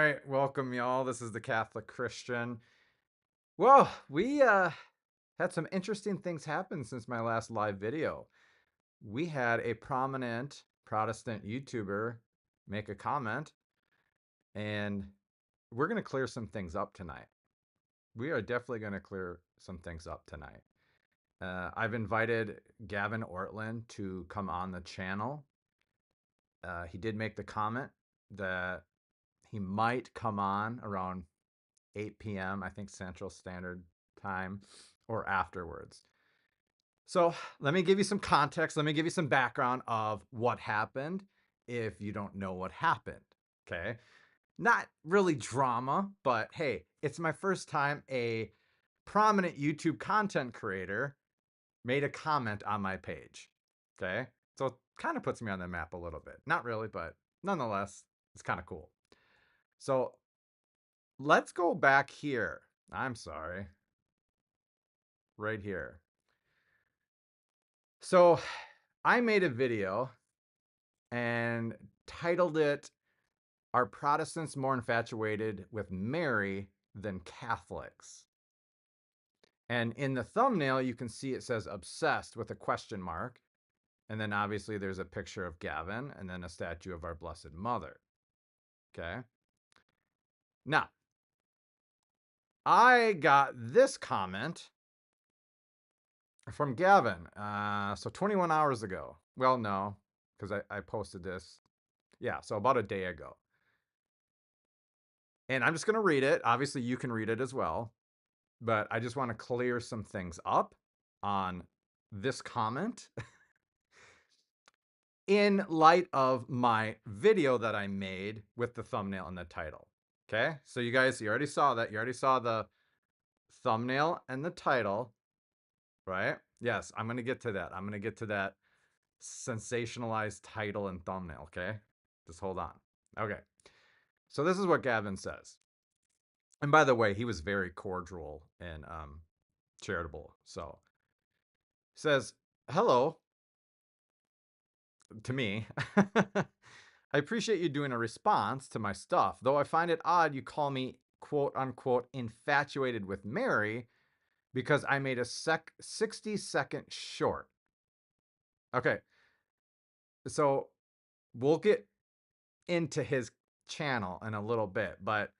right, welcome y'all. This is the Catholic Christian. Well, we had some interesting things happen since my last live video. We had a prominent Protestant YouTuber make a comment, and we're going to clear some things up tonight. We are definitely going to clear some things up tonight. I've invited Gavin Ortlund to come on the channel. He did make the comment that he might come on around 8 p.m., I think Central Standard Time, or afterwards. So let me give you some context. Let me give you some background of what happened if you don't know what happened. Okay. Not really drama, but hey, it's my first time a prominent YouTube content creator made a comment on my page. Okay. So it kind of puts me on the map a little bit. Not really, but nonetheless, it's kind of cool. So let's go back here. I'm sorry. Right here. So I made a video and titled it, "Are Protestants More Infatuated with Mary Than Catholics?" And in the thumbnail, you can see it says obsessed with a question mark. And then obviously there's a picture of Gavin and then a statue of our Blessed Mother. Okay. Now, I got this comment from Gavin. So 21 hours ago. Well, no, because I posted this. Yeah, so about a day ago. And I'm just going to read it. Obviously, you can read it as well. But I just want to clear some things up on this comment in light of my video that I made with the thumbnail and the title. Okay, so you guys, you already saw that. You already saw the thumbnail and the title, right? Yes, I'm going to get to that. I'm going to get to that sensationalized title and thumbnail, okay? Just hold on. Okay, so this is what Gavin says. And by the way, he was very cordial and charitable. So says, "Hello," to me. "I appreciate you doing a response to my stuff, though I find it odd you call me quote unquote infatuated with Mary because I made a 60-second short." Okay, so we'll get into his channel in a little bit, but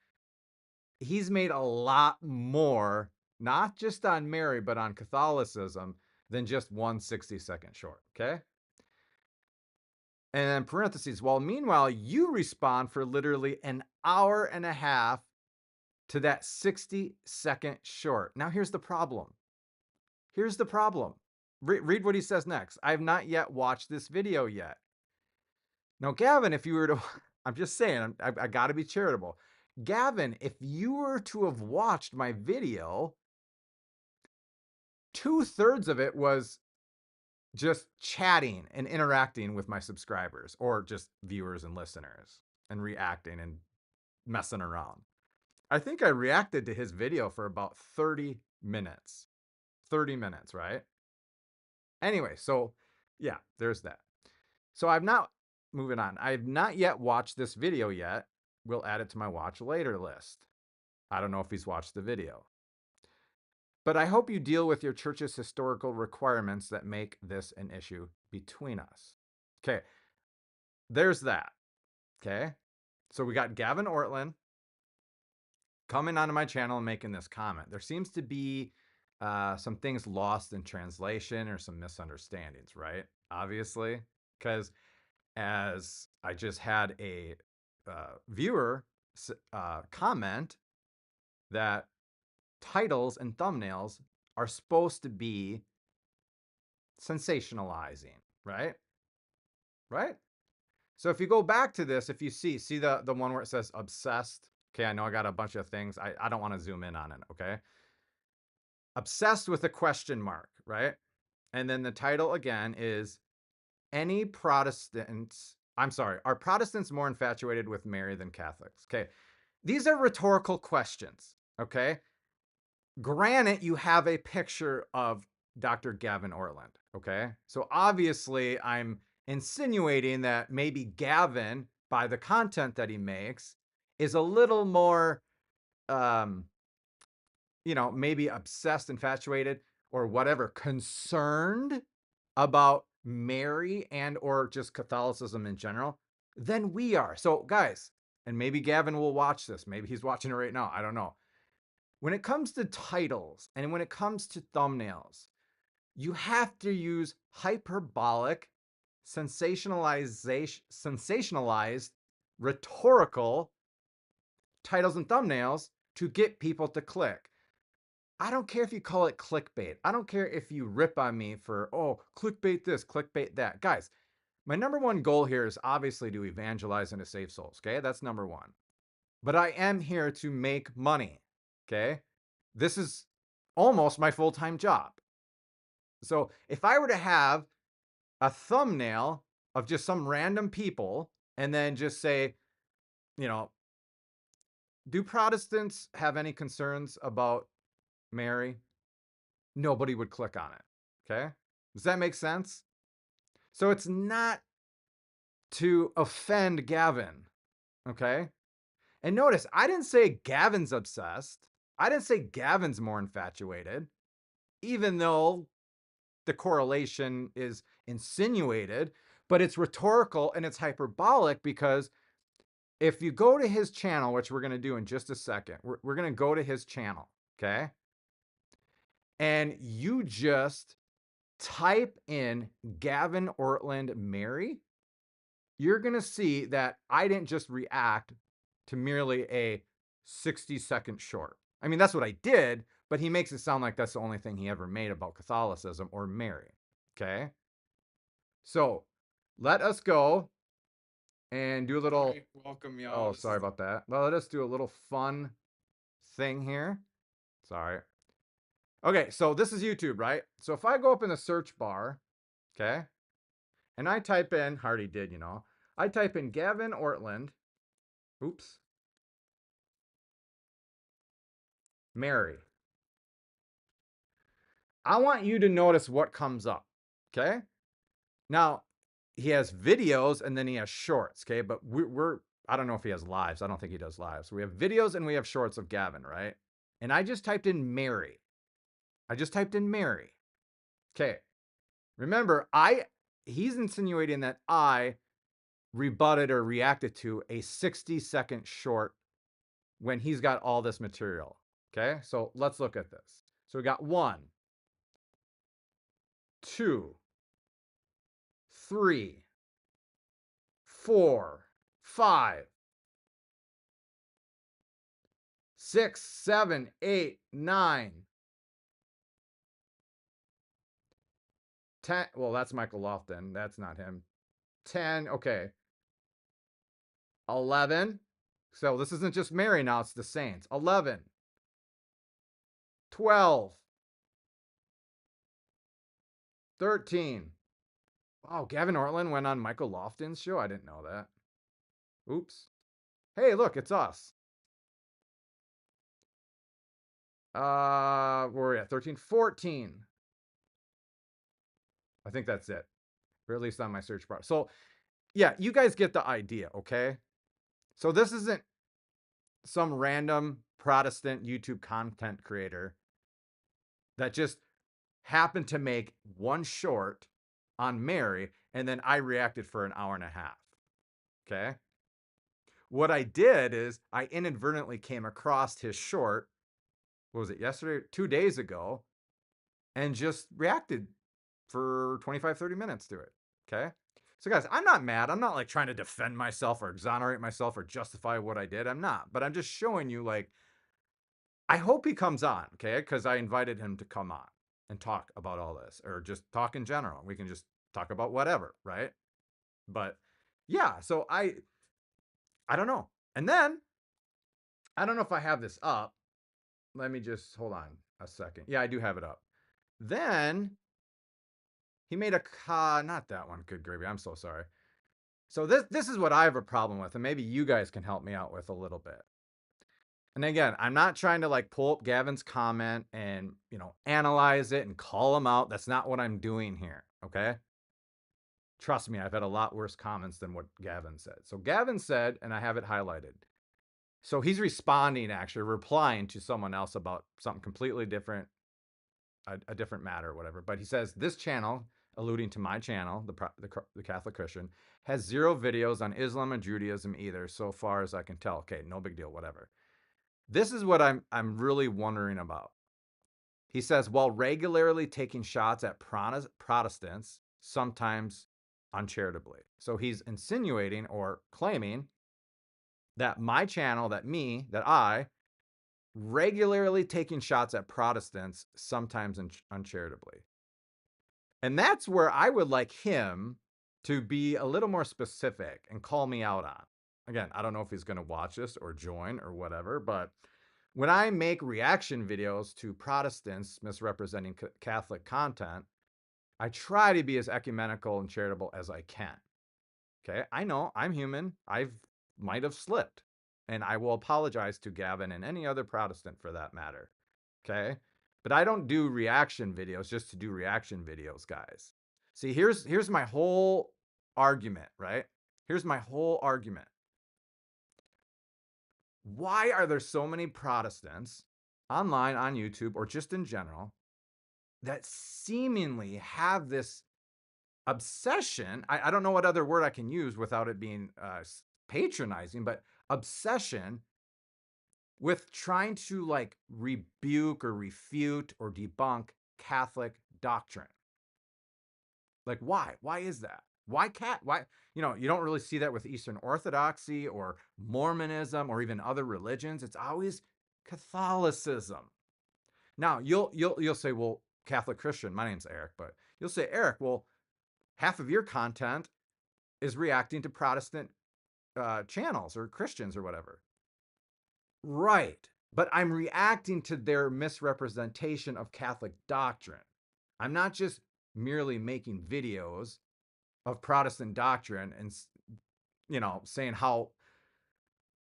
he's made a lot more, not just on Mary, but on Catholicism than just one 60-second short, okay? And then parentheses, while meanwhile, you respond for literally an hour and a half to that 60-second short. Now, here's the problem. Here's the problem. Read what he says next. "I have not yet watched this video yet." Now, Gavin, if you were to, I'm just saying, I got to be charitable. Gavin, if you were to have watched my video, 2/3 of it was just chatting and interacting with my subscribers or just viewers and listeners and reacting and messing around. I think I reacted to his video for about 30 minutes. 30 minutes, right? Anyway, so yeah, there's that. So moving on. I've not yet watched this video yet. We'll add it to my watch later list. I don't know if he's watched the video. "But I hope you deal with your church's historical requirements that make this an issue between us." Okay, there's that. Okay, so we got Gavin Ortlund coming onto my channel and making this comment. There seems to be some things lost in translation or some misunderstandings, right? Obviously, because as I just had a viewer comment that titles and thumbnails are supposed to be sensationalizing, right? Right? So if you go back to this, if you see the one where it says obsessed. Okay, I know I got a bunch of things. I don't want to zoom in on it, okay? Obsessed with a question mark, right? And then the title again is "Any Protestants, I'm sorry, are Protestants more infatuated with Mary than Catholics?" Okay. These are rhetorical questions, okay? Granted, you have a picture of Dr. Gavin Ortlund, okay? So obviously, I'm insinuating that maybe Gavin, by the content that he makes, is a little more, um, maybe obsessed, infatuated, or whatever, concerned about Mary and or just Catholicism in general than we are. So, guys, and maybe Gavin will watch this. Maybe he's watching it right now. I don't know. When it comes to titles and when it comes to thumbnails, you have to use hyperbolic, sensationalized, rhetorical titles and thumbnails to get people to click. I don't care if you call it clickbait. I don't care if you rip on me for, oh, clickbait this, clickbait that. Guys, my number one goal here is obviously to evangelize and to save souls, okay? That's number one. But I am here to make money, okay? This is almost my full-time job. So if I were to have a thumbnail of just some random people and then just say, you know, do Protestants have any concerns about Mary? Nobody would click on it. Okay. Does that make sense? So it's not to offend Gavin. Okay. And notice, I didn't say Gavin's obsessed. I didn't say Gavin's more infatuated, even though the correlation is insinuated, but it's rhetorical and it's hyperbolic because if you go to his channel, which we're going to do in just a second, we're going to go to his channel, okay? And you just type in Gavin Ortlund Mary, you're going to see that I didn't just react to merely a 60-second short. I mean, that's what I did, but he makes it sound like that's the only thing he ever made about Catholicism or Mary, okay? So let us go and do a little, Welcome, y'all. oh, sorry about that. Well, let us do a little fun thing here. Sorry. Okay, so this is YouTube, right? So if I go up in the search bar, okay, and I type in, Hardy did, I type in Gavin Ortlund, oops, Mary. I want you to notice what comes up, okay? Now, he has videos and then he has shorts, okay? But I don't know if he has lives. I don't think he does lives. We have videos and we have shorts of Gavin, right? And I just typed in Mary. Okay. Remember, he's insinuating that I rebutted or reacted to a 60-second short when he's got all this material. Okay, so let's look at this. So we got 1, 2, 3, 4, 5, 6, 7, 8, 9, 10. Well, that's Michael Lofton. That's not him. 10. Okay. 11. So this isn't just Mary now, it's the saints. 11, 12, 13. Oh, Gavin Ortlund went on Michael Lofton's show? I didn't know that. Oops. Hey, look, it's us. Where are we at? 13, 14. I think that's it. Or at least on my search bar. So, yeah, you guys get the idea, okay? So this isn't some random Protestant YouTube content creator that just happened to make one short on Mary, and then I reacted for an hour and a half. Okay. What I did is I inadvertently came across his short, what was it, yesterday, 2 days ago, and just reacted for 25, 30 minutes to it. Okay. So, guys, I'm not mad. I'm not like trying to defend myself or exonerate myself or justify what I did. I'm not. But I'm just showing you, like, I hope he comes on, okay? Because I invited him to come on and talk about all this or just talk in general. We can just talk about whatever, right? But yeah, so I don't know. And then I don't know if I have this up. Let me just hold on a second. Yeah, I do have it up. Then he made not that one, good gravy. I'm so sorry. So this is what I have a problem with, and maybe you guys can help me out with a little bit. And again, I'm not trying to like pull up Gavin's comment and, analyze it and call him out. That's not what I'm doing here. Okay. Trust me, I've had a lot worse comments than what Gavin said. So Gavin said, and I have it highlighted, So he's responding, actually replying to someone else about something completely different, a different matter or whatever. But he says this channel, alluding to my channel, the Catholic Christian, has 0 videos on Islam and Judaism either, so far as I can tell. Okay, no big deal, whatever. This is what I'm really wondering about. He says, while regularly taking shots at Protestants, sometimes uncharitably. So he's insinuating or claiming that my channel, that I regularly taking shots at Protestants, sometimes uncharitably. And that's where I would like him to be a little more specific and call me out on. Again, I don't know if he's going to watch this or join or whatever, but when I make reaction videos to Protestants misrepresenting Catholic content, I try to be as ecumenical and charitable as I can. Okay, I know I'm human. I might have slipped, and I will apologize to Gavin and any other Protestant for that matter. Okay, but I don't do reaction videos just to do reaction videos, guys. See, here's my whole argument, right? Here's my whole argument. Why are there so many Protestants online, on YouTube, or just in general that seemingly have this obsession? I don't know what other word I can use without it being patronizing, but obsession with trying to like rebuke or refute or debunk Catholic doctrine. Like, why? Why is that? Why, you don't really see that with Eastern Orthodoxy or Mormonism or even other religions. It's always Catholicism. Now, you'll say, well, Catholic Christian, my name's Eric, but you'll say, Eric, well, half of your content is reacting to Protestant channels or Christians or whatever. Right. But I'm reacting to their misrepresentation of Catholic doctrine. I'm not just merely making videos of Protestant doctrine and, saying how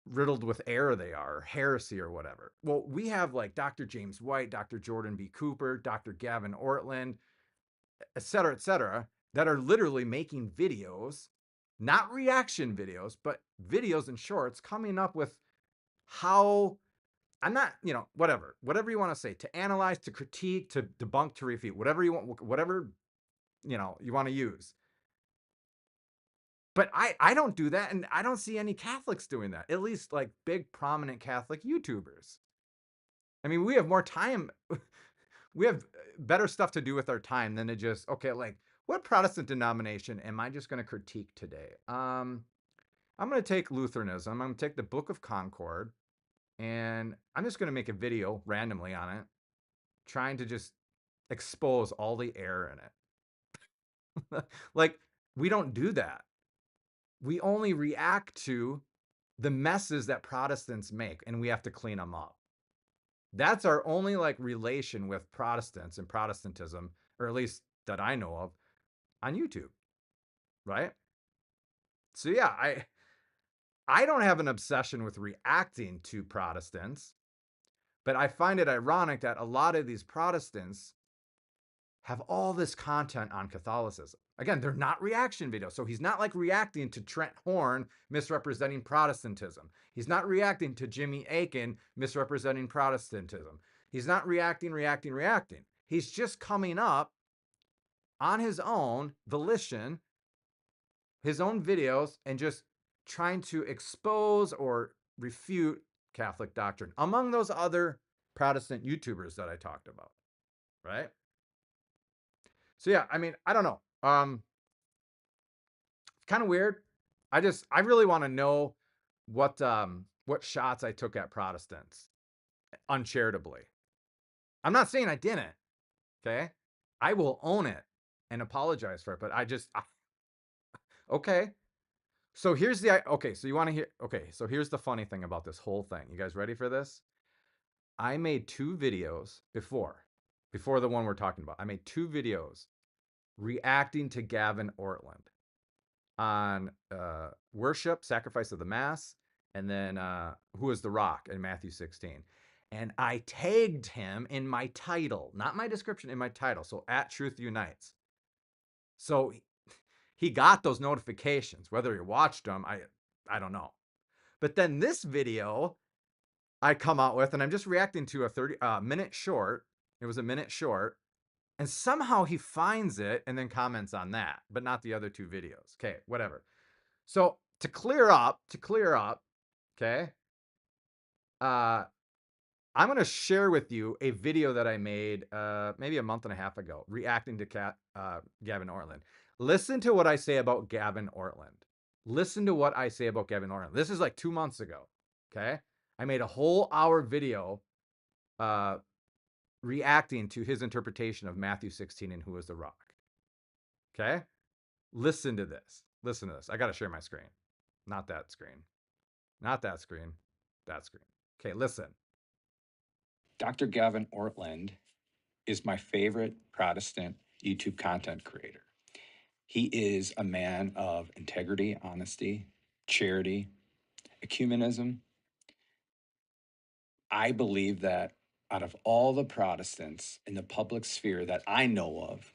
riddled with error they are, or heresy or whatever. Well, we have like Dr. James White, Dr. Jordan B. Cooper, Dr. Gavin Ortlund, et cetera, that are literally making videos, not reaction videos, but videos and shorts coming up with how I'm not, whatever you want to say, to analyze, to critique, to debunk, to refute, whatever you want, whatever, you want to use. But I don't do that, and I don't see any Catholics doing that, at least like big, prominent Catholic YouTubers. I mean, we have more time. We have better stuff to do with our time than to just, okay, like, what Protestant denomination am I just going to critique today? I'm going to take Lutheranism. I'm going to take the Book of Concord, and I'm just going to make a video randomly on it, trying to just expose all the error in it. Like, we don't do that. We only react to the messes that Protestants make, and we have to clean them up. That's our only like relation with Protestants and Protestantism, or at least that I know of, on YouTube, right? So yeah, I don't have an obsession with reacting to Protestants, but I find it ironic that a lot of these Protestants have all this content on Catholicism. Again, they're not reaction videos. So he's not like reacting to Trent Horn misrepresenting Protestantism. He's not reacting to Jimmy Akin misrepresenting Protestantism. He's not reacting. He's just coming up on his own volition, his own videos, and just trying to expose or refute Catholic doctrine, among those other Protestant YouTubers that I talked about, right? So yeah, I mean, I don't know. Kind of weird. I really want to know what shots I took at Protestants uncharitably. I'm not saying I didn't. Okay, I will own it and apologize for it. But okay. So here's so you want to hear? Okay, so here's the funny thing about this whole thing. You guys ready for this? I made 2 videos before the one we're talking about. I made 2 videos reacting to Gavin Ortlund on worship, sacrifice of the Mass, and then who is the rock in Matthew 16. And I tagged him in my title, not my description, in my title. So at Truth Unites. So he got those notifications. Whether he watched them, I don't know. But then this video I come out with, and I'm just reacting to a 30 minute short. It was a minute short, and somehow he finds it and then comments on that, but not the other two videos. Okay, whatever. So to clear up, okay, uh, I'm going to share with you a video that I made maybe a month and a half ago, reacting to Gavin Ortlund. Listen to what I say about Gavin Ortlund. Listen to what I say about Gavin Ortlund. This is like 2 months ago. Okay, I made a whole hour video uh, reacting to his interpretation of Matthew 16 and who is the rock. Okay, listen to this. Listen to this. I got to share my screen. Not that screen. Not that screen. That screen. Okay, listen. Dr. Gavin Ortlund is my favorite Protestant YouTube content creator. He is a man of integrity, honesty, charity, ecumenism. I believe that out of all the Protestants in the public sphere that I know of,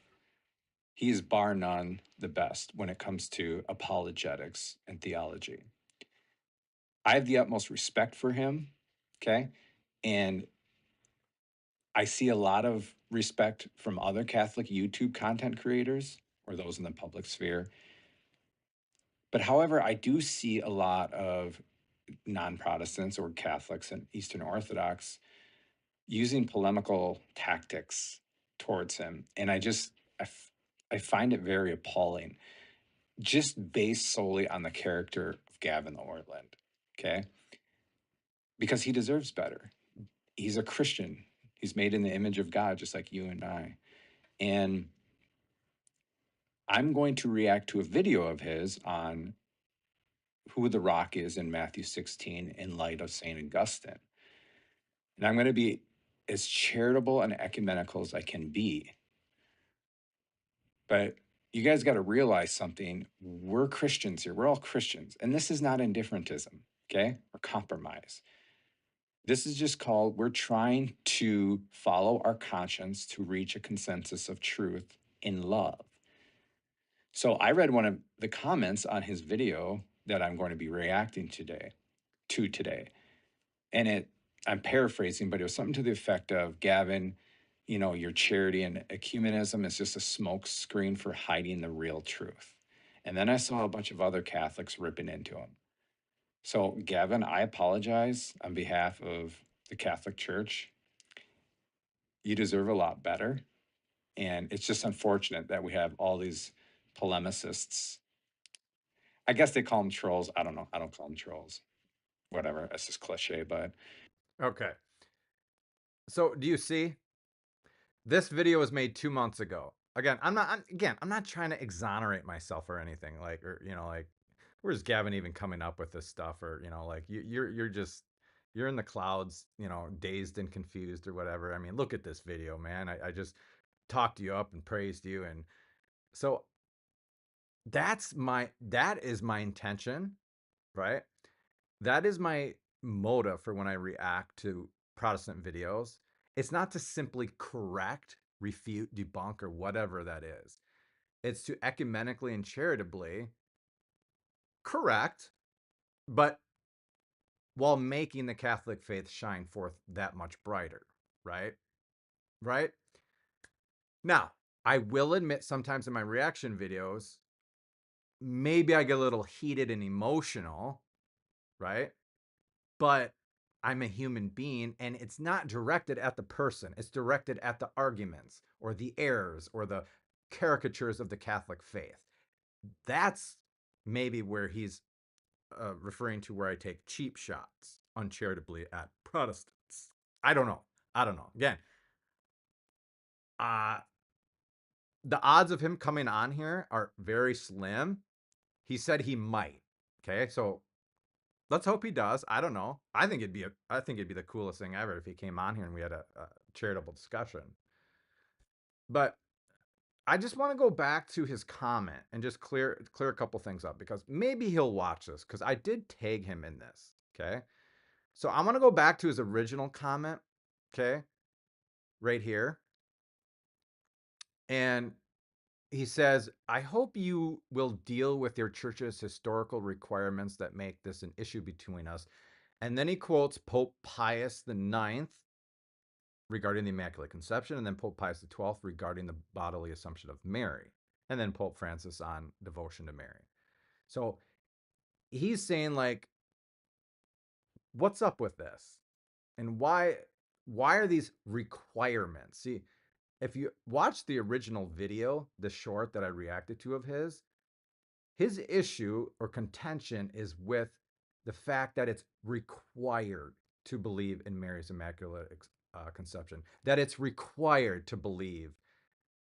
he is bar none the best when it comes to apologetics and theology. I have the utmost respect for him, okay? And I see a lot of respect from other Catholic YouTube content creators or those in the public sphere. But however, I do see a lot of non Protestants or Catholics and Eastern Orthodox using polemical tactics towards him. And I find it very appalling, just based solely on the character of Gavin Ortlund. Okay. Because he deserves better. He's a Christian, he's made in the image of God, just like you and I. And I'm going to react to a video of his on who the rock is in Matthew 16 in light of St. Augustine. And I'm going to be as charitable and ecumenical as I can be. But you guys got to realize something. We're Christians here. We're all Christians. And this is not indifferentism, okay? Or compromise. This is just called we're trying to follow our conscience to reach a consensus of truth in love. So I read one of the comments on his video that I'm going to be reacting today. And I'm paraphrasing, but it was something to the effect of, Gavin, your charity and ecumenism is just a smoke screen for hiding the real truth. And then I saw a bunch of other Catholics ripping into him. So, Gavin, I apologize on behalf of the Catholic Church. You deserve a lot better. And it's just unfortunate that we have all these polemicists. I guess they call them trolls. I don't know. I don't call them trolls. Whatever. That's just cliche, but Okay. So do you see? This video was made 2 months ago. Again, I'm not trying to exonerate myself or anything. Like, or like, where's Gavin even coming up with this stuff? Or like you're just you're in the clouds, dazed and confused or whatever. I mean, look at this video, man. I just talked you up and praised you, and so that is my intention, right? That is my motive for when I react to Protestant videos. It's not to simply correct, refute, debunk, or whatever that is. It's to ecumenically and charitably correct, but while making the Catholic faith shine forth that much brighter, right? Right? Now, I will admit sometimes in my reaction videos, maybe I get a little heated and emotional, right? But I'm a human being and it's not directed at the person. It's directed at the arguments or the errors or the caricatures of the Catholic faith. That's maybe where he's referring to where I take cheap shots uncharitably at Protestants. I don't know. I don't know. Again, uh, the odds of him coming on here are very slim. He said he might. Okay, so let's hope he does. I don't know. I think it'd be the coolest thing ever if he came on here and we had a charitable discussion. But I just want to go back to his comment and just clear a couple things up because maybe he'll watch this because I did tag him in this. Okay. So I'm going to go back to his original comment. Okay. Right here. And he says, I hope you will deal with your church's historical requirements that make this an issue between us And then he quotes Pope Pius IX regarding the Immaculate Conception, and then Pope Pius XII regarding the bodily assumption of Mary, and then Pope Francis on devotion to Mary. So he's saying, like, what's up with this? And why are these requirements? See, if you watch the original video, the short that I reacted to of his issue or contention is with the fact that it's required to believe in Mary's Immaculate Conception, that it's required to believe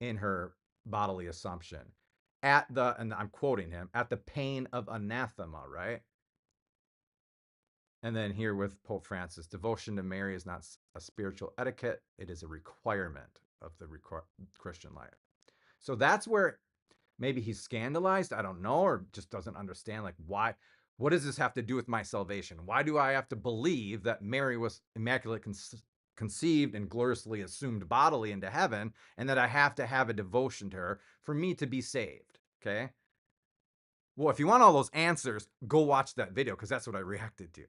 in her bodily assumption and I'm quoting him, at the pain of anathema, right? And then here with Pope Francis, devotion to Mary is not a spiritual etiquette, it is a requirement of the Christian life. So that's where maybe he's scandalized, I don't know, or just doesn't understand, like, why, what does this have to do with my salvation? Why do I have to believe that Mary was immaculate conceived and gloriously assumed bodily into heaven, and that I have to have a devotion to her for me to be saved? Okay. Well, if you want all those answers, go watch that video, because that's what I reacted to.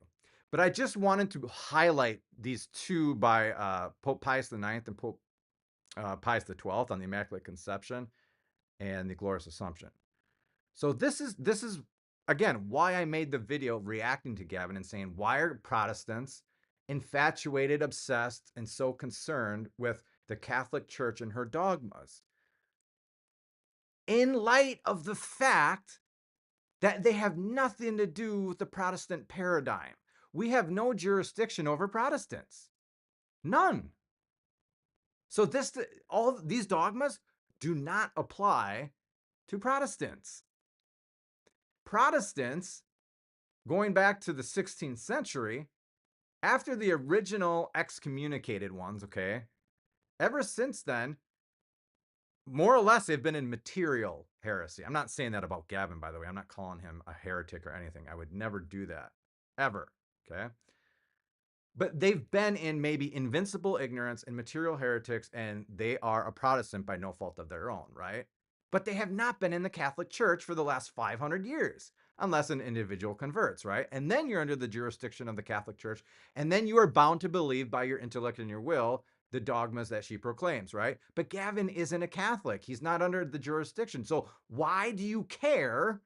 But I just wanted to highlight these two by Pope Pius IX and Pope Pius XII on the Immaculate Conception and the Glorious Assumption. So this is again why I made the video reacting to Gavin and saying, why are Protestants infatuated, obsessed, and so concerned with the Catholic Church and her dogmas, in light of the fact that they have nothing to do with the Protestant paradigm? We have no jurisdiction over Protestants. None. So all these dogmas do not apply to Protestants. Protestants, going back to the 16th century, after the original excommunicated ones, okay, ever since then, more or less, they've been in material heresy. I'm not saying that about Gavin, by the way. I'm not calling him a heretic or anything. I would never do that, ever, okay? But they've been in maybe invincible ignorance and material heretics, and they are a Protestant by no fault of their own, right? But they have not been in the Catholic Church for the last 500 years, unless an individual converts, right? And then you're under the jurisdiction of the Catholic Church, and then you are bound to believe by your intellect and your will the dogmas that she proclaims, right? But Gavin isn't a Catholic. He's not under the jurisdiction. So why do you care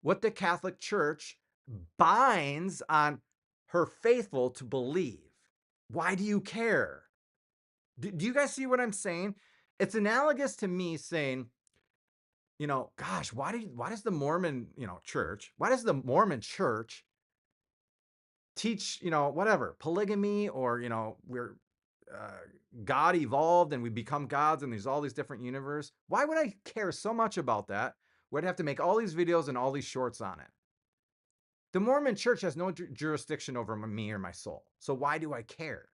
what the Catholic Church binds on her faithful to believe? Why do you care? Do you guys see what I'm saying? It's analogous to me saying, gosh, why does the Mormon, church, why does the Mormon church teach, whatever, polygamy, or, we're God evolved and we become gods and there's all these different universes? Why would I care so much about that? Would have to make all these videos and all these shorts on it? The Mormon church has no jurisdiction over me or my soul. So why do I care?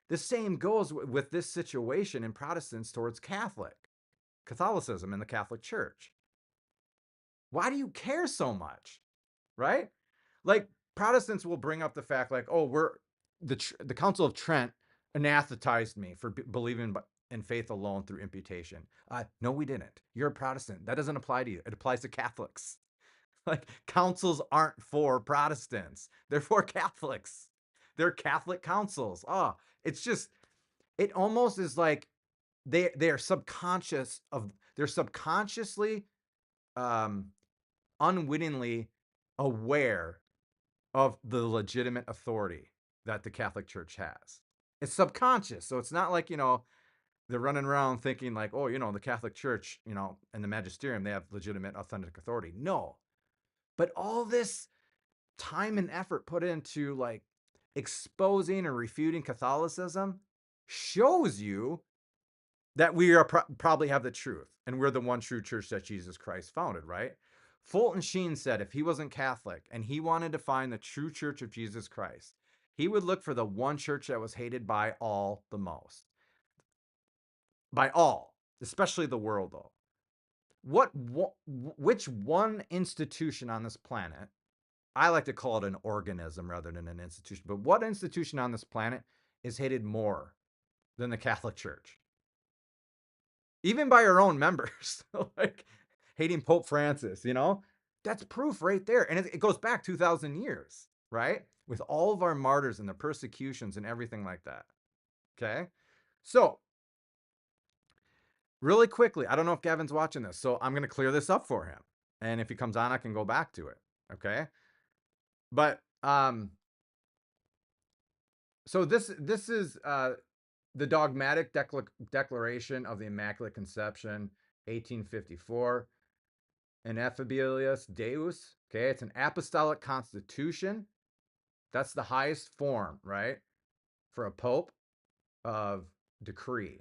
The same goes with this situation in Protestants towards Catholicism and the Catholic Church. Why do you care so much? Right? Like, Protestants will bring up the fact, like, oh, the Council of Trent anathematized me for believing in faith alone through imputation. No, we didn't. You're a Protestant. That doesn't apply to you. It applies to Catholics. Like, councils aren't for Protestants. They're for Catholics. They're Catholic councils. Oh, it almost is like they're subconsciously, unwittingly aware of the legitimate authority that the Catholic Church has. It's subconscious. So it's not like, they're running around thinking like, oh, the Catholic Church, and the magisterium, they have legitimate, authentic authority. No. But all this time and effort put into, like, exposing or refuting Catholicism shows you that we are probably have the truth, and we're the one true church that Jesus Christ founded, right? Fulton Sheen said if he wasn't Catholic and he wanted to find the true church of Jesus Christ, he would look for the one church that was hated by all the most. By all, especially the world, though. Which one institution on this planet, I like to call it an organism rather than an institution, but what institution on this planet is hated more than the Catholic Church? Even by our own members, like hating Pope Francis, that's proof right there. And it goes back 2,000 years, right? with all of our martyrs and the persecutions and everything like that. Okay? So, really quickly, I don't know if Gavin's watching this, so I'm going to clear this up for him. And if he comes on, I can go back to it. Okay? But so this is the dogmatic declaration of the Immaculate Conception, 1854. Ineffabilis Deus. Okay, it's an apostolic constitution. That's the highest form, right, for a pope of decree.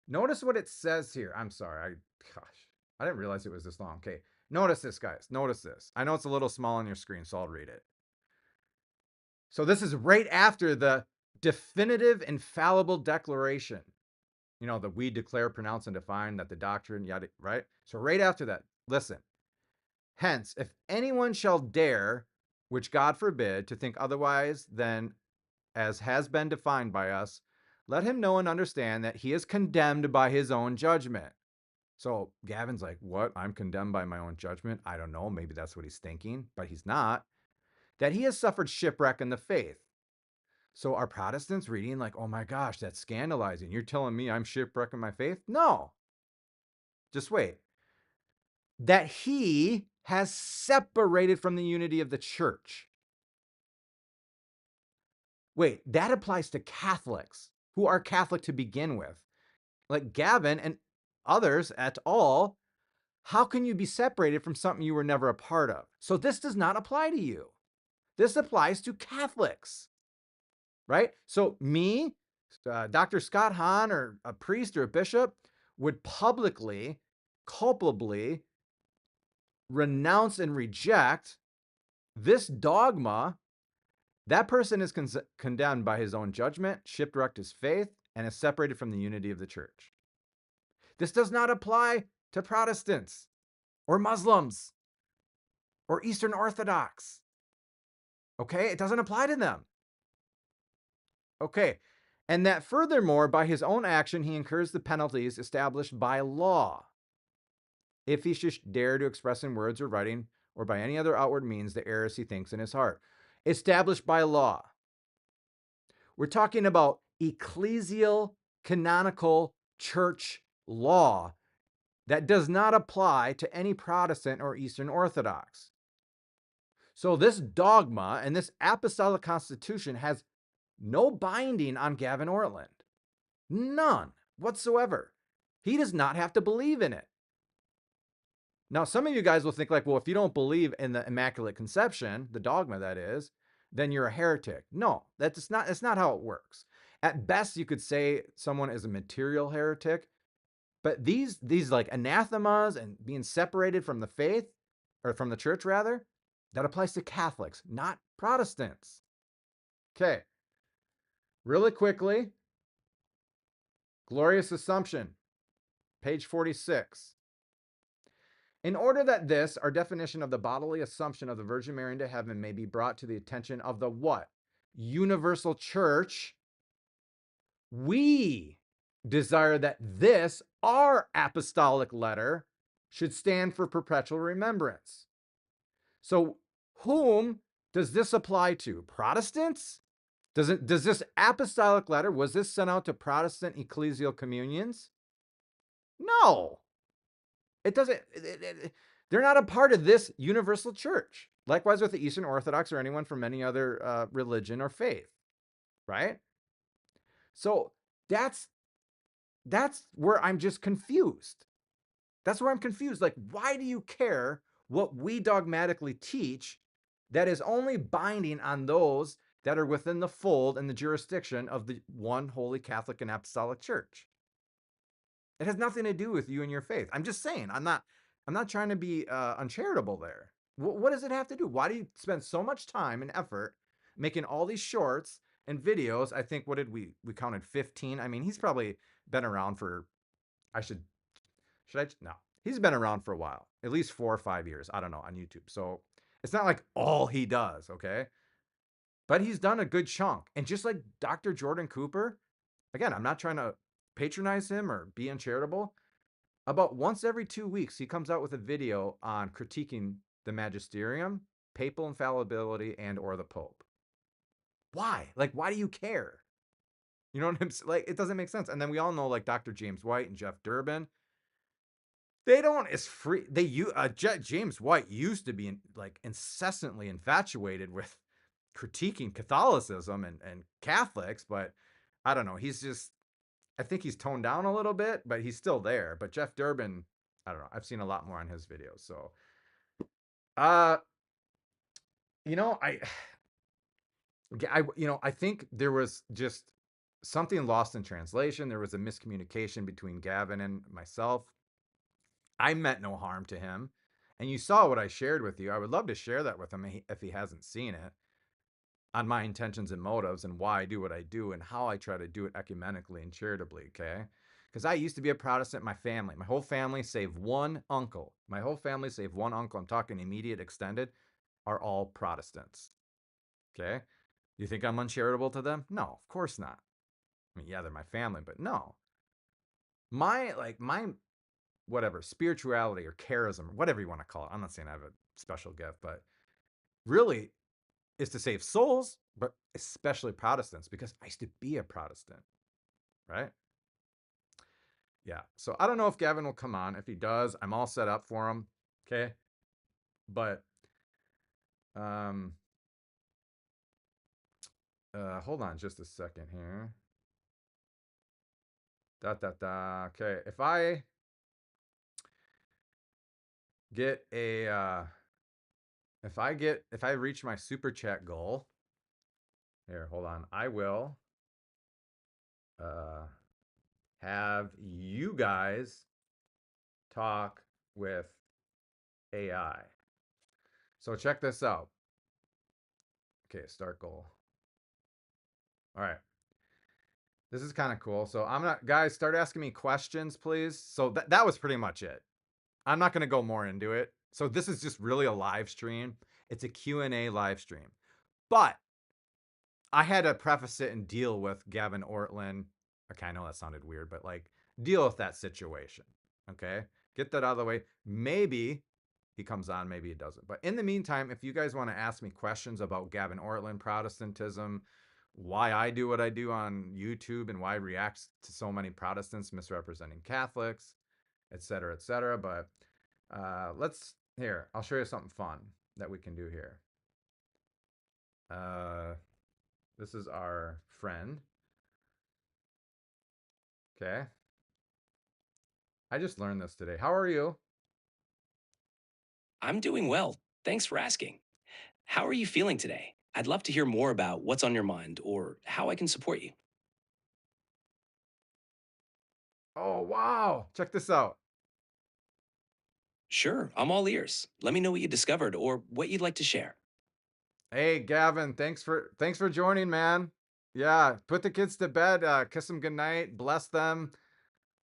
Notice what it says here. I'm sorry. I didn't realize it was this long. Okay, notice this, guys. Notice this. I know it's a little small on your screen, so I'll read it. So this is right after the definitive infallible declaration. You know, that we declare, pronounce, and define that the doctrine, yada, right? So right after that, listen. Hence, if anyone shall dare, which God forbid, to think otherwise than as has been defined by us, let him know and understand that he is condemned by his own judgment. So Gavin's like, what? I'm condemned by my own judgment? I don't know. Maybe that's what he's thinking, but he's not. That he has suffered shipwreck in the faith. So are Protestants reading like, oh my gosh, that's scandalizing. You're telling me I'm shipwrecking my faith? No. Just wait. That he has separated from the unity of the church. Wait, that applies to Catholics who are Catholic to begin with. Like Gavin and others at all, how can you be separated from something you were never a part of? So this does not apply to you. This applies to Catholics, right? So me, Dr. Scott Hahn, or a priest or a bishop would publicly, culpably renounce and reject this dogma. That person is condemned by his own judgment, shipwrecked his faith, and is separated from the unity of the church. This does not apply to Protestants or Muslims or Eastern Orthodox. Okay? It doesn't apply to them. Okay. And that furthermore, by his own action, he incurs the penalties established by law. If he should dare to express in words or writing or by any other outward means the errors he thinks in his heart. Established by law. We're talking about ecclesial, canonical church law that does not apply to any Protestant or Eastern Orthodox. So this dogma and this apostolic constitution has no binding on Gavin Ortlund. None whatsoever. He does not have to believe in it. Now, some of you guys will think like, well, if you don't believe in the Immaculate Conception, the dogma that is, then you're a heretic. No, that's not how it works. At best, you could say someone is a material heretic, but these like anathemas and being separated from the faith, or from the church rather, that applies to Catholics, not Protestants. Okay, really quickly, Glorious Assumption, page 46. In order that this, our definition of the bodily assumption of the Virgin Mary into heaven, may be brought to the attention of the what? Universal Church, we desire that this, our apostolic letter, should stand for perpetual remembrance. So, whom does this apply to? Protestants? Does this apostolic letter, was this sent out to Protestant ecclesial communions? No. It doesn't, they're not a part of this universal church. Likewise with the Eastern Orthodox or anyone from any other religion or faith, right? So that's where I'm just confused. That's where I'm confused. Like, why do you care what we dogmatically teach that is only binding on those that are within the fold and the jurisdiction of the one holy Catholic and Apostolic Church? It has nothing to do with you and your faith. I'm just saying, I'm not trying to be uncharitable there. What does it have to do? Why do you spend so much time and effort making all these shorts and videos? I think, what did we counted 15. I mean, he's probably been around for, should I? No, he's been around for a while, at least 4 or 5 years. I don't know, on YouTube. So it's not like all he does, okay? But he's done a good chunk. And just like Dr. Jordan Cooper, again, I'm not trying to patronize him or be uncharitable. About once every 2 weeks, he comes out with a video on critiquing the magisterium, papal infallibility, and or the Pope. Why? Like, why do you care? You know what I'm saying? Like, it doesn't make sense. And then we all know, like, Dr. James White and Jeff Durbin, they don't is free. James White used to be like incessantly infatuated with critiquing Catholicism and Catholics, but I don't know. He's just, I think he's toned down a little bit, but he's still there. But Jeff Durbin, I don't know. I've seen a lot more on his videos. So, uh, you know, I think there was just something lost in translation. There was a miscommunication between Gavin and myself. I meant no harm to him. And you saw what I shared with you. I would love to share that with him if he hasn't seen it, on my intentions and motives and why I do what I do and how I try to do it ecumenically and charitably, okay? Because I used to be a Protestant, my family, my whole family, save one uncle, my whole family, save one uncle, I'm talking immediate extended, are all Protestants, okay? You think I'm uncharitable to them? No, of course not. I mean, yeah, they're my family, but no. My whatever, spirituality or charism, or whatever you want to call it. I'm not saying I have a special gift, but really is to save souls, but especially Protestants, because I used to be a Protestant, right? Yeah. So I don't know if Gavin will come on. If he does, I'm all set up for him. Okay. But um hold on just a second here. Okay. Get a if I reach my super chat goal, here, hold on. I will uh have you guys talk with AI. So check this out. Okay, start goal. All right. This is kind of cool. So I'm not, guys, start asking me questions, please. So that was pretty much it. I'm not going to go more into it. So this is just really a live stream. It's a Q&A live stream. But I had to preface it and deal with Gavin Ortlund. Okay, I know that sounded weird, but like deal with that situation. Okay? Get that out of the way. Maybe he comes on, maybe he doesn't. But in the meantime, if you guys want to ask me questions about Gavin Ortlund, Protestantism, why I do what I do on YouTube and why I react to so many Protestants misrepresenting Catholics, et cetera, et cetera. But I'll show you something fun that we can do here. Uh, this is our friend. Okay. I just learned this today. How are you? I'm doing well. Thanks for asking. How are you feeling today? I'd love to hear more about what's on your mind or how I can support you. Oh, wow. Check this out. Sure, I'm all ears. Let me know what you discovered or what you'd like to share. Hey, Gavin, thanks for joining, man. Yeah, put the kids to bed, kiss them goodnight, bless them.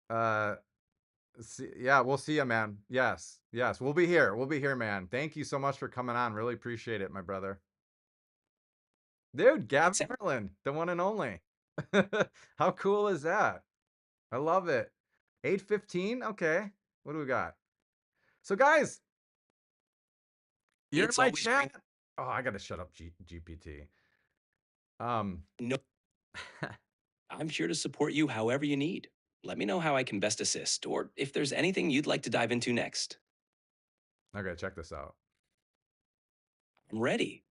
Uh yeah, we'll see you, man. Yes. Yes, we'll be here. We'll be here, man. Thank you so much for coming on. Really appreciate it, my brother. Dude, It Gavin sounds Ortlund, the one and only. How cool is that? I love it. 8:15. Okay. What do we got? So guys, you're in it's my always great. chat. Oh, I got to shut up GPT. Um No, I'm here to support you however you need. Let me know how I can best assist or if there's anything you'd like to dive into next. Okay, check this out. I'm ready.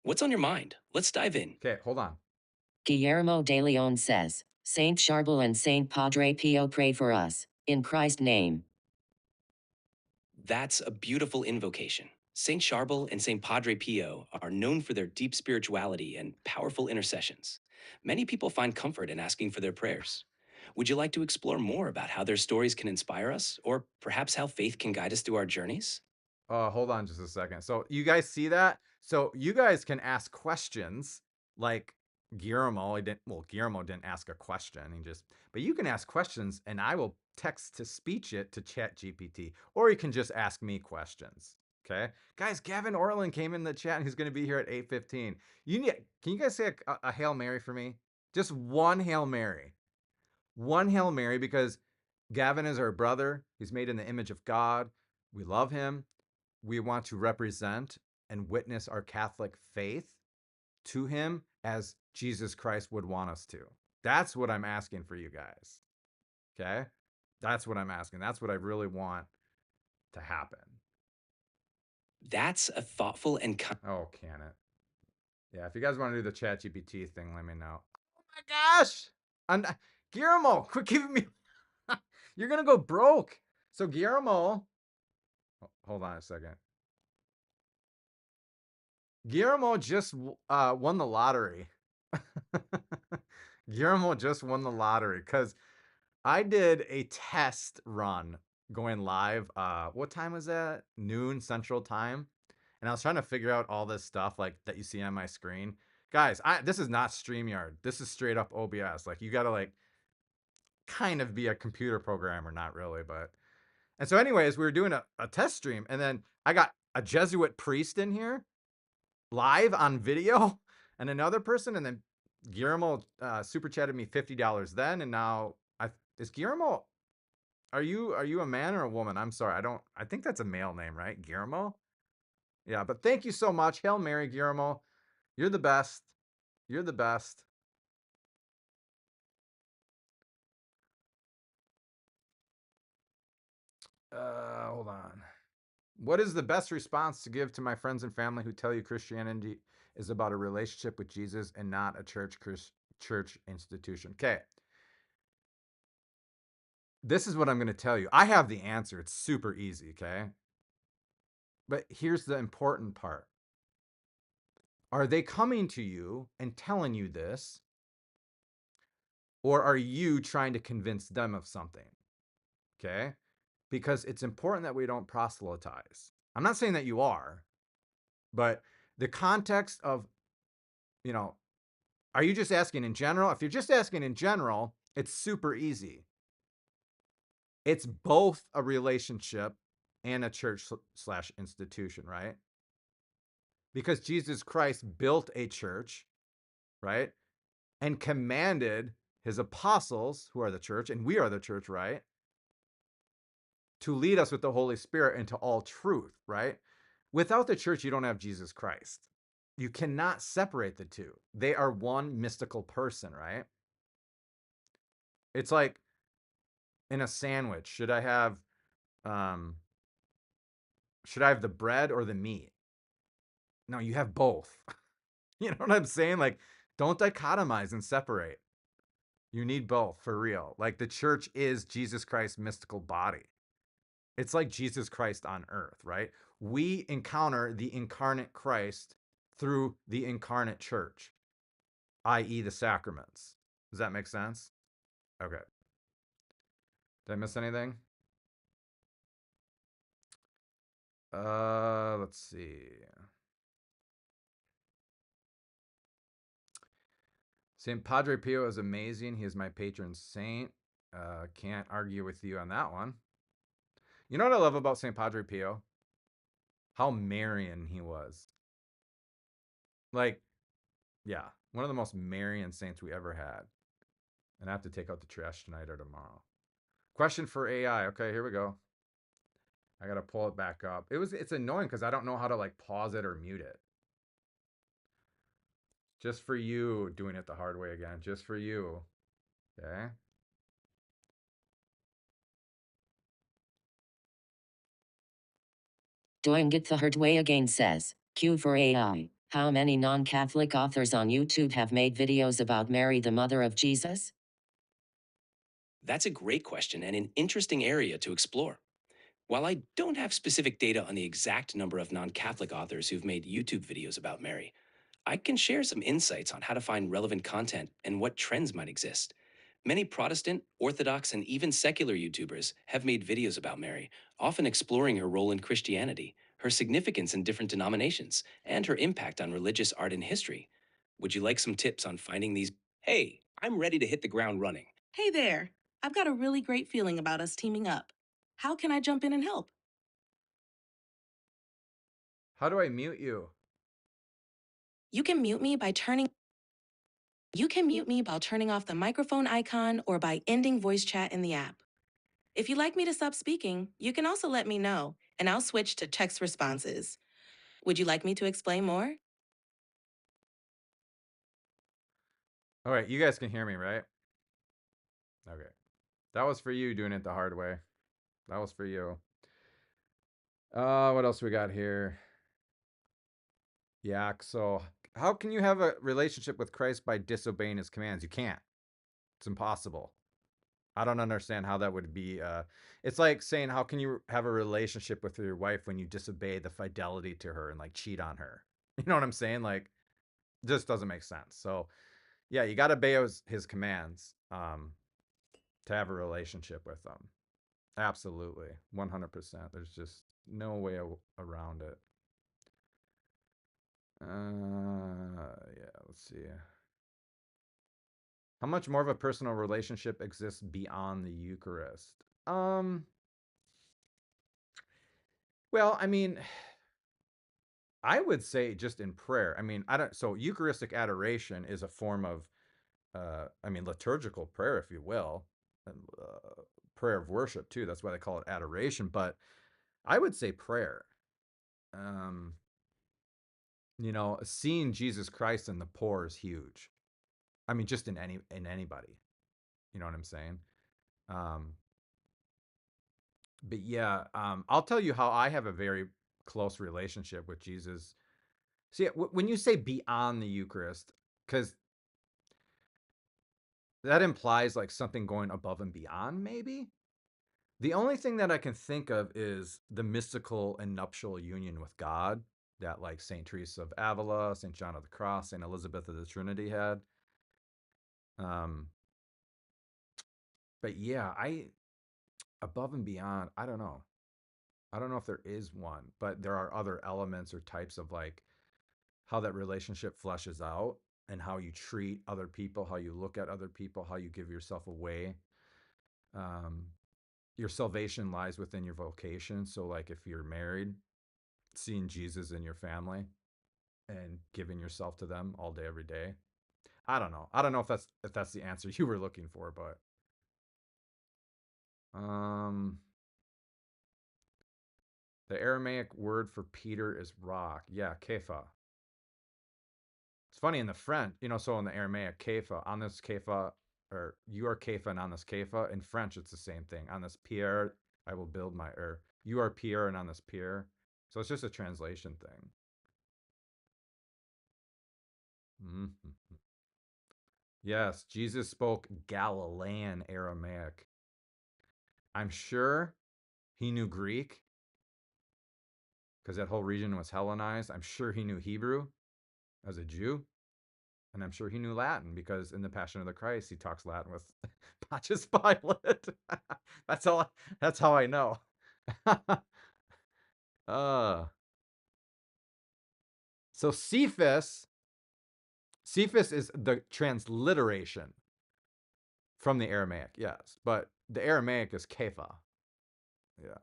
What's on your mind? Let's dive in. Okay, hold on. Guillermo de Leon says, Saint Charbel and Saint Padre Pio pray for us, in Christ's name. That's a beautiful invocation. Saint Charbel and Saint Padre Pio are known for their deep spirituality and powerful intercessions. Many people find comfort in asking for their prayers. Would you like to explore more about how their stories can inspire us, or perhaps how faith can guide us through our journeys? Hold on just a second. So you guys see that? So you guys can ask questions like Guillermo didn't ask a question. But you can ask questions and I will text to speech it to Chat GPT, or you can just ask me questions. Okay. Guys, Gavin Ortlund came in the chat and he's going to be here at 8:15. Can you guys say a Hail Mary for me? Just one Hail Mary. One Hail Mary, because Gavin is our brother. He's made in the image of God. We love him. We want to represent and witness our Catholic faith to him as Jesus Christ would want us to. That's what I'm asking for you guys. Okay? That's what I'm asking. That's what I really want to happen. That's a thoughtful and Oh, can it? Yeah, if you guys want to do the ChatGPT thing, let me know. Oh my gosh! Guillermo, quit giving me. You're gonna go broke. So Guillermo, hold on a second. Guillermo just won the lottery. Guillermo just won the lottery because I did a test run going live. What time was that? Noon Central Time. And I was trying to figure out all this stuff like that you see on my screen. Guys, this is not StreamYard. This is straight up OBS. Like you gotta like kind of be a computer programmer, not really, but. And so anyways, we were doing a test stream, and then I got a Jesuit priest in here live on video and another person, and then Guillermo super chatted me $50 then, and now is Guillermo, are you a man or a woman? I'm sorry, I think that's a male name, right? Guillermo? Yeah, but thank you so much. Hail Mary, Guillermo. You're the best. You're the best. Hold on. What is the best response to give to my friends and family who tell you Christianity is about a relationship with Jesus and not a church institution? Okay. This is what I'm going to tell you. I have the answer. It's super easy, okay? But here's the important part. Are they coming to you and telling you this? Or are you trying to convince them of something? Okay? Because it's important that we don't proselytize. I'm not saying that you are, but the context of, are you just asking in general? If you're just asking in general, it's super easy. It's both a relationship and a church / institution, right? Because Jesus Christ built a church, right? And commanded his apostles, who are the church, and we are the church, right? To lead us with the Holy Spirit into all truth, right? Without the church, you don't have Jesus Christ. You cannot separate the two. They are one mystical person, right? It's like in a sandwich. Should I have the bread or the meat? No, you have both. You know what I'm saying? Like, don't dichotomize and separate. You need both for real. Like the church is Jesus Christ's mystical body. It's like Jesus Christ on earth, right? We encounter the incarnate Christ through the incarnate church, i.e., the sacraments. Does that make sense? Okay. Did I miss anything? Let's see. St. Padre Pio is amazing. He is my patron saint. Can't argue with you on that one. You know what I love about St. Padre Pio? How Marian he was. Like, yeah, one of the most Marian saints we ever had. And I have to take out the trash tonight or tomorrow. Question for AI. Okay, here we go. I gotta pull it back up. It's annoying because I don't know how to like pause it or mute it. Just for you, doing it the hard way again. Just for you. Okay. Doing it the hard way again says, Q for AI. How many non-Catholic authors on YouTube have made videos about Mary, the mother of Jesus? That's a great question and an interesting area to explore. While I don't have specific data on the exact number of non-Catholic authors who've made YouTube videos about Mary, I can share some insights on how to find relevant content and what trends might exist. Many Protestant, Orthodox, and even secular YouTubers have made videos about Mary, often exploring her role in Christianity, her significance in different denominations, and her impact on religious art and history. Would you like some tips on finding these? Hey, I'm ready to hit the ground running. Hey there. I've got a really great feeling about us teaming up. How can I jump in and help? How do I mute you? You can mute me by turning off the microphone icon or by ending voice chat in the app. If you'd like me to stop speaking, you can also let me know, and I'll switch to text responses. Would you like me to explain more? All right, you guys can hear me, right? Okay. That was for you doing it the hard way. That was for you. What else we got here? Yeah, so how can you have a relationship with Christ by disobeying his commands? You can't. It's impossible. I don't understand how that would be. It's like saying, how can you have a relationship with your wife when you disobey the fidelity to her and like cheat on her? You know what I'm saying? Like, just doesn't make sense. So, yeah, you got to obey his commands to have a relationship with them. Absolutely, 100%. There's just no way around it. Yeah, let's see. How much more of a personal relationship exists beyond the Eucharist? Well, I mean, I would say just in prayer. I mean, I don't. So Eucharistic adoration is a form of, I mean, liturgical prayer, if you will, and prayer of worship too. That's why they call it adoration. But I would say prayer. Um, seeing Jesus Christ in the poor is huge. I mean, just in anybody. You know what I'm saying? Um, but yeah, I'll tell you how I have a very close relationship with Jesus. See, when you say beyond the Eucharist, because that implies like something going above and beyond, maybe. The only thing that I can think of is the mystical and nuptial union with God that like Saint Teresa of Avila, Saint John of the Cross, Saint Elizabeth of the Trinity had. Um, but yeah, I above and beyond, I don't know. I don't know if there is one, but there are other elements or types of like how that relationship fleshes out and how you treat other people, how you look at other people, how you give yourself away. Um, your salvation lies within your vocation. So, like, if you're married, seeing Jesus in your family and giving yourself to them all day, every day. I don't know. I don't know if that's the answer you were looking for, but um, the Aramaic word for Peter is rock. Yeah, kepha. It's funny in the French, so in the Aramaic, kepha, on this kepha, or you are kepha and on this kepha. In French, it's the same thing. On this pierre, I will build my, or you are pierre and on this pierre. So it's just a translation thing. Mm-hmm. Yes, Jesus spoke Galilean Aramaic. I'm sure he knew Greek because that whole region was Hellenized. I'm sure he knew Hebrew as a Jew. And I'm sure he knew Latin because in the Passion of the Christ, he talks Latin with Pontius Pilate. that's all. That's how I know. uh, so Cephas is the transliteration from the Aramaic, yes, but the Aramaic is Kepha. Yeah,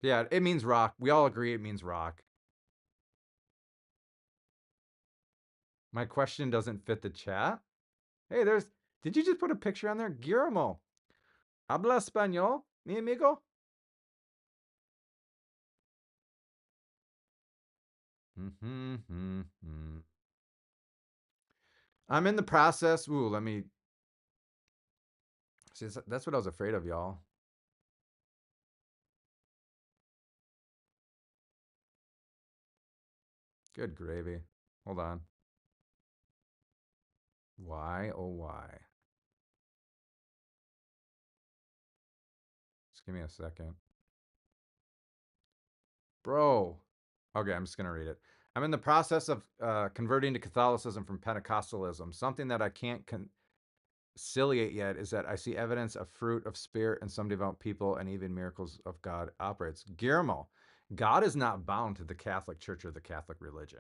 yeah, it means rock. We all agree it means rock. My question doesn't fit the chat. Hey, did you just put a picture on there? Guillermo, habla español, mi amigo? I'm in the process. Ooh, let me see. That's what I was afraid of, y'all. Good gravy. Hold on. Why? Oh, why? Just give me a second. Bro. Okay, I'm just going to read it. I'm in the process of converting to Catholicism from Pentecostalism. Something that I can't conciliate yet is that I see evidence of fruit of spirit in some devout people and even miracles of God operates. Guillermo, God is not bound to the Catholic Church or the Catholic religion.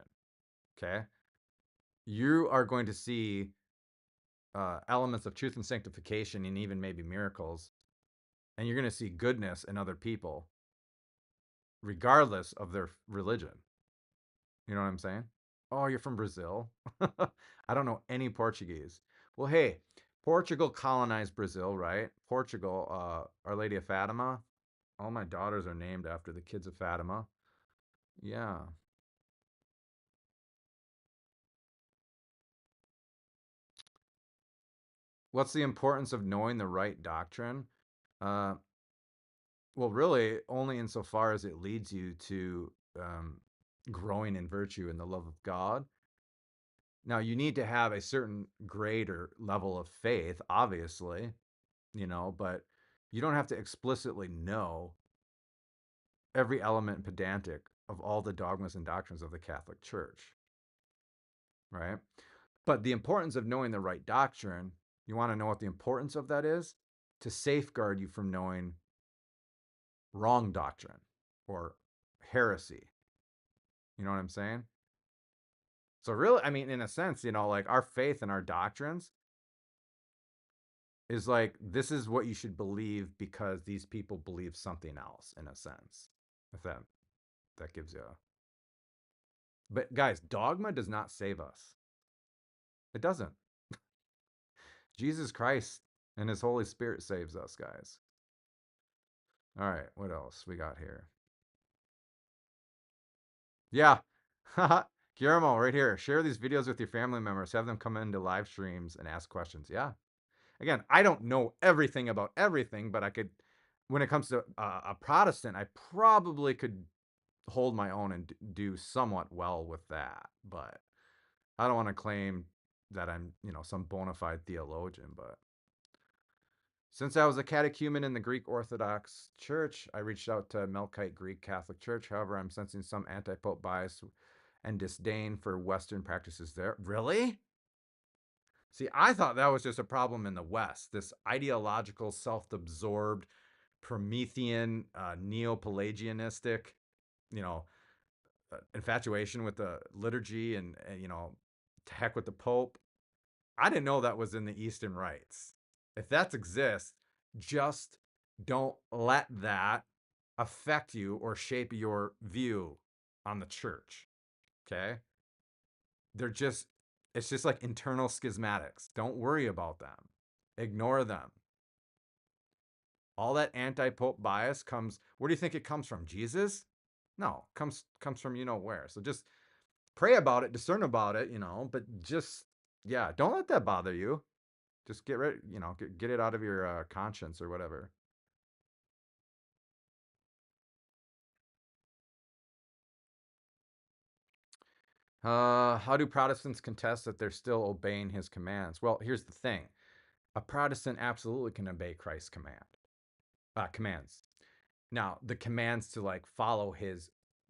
Okay? You are going to see elements of truth and sanctification and even maybe miracles. And you're going to see goodness in other people, regardless of their religion. You know what I'm saying? Oh, you're from Brazil? I don't know any Portuguese. Well, hey, Portugal colonized Brazil, right? Portugal, Our Lady of Fatima. All my daughters are named after the kids of Fatima. Yeah. What's the importance of knowing the right doctrine? Well, really, only insofar as it leads you to growing in virtue and the love of God. Now, you need to have a certain grade or level of faith, obviously, but you don't have to explicitly know every element pedantic of all the dogmas and doctrines of the Catholic Church, right? But the importance of knowing the right doctrine, you want to know what the importance of that is? To safeguard you from knowing wrong doctrine or heresy. You know what I'm saying? So really, I mean, in a sense, like our faith and our doctrines is like, this is what you should believe because these people believe something else, in a sense. If that gives you a... But guys, dogma does not save us. It doesn't. Jesus Christ and his Holy Spirit saves us, guys. All right, what else we got here? Yeah. Guillermo, right here. Share these videos with your family members. Have them come into live streams and ask questions. Yeah. Again, I don't know everything about everything, but I could, when it comes to a Protestant, I probably could hold my own and do somewhat well with that. But I don't want to claim that I'm, some bona fide theologian. But since I was a catechumen in the Greek Orthodox Church, I reached out to Melkite Greek Catholic Church. However, I'm sensing some anti-pope bias and disdain for Western practices there. Really? See, I thought that was just a problem in the West. This ideological, self-absorbed, Promethean, neo-Pelagianistic, infatuation with the liturgy and to heck with the Pope. I didn't know that was in the Eastern rites. If that exists, just don't let that affect you or shape your view on the church. Okay? It's just like internal schismatics. Don't worry about them. Ignore them. All that anti-pope bias comes, where do you think it comes from? Jesus? No, comes from where. So just pray about it, discern about it, but just don't let that bother you. Just get rid, get it out of your conscience or whatever. How do Protestants contest that they're still obeying his commands? Well, here's the thing. A Protestant absolutely can obey Christ's commands. Now, the commands to like follow his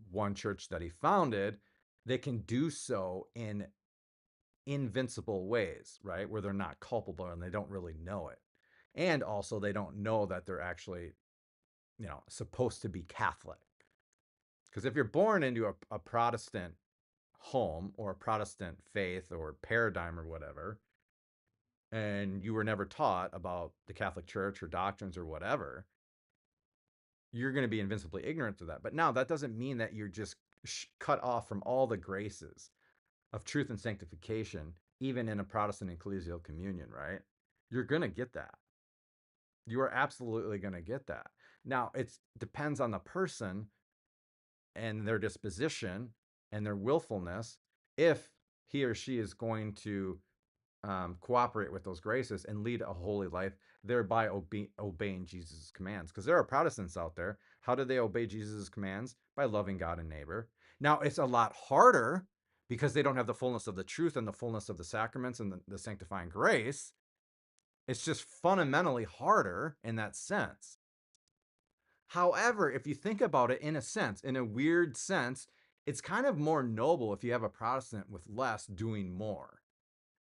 one church that he founded, they can do so in invincible ways, right? Where they're not culpable and they don't really know it. And also they don't know that they're actually, supposed to be Catholic. Because if you're born into a Protestant home or a Protestant faith or paradigm or whatever, and you were never taught about the Catholic Church or doctrines or whatever, you're going to be invincibly ignorant to that. But now that doesn't mean that you're just cut off from all the graces of truth and sanctification, even in a Protestant ecclesial communion, right? You're going to get that. You are absolutely going to get that. Now, it depends on the person and their disposition and their willfulness if he or she is going to cooperate with those graces and lead a holy life, thereby obeying Jesus' commands. Because there are Protestants out there. How do they obey Jesus' commands? By loving God and neighbor. Now, it's a lot harder because they don't have the fullness of the truth and the fullness of the sacraments and the sanctifying grace. It's just fundamentally harder in that sense. However, if you think about it in a sense, in a weird sense, it's kind of more noble if you have a Protestant with less doing more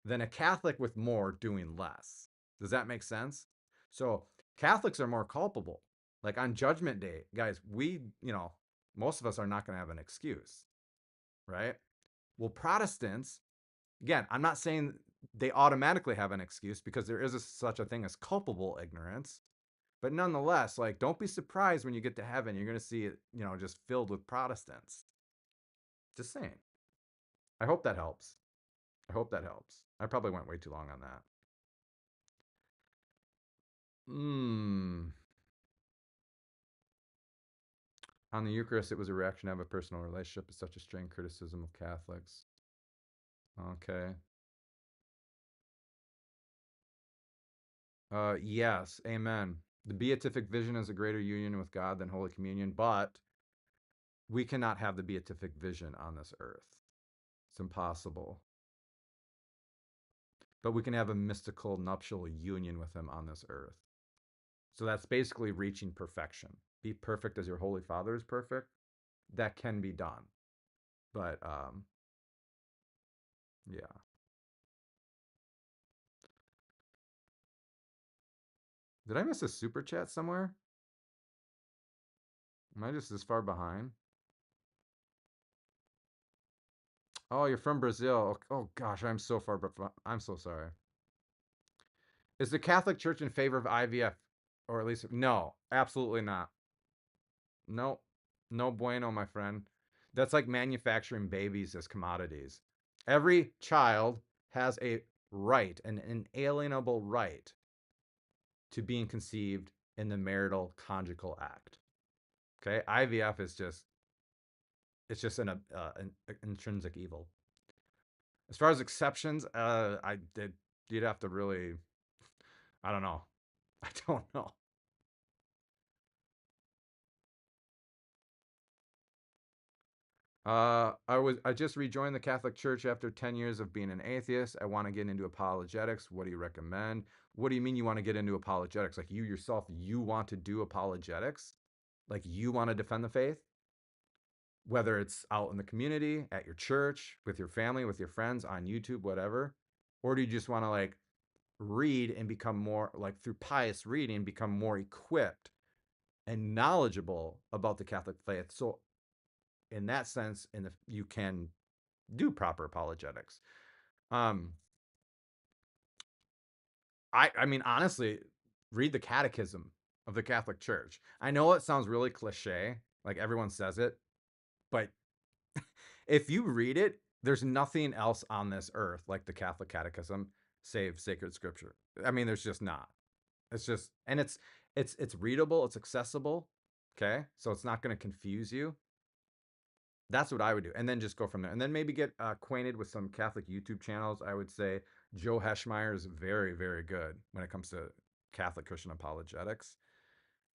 than a Catholic with more doing less. Does that make sense? So Catholics are more culpable. Like on Judgment Day, guys, most of us are not going to have an excuse, right? Well, Protestants, again, I'm not saying they automatically have an excuse because there is such a thing as culpable ignorance. But nonetheless, like, don't be surprised when you get to heaven, you're going to see it, just filled with Protestants. Just saying. I hope that helps. I probably went way too long on that. On the Eucharist, it was a reaction to have a personal relationship. It's such a strained criticism of Catholics. Okay. Yes, amen. The beatific vision is a greater union with God than Holy Communion, but we cannot have the beatific vision on this earth. It's impossible. But we can have a mystical nuptial union with him on this earth. So that's basically reaching perfection. Be perfect as your Holy Father is perfect. That can be done. But yeah. Did I miss a super chat somewhere? Am I just this far behind? Oh, you're from Brazil. Oh gosh, I'm so far behind. I'm so sorry. Is the Catholic Church in favor of IVF? Or at least, no, absolutely not. No, no bueno, my friend. That's like manufacturing babies as commodities. Every child has a right, an inalienable right, to being conceived in the marital conjugal act. Okay, IVF is just it's just an intrinsic evil. As far as exceptions, you'd have to really, I don't know, I don't know. I just rejoined the Catholic Church after 10 years of being an atheist. I want to get into apologetics. What do you recommend? What do you mean you want to get into apologetics? Like you yourself, you want to do apologetics? Like you want to defend the faith? Whether it's out in the community, at your church, with your family, with your friends, on YouTube, whatever? Or do you just want to like read and become more, like through pious reading, become more equipped and knowledgeable about the Catholic faith? So in that sense, you can do proper apologetics. I mean, honestly, read the Catechism of the Catholic Church. I know it sounds really cliche, like everyone says it, but if you read it, there's nothing else on this earth like the Catholic Catechism save sacred scripture. I mean, there's just not. It's just, and it's readable, it's accessible. Okay, so it's not going to confuse you. That's what I would do, and then just go from there, and then maybe get acquainted with some Catholic YouTube channels. I would say Joe Heschmeyer is very, very good when it comes to Catholic Christian apologetics.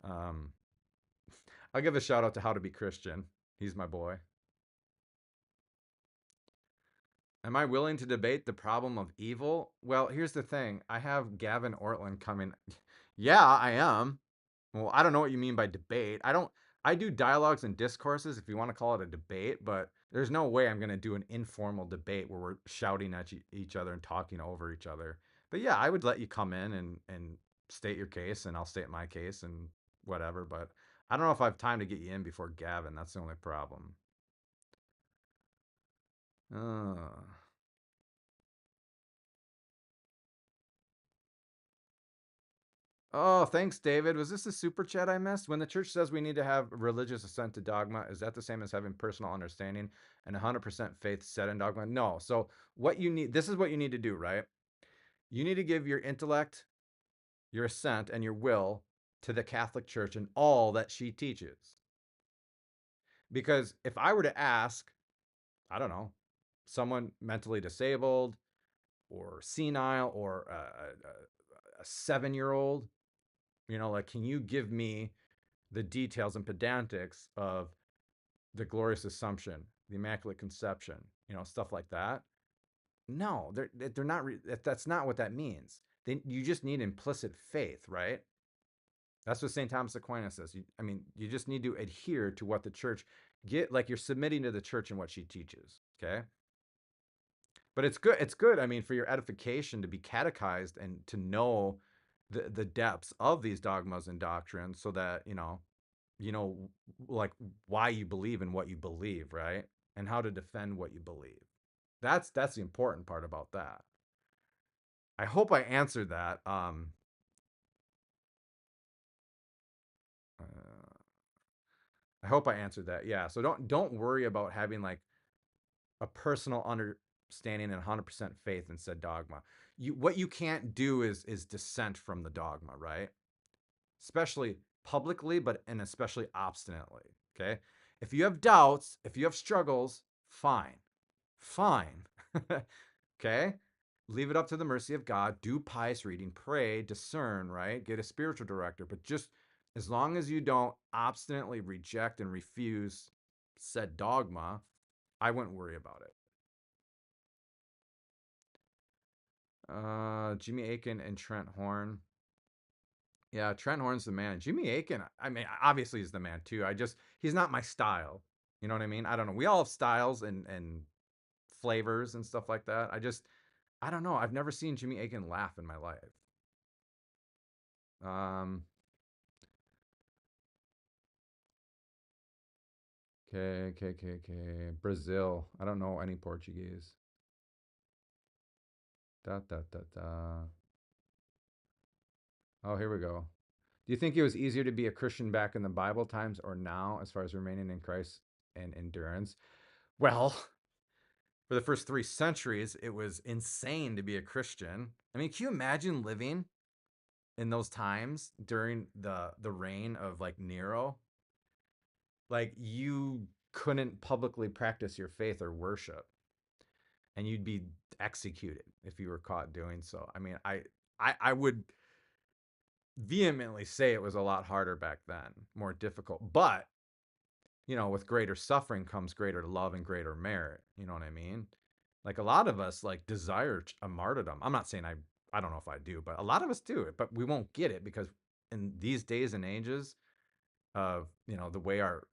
Um, I'll give a shout out to How to Be Christian. He's my boy. Am I willing to debate the problem of evil? Well, here's the thing. I have Gavin Ortlund coming. Yeah, I am. Well, I don't know what you mean by debate. I do dialogues and discourses if you want to call it a debate, but there's no way I'm going to do an informal debate where we're shouting at each other and talking over each other. But yeah, I would let you come in and state your case and I'll state my case and whatever, but I don't know if I have time to get you in before Gavin. That's the only problem. Uh, Oh, thanks, David. Was this a super chat I missed? When the church says we need to have religious assent to dogma, is that the same as having personal understanding and 100% faith set in dogma? No. So, what you need, this is what you need to do, right? You need to give your intellect, your assent, and your will to the Catholic Church and all that she teaches. Because if I were to ask, I don't know, someone mentally disabled or senile or a 7-year-old, like, can you give me the details and pedantics of the glorious assumption, the immaculate conception, stuff like that? No, they're not. That's not what that means. You just need implicit faith, right? That's what St. Thomas Aquinas says. You just need to adhere to what the church like you're submitting to the church and what she teaches. Okay. But it's good. It's good. I mean, for your edification to be catechized and to know the depths of these dogmas and doctrines, so that like why you believe in what you believe, right? And how to defend what you believe. That's the important part about that. I hope I answered that. I hope I answered that. Yeah. So don't worry about having like a personal understanding and 100% faith in said dogma. What you can't do is dissent from the dogma, right? Especially publicly, and especially obstinately. Okay. If you have doubts, if you have struggles, fine. Okay. leave it up to the mercy of God, do pious reading, pray, discern, right? Get a spiritual director, but just as long as you don't obstinately reject and refuse said dogma, I wouldn't worry about it. Jimmy Akin and Trent Horn. Yeah, Trent Horn's the man. Jimmy Akin, I mean, obviously he's the man too. He's not my style. You know what I mean? I don't know. We all have styles and flavors and stuff like that. I don't know. I've never seen Jimmy Akin laugh in my life. Um, okay. Brazil. I don't know any Portuguese. Da da da da. Oh, here we go. Do you think it was easier to be a Christian back in the Bible times or now as far as remaining in Christ and endurance? Well, for the first 3 centuries, it was insane to be a Christian. I mean, can you imagine living in those times during the reign of like Nero? Like you couldn't publicly practice your faith or worship, and you'd be executed if you were caught doing so. I mean, I would vehemently say it was a lot harder back then, more difficult. But, with greater suffering comes greater love and greater merit. You know what I mean? Like a lot of us like desire a martyrdom. I'm not saying I don't know if I do, but a lot of us do it, but we won't get it because in these days and ages of, the way our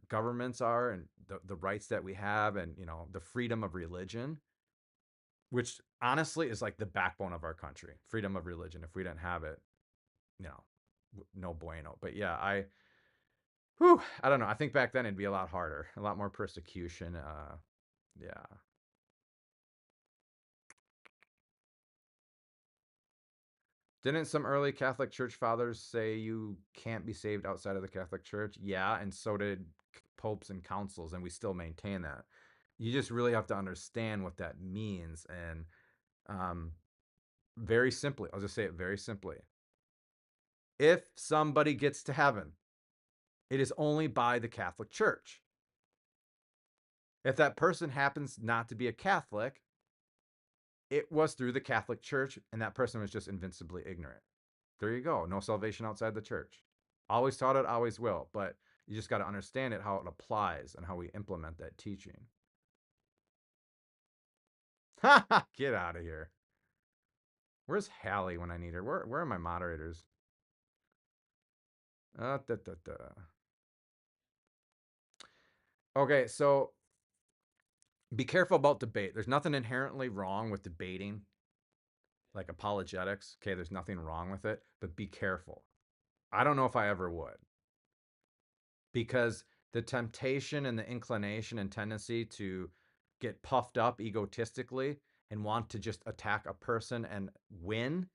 governments are and the rights that we have and, the freedom of religion, which honestly is like the backbone of our country, freedom of religion. If we didn't have it, no bueno. But yeah, I don't know. I think back then it'd be a lot harder, a lot more persecution. Yeah. Didn't some early Catholic Church fathers say you can't be saved outside of the Catholic Church? Yeah, and so did popes and councils, and we still maintain that. You just really have to understand what that means. And very simply, I'll just say it very simply. If somebody gets to heaven, it is only by the Catholic Church. If that person happens not to be a Catholic, it was through the Catholic Church, and that person was just invincibly ignorant. There you go. No salvation outside the church. Always taught it, always will. But you just got to understand it, how it applies, and how we implement that teaching. Get out of here. Where's Hallie when I need her? Where are my moderators? Da, da, da. Okay, so be careful about debate. There's nothing inherently wrong with debating, like apologetics. Okay, there's nothing wrong with it, but be careful. I don't know if I ever would. Because the temptation and the inclination and tendency to get puffed up egotistically and want to just attack a person and win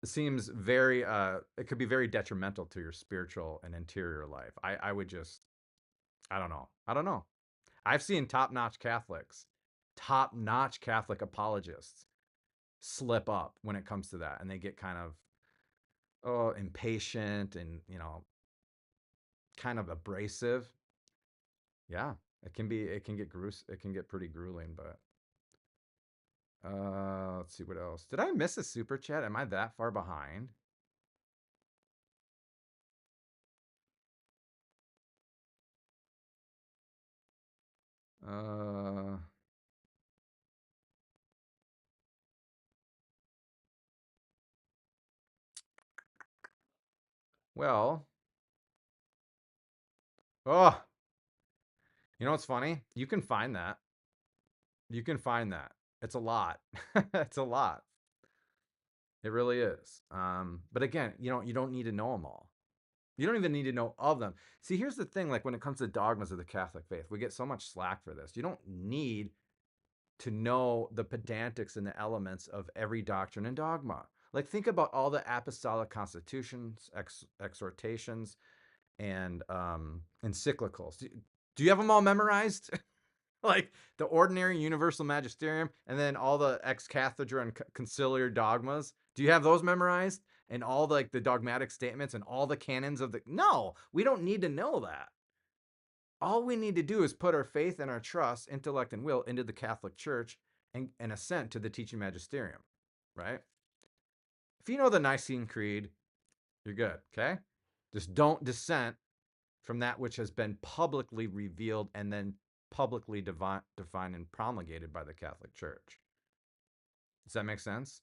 seems very it could be very detrimental to your spiritual and interior life. I would just I don't know. I've seen top-notch Catholic apologists slip up when it comes to that, and they get kind of impatient and, kind of abrasive. Yeah, it can get pretty grueling, but let's see what else. Did I miss a super chat? Am I that far behind? Uh well, oh, you know what's funny? You can find that. You can find that. It's a lot. It's a lot. It really is. But again, you don't need to know them all. You don't even need to know of them. See, here's the thing, like when it comes to dogmas of the Catholic faith, we get so much slack for this. You don't need to know the pedantics and the elements of every doctrine and dogma. Like think about all the apostolic constitutions, exhortations, and encyclicals. Do you have them all memorized? Like the ordinary universal magisterium and then all the ex cathedra and conciliar dogmas. Do you have those memorized? And all the dogmatic statements and all the canons of the... No, we don't need to know that. All we need to do is put our faith and our trust, intellect, and will into the Catholic Church and assent to the teaching magisterium, right? If you know the Nicene Creed, you're good, okay? Just don't dissent from that which has been publicly revealed and then publicly defined and promulgated by the Catholic Church. Does that make sense?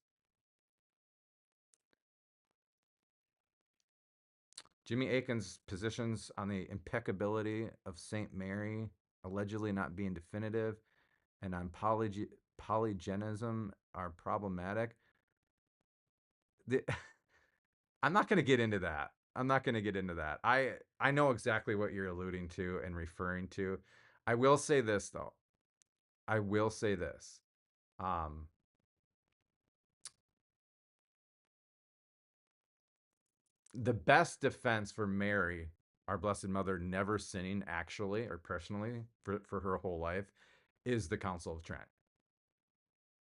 Jimmy Akin's positions on the impeccability of St. Mary allegedly not being definitive and on polygenism are problematic. I'm not going to get into that. I'm not going to get into that. I know exactly what you're alluding to and referring to. I will say this, though. I will say this. The best defense for Mary, our Blessed Mother, never sinning actually or personally for her whole life, is the Council of Trent.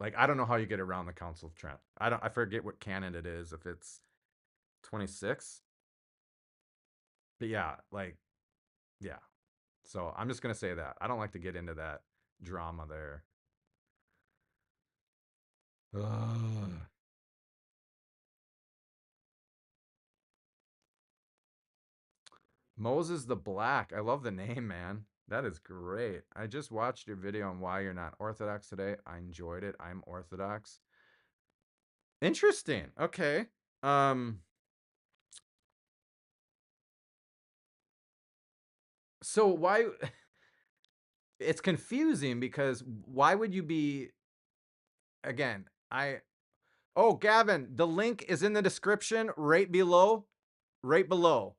Like, I don't know how you get around the Council of Trent. I forget what canon it is, if it's 26. But yeah, like, yeah. So I'm just gonna say that. I don't like to get into that drama there. Ugh. Moses the Black. I love the name, man. That is great. I just watched your video on why you're not Orthodox today. I enjoyed it. I'm Orthodox. Interesting. Okay. So why it's confusing because why would you be again, Oh, Gavin, the link is in the description right below. Right below.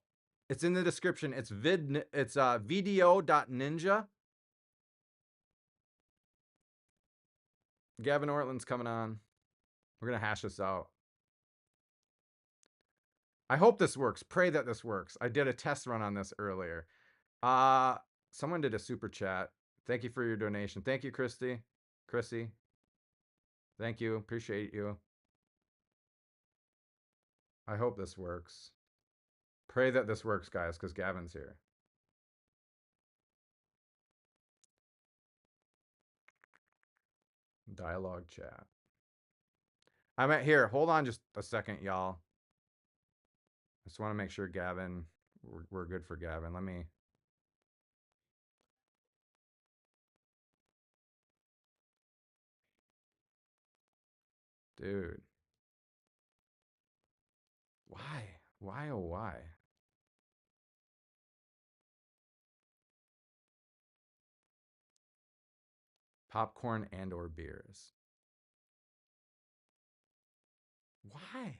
It's in the description. It's video.ninja. Gavin Ortlund's coming on. We're going to hash this out. I hope this works. Pray that this works. I did a test run on this earlier. Someone did a super chat. Thank you for your donation. Thank you, Chrissy. Thank you. Appreciate you. I hope this works. Pray that this works, guys, because Gavin's here. Dialogue chat. I'm at here. Hold on just a second, y'all. I just want to make sure Gavin, we're good for Gavin. Let me. Dude. Why? Why, oh, why? Popcorn and or beers. Why?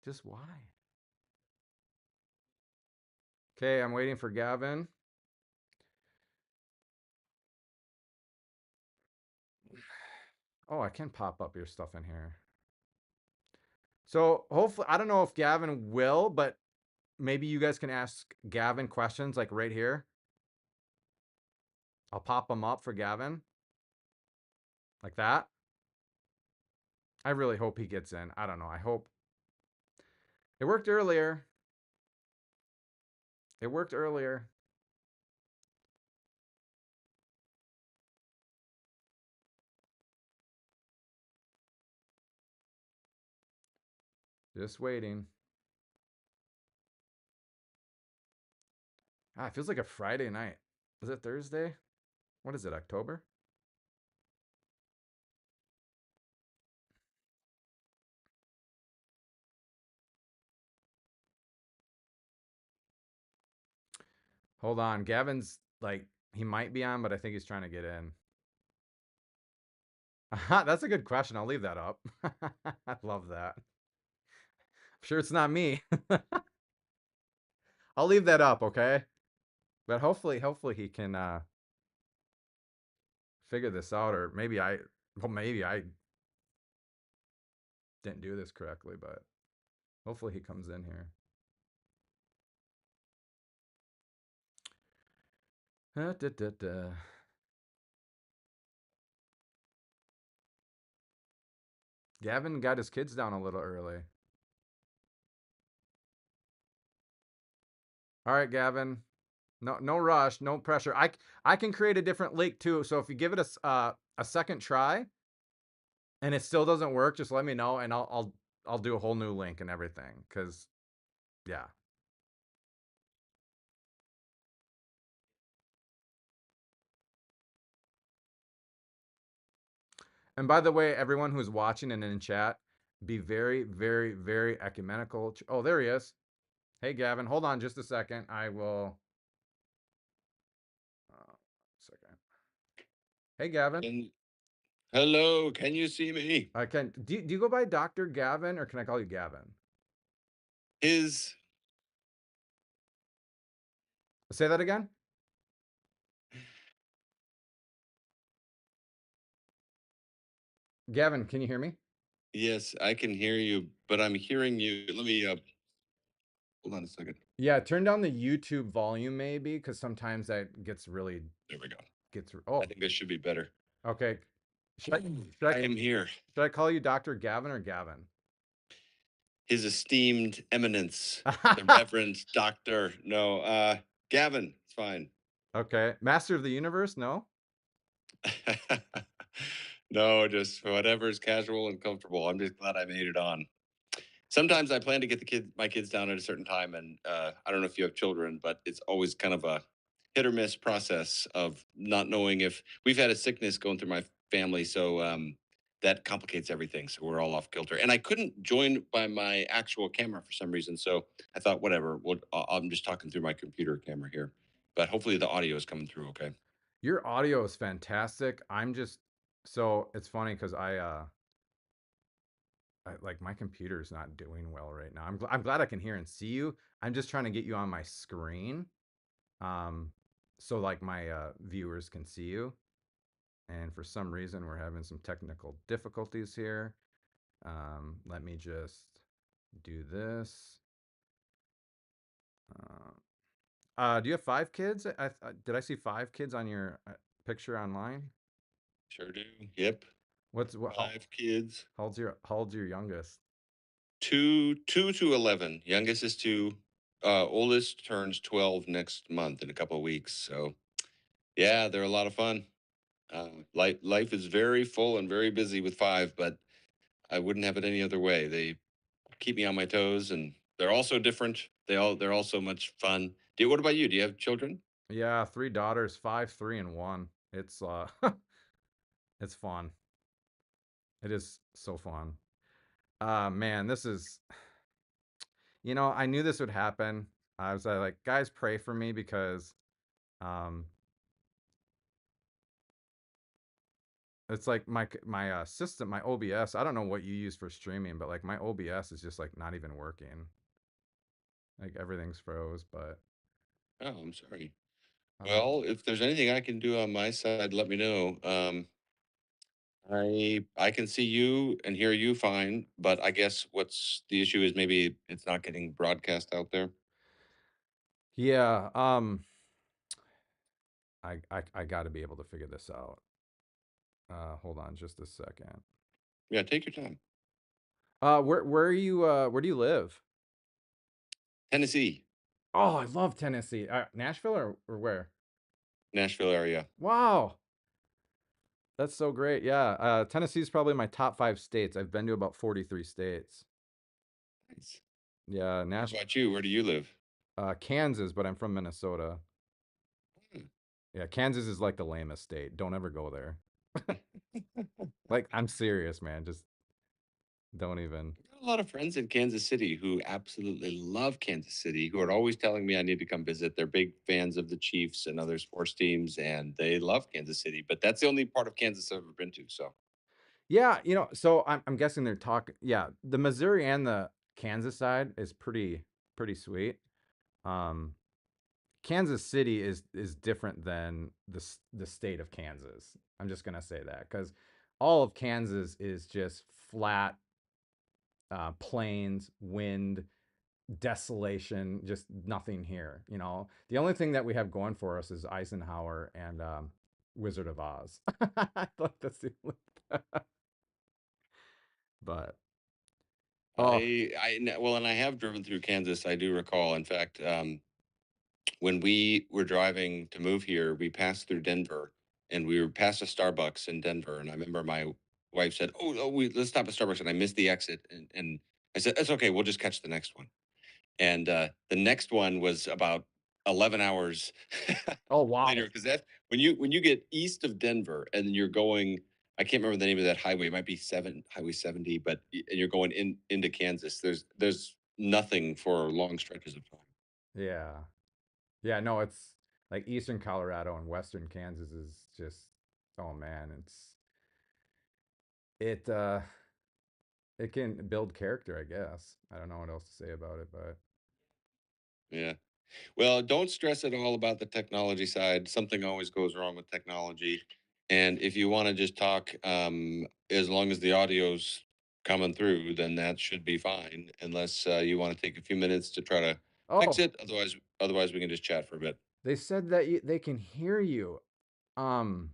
Just why? Okay, I'm waiting for Gavin. Oh, I can pop up your stuff in here. So hopefully, I don't know if Gavin will, but maybe you guys can ask Gavin questions like right here. I'll pop them up for Gavin. Like that. I really hope he gets in. I don't know. I hope. It worked earlier. It worked earlier. Just waiting. Ah, it feels like a Friday night. Is it Thursday? What is it, October? Hold on. Gavin's like, he might be on, but I think he's trying to get in. That's a good question. I'll leave that up. I love that. I'm sure it's not me. I'll leave that up, okay? But hopefully he can figure this out, or maybe I didn't do this correctly, but hopefully he comes in here. Gavin got his kids down a little early. All right, Gavin. No rush, no pressure. I can create a different link too. So if you give it a second try and it still doesn't work, just let me know and I'll do a whole new link and everything. Cause yeah. And by the way, everyone who's watching and in chat, be very, very, very ecumenical. Oh, there he is. Hey, Gavin, hold on just a second. I will. Second. Hey, Gavin. Hello, can you see me? I can. Do you go by Dr. Gavin or can I call you Gavin? Say that again. Gavin, can you hear me? Yes, I can hear you, but I'm hearing you. Let me hold on a second. Yeah, turn down the YouTube volume maybe, because sometimes that gets really. There we go. Oh, I think this should be better. okay. I am here. Should I call you Dr. Gavin or Gavin? His esteemed eminence, the Reverend Doctor. No, Gavin, it's fine. Okay. Master of the Universe? No? No, just whatever's casual and comfortable. I'm just glad I made it on. Sometimes I plan to get my kids down at a certain time, and I don't know if you have children, but it's always kind of a hit or miss process of not knowing if we've had a sickness going through my family, so that complicates everything. So we're all off kilter, and I couldn't join by my actual camera for some reason. So I thought, whatever. I'm just talking through my computer camera here, but hopefully the audio is coming through okay. Your audio is fantastic. I'm just so it's funny because I like my computer's not doing well right now. I'm glad I can hear and see you. I'm just trying to get you on my screen, so like my viewers can see you. And for some reason, we're having some technical difficulties here. Let me just do this. Do you have 5 kids? Did I see 5 kids on your picture online? Sure do. Yep. What? 5 kids. How old's your youngest? 2 to 11. Youngest is 2. Oldest turns 12 next month in a couple of weeks. So, yeah, they're a lot of fun. Life is very full and very busy with 5, but I wouldn't have it any other way. They keep me on my toes, and they're also different. They're all so much fun. What about you? Do you have children? Yeah, 3 daughters, 5, 3, and 1. It's it's fun. It is so fun. Man, this is I knew this would happen. I was like, guys, pray for me because um it's like my system, my OBS, I don't know what you use for streaming, but like my OBS is just like not even working. Like everything's froze, but Oh, I'm sorry. Well, if there's anything I can do on my side, let me know. I can see you and hear you fine, but I guess what's the issue is maybe it's not getting broadcast out there. yeah, I got to be able to figure this out. Hold on just a second. Yeah, take your time. Where are you where do you live? Tennessee. Oh, I love Tennessee. Nashville or where? Nashville area. Wow. That's so great. Yeah. Tennessee is probably my top 5 states. I've been to about 43 states. Nice. Yeah, How Nashville. about you? Where do you live? Kansas, but I'm from Minnesota. Hmm. Yeah, Kansas is like the lamest state. Don't ever go there. Like, I'm serious, man. Just don't even. I've got a lot of friends in Kansas City who absolutely love Kansas City, who are always telling me I need to come visit. They're big fans of the Chiefs and other sports teams, and they love Kansas City. But that's the only part of Kansas I've ever been to. So, Yeah, so I'm guessing they're talking. Yeah, the Missouri and the Kansas side is pretty sweet. Um, Kansas City is different than the state of Kansas. I'm just gonna say that because all of Kansas is just flat plains, wind, desolation, just nothing here. The only thing that we have going for us is Eisenhower and Wizard of Oz. I thought that's the only. But well, and I have driven through Kansas. I do recall. In fact, when we were driving to move here, we passed through Denver, and we were past a Starbucks in Denver, and I remember my wife said, let's stop at Starbucks," and I missed the exit, and I said, "That's okay, we'll just catch the next one." And the next one was about 11 hours Oh, wow. later, because that's when you get east of Denver and you're going. I can't remember the name of that highway. It might be Highway 70, but and you're going into Kansas. There's nothing for long stretches of time. Yeah. Yeah, no, it's like eastern Colorado and western Kansas is just, oh man, it uh it can build character, I guess. I don't know what else to say about it, but Yeah. Well, don't stress at all about the technology side. Something always goes wrong with technology. And if you want to just talk, as long as the audio's coming through, then that should be fine. Unless you want to take a few minutes to try to fix oh, it. Otherwise, we can just chat for a bit. they said that they can hear you. Um,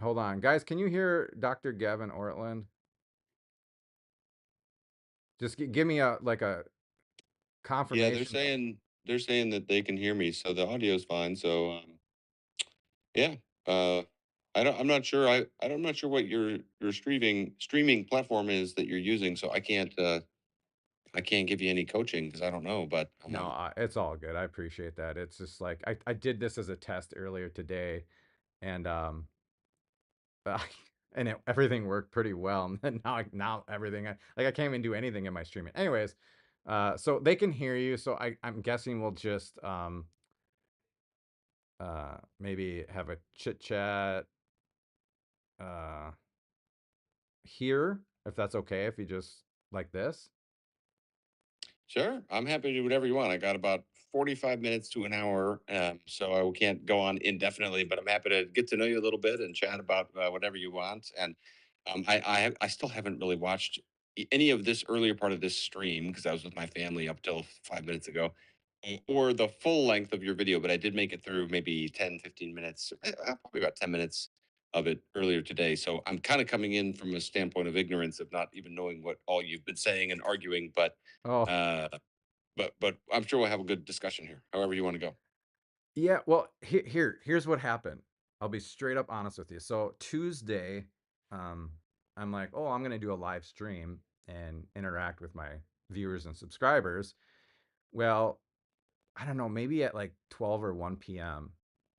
Hold on. Guys, can you hear Dr. Gavin Ortlund? Just give me a Yeah, confirmation. they're saying that they can hear me, so the audio's fine. So yeah, uh, I'm not sure. I'm not sure what your streaming platform is that you're using. So I can't give you any coaching because I don't know. But No, it's all good. I appreciate that. It's just like I did this as a test earlier today, and uh, and everything worked pretty well. And then now everything I can't even do anything in my streaming. Anyways, so they can hear you. So I'm guessing we'll just maybe have a chit chat uh here, if that's okay, if you just like this. sure, I'm happy to do whatever you want. I got about 45 minutes to an hour, so I can't go on indefinitely. But I'm happy to get to know you a little bit and chat about whatever you want. And I still haven't really watched any of this earlier part of this stream because I was with my family up till 5 minutes ago, or the full length of your video. But I did make it through maybe 10, 15 minutes, probably about 10 minutes of it earlier today. So I'm kind of coming in from a standpoint of ignorance of not even knowing what all you've been saying and arguing, but. Oh, Uh, but I'm sure we'll have a good discussion here. However you want to go. yeah, well, here's what happened. I'll be straight up honest with you. So Tuesday, um, I'm like, oh, I'm gonna do a live stream and interact with my viewers and subscribers. Well, I don't know, maybe at like 12 or 1 p.m.,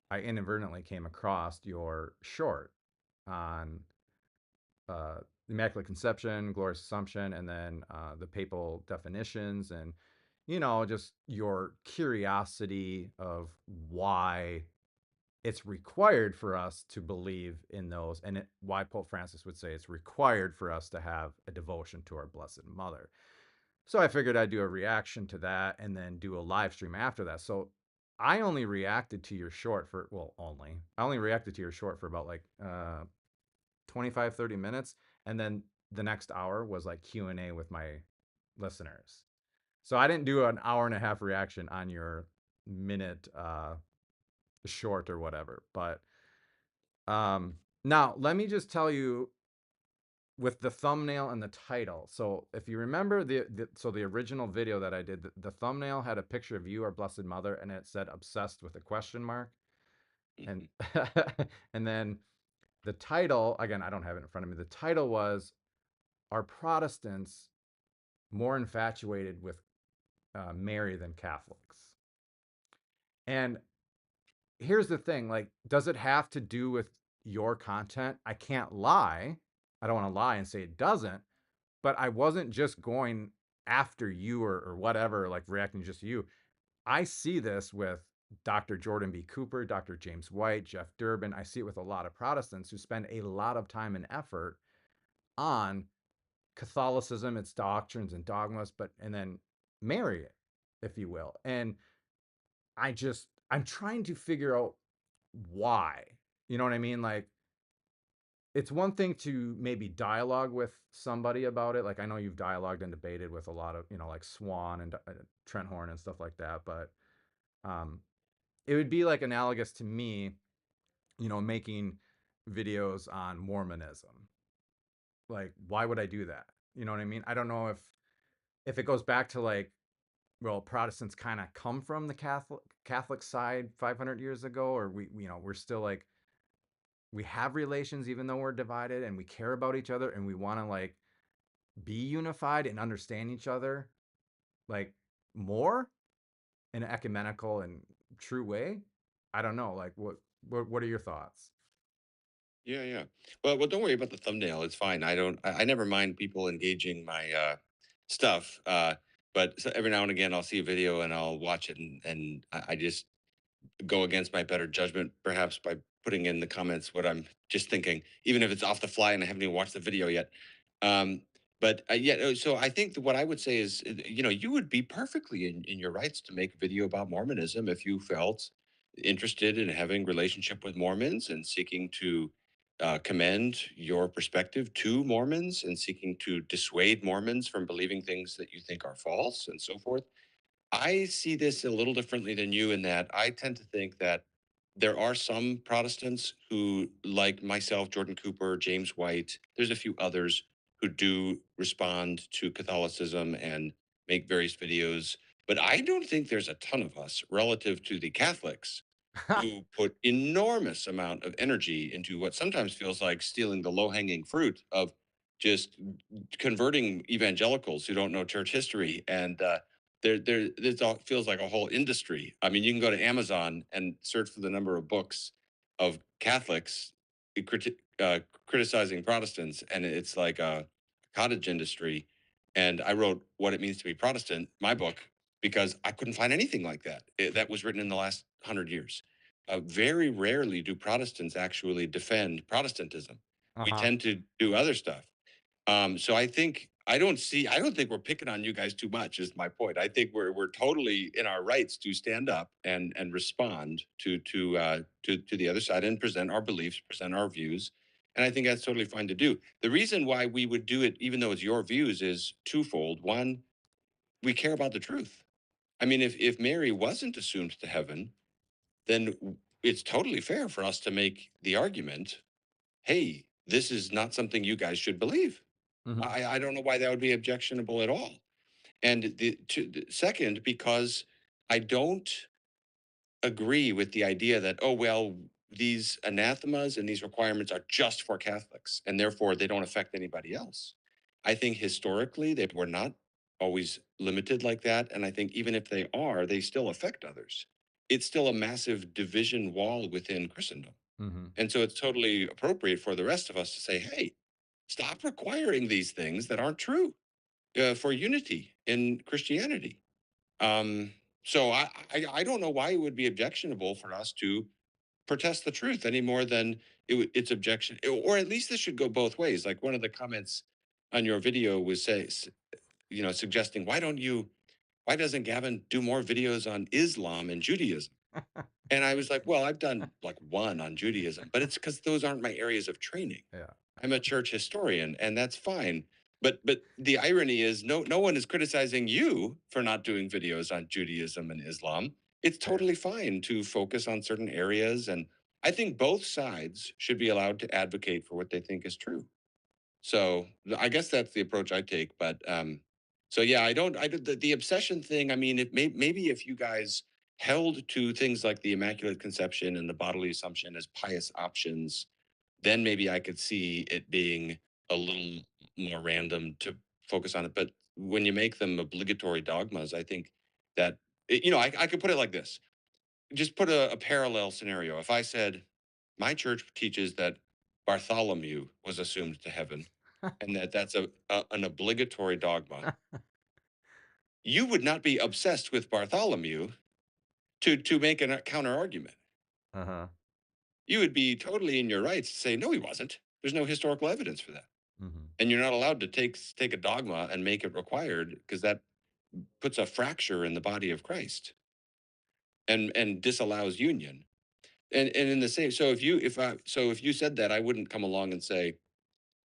I inadvertently came across your short on uh, Immaculate Conception, Glorious Assumption, and then the papal definitions, and just your curiosity of why it's required for us to believe in those, and why Pope Francis would say it's required for us to have a devotion to our Blessed Mother. So I figured I'd do a reaction to that and then do a live stream after that. So I only reacted to your short for, well, I only reacted to your short for about like 25, 30 minutes. And then the next hour was like Q&A with my listeners. So I didn't do an hour and a half reaction on your minute short or whatever. But now let me just tell you with the thumbnail and the title. So if you remember the original video that I did, the thumbnail had a picture of you, our Blessed Mother, and it said obsessed with a question mark. And and then the title, again, I don't have it in front of me. The title was, are Protestants more infatuated with Mary than Catholics? And here's the thing, like, does it have to do with your content? I can't lie. I don't want to lie and say it doesn't, but I wasn't just going after you or whatever, like reacting just to you. I see this with Dr. Jordan B. Cooper, Dr. James White, Jeff Durbin. I see it with a lot of Protestants who spend a lot of time and effort on Catholicism, its doctrines and dogmas, and then Mary it, if you will. And I'm trying to figure out why. You know what I mean? Like, it's one thing to maybe dialogue with somebody about it. Like, I know you've dialogued and debated with a lot of, like Swan and Trent Horn and stuff like that. But um, it would be like analogous to me, making videos on Mormonism. Like, why would I do that? You know what I mean? I don't know if it goes back to like well, Protestants kind of come from the Catholic side 500 years ago, or we're still like, we have relations even though we're divided, and we care about each other, and we want to like be unified and understand each other like more in an ecumenical and true way. I don't know, like what are your thoughts? Yeah, yeah. Well, don't worry about the thumbnail. It's fine. I never mind people engaging my stuff. But so every now and again, I'll see a video and I'll watch it, and I just go against my better judgment, perhaps by putting in the comments what I'm just thinking, even if it's off the fly and I haven't even watched the video yet. Um, but yeah, so I think that what I would say is, you would be perfectly in your rights to make a video about Mormonism if you felt interested in having relationship with Mormons and seeking to commend your perspective to Mormons and seeking to dissuade Mormons from believing things that you think are false and so forth. I see this a little differently than you in that I tend to think that there are some Protestants who, like myself, Jordan Cooper, James White, there's a few others who do respond to Catholicism and make various videos. But I don't think there's a ton of us relative to the Catholics who put enormous amount of energy into what sometimes feels like stealing the low-hanging fruit of just converting evangelicals who don't know church history. And this all feels like a whole industry. I mean, you can go to Amazon and search for the number of books of Catholics criticizing Protestants, and it's like a cottage industry. And I wrote What It Means to Be Protestant, my book, because I couldn't find anything like that that was written in the last 100 years. Very rarely do Protestants actually defend Protestantism. We Uh-huh. tend to do other stuff. So I don't think we're picking on you guys too much. Is my point. I think we're totally in our rights to stand up and respond to the other side and present our beliefs, present our views, and I think that's totally fine to do. The reason why we would do it, even though it's your views, is twofold. One, we care about the truth. I mean, if Mary wasn't assumed to heaven, then it's totally fair for us to make the argument, hey, this is not something you guys should believe. Hmm. I don't know why that would be objectionable at all. And the second, because I don't agree with the idea that, oh, well, these anathemas and these requirements are just for Catholics and therefore they don't affect anybody else. I think historically they were not always limited like that. And I think even if they are, they still affect others. It's still a massive division wall within Christendom. Hmm. And so it's totally appropriate for the rest of us to say, hey, stop requiring these things that aren't true for unity in Christianity. Um, so I don't know why it would be objectionable for us to protest the truth any more than it's objection, or at least this should go both ways. Like one of the comments on your video was suggesting why doesn't Gavin do more videos on Islam and Judaism? And I was like, well, I've done like one on Judaism, but it's because those aren't my areas of training. Yeah. I'm a church historian, and that's fine. But the irony is, no one is criticizing you for not doing videos on Judaism and Islam. It's totally fine to focus on certain areas, and I think both sides should be allowed to advocate for what they think is true. So I guess that's the approach I take. But so yeah, I don't. The obsession thing. I mean, maybe if you guys held to things like the Immaculate Conception and the bodily assumption as pious options, then maybe I could see it being a little more random to focus on it. But when you make them obligatory dogmas, I think that I could put it like this. Just put a parallel scenario. If I said my church teaches that Bartholomew was assumed to heaven, and that's an obligatory dogma, you would not be obsessed with Bartholomew to make a counter argument. Uh-huh. You would be totally in your rights to say, no, he wasn't. There's no historical evidence for that. Hmm. And you're not allowed to take a dogma and make it required because that puts a fracture in the body of Christ and disallows union. And in the same, if you said that, I wouldn't come along and say,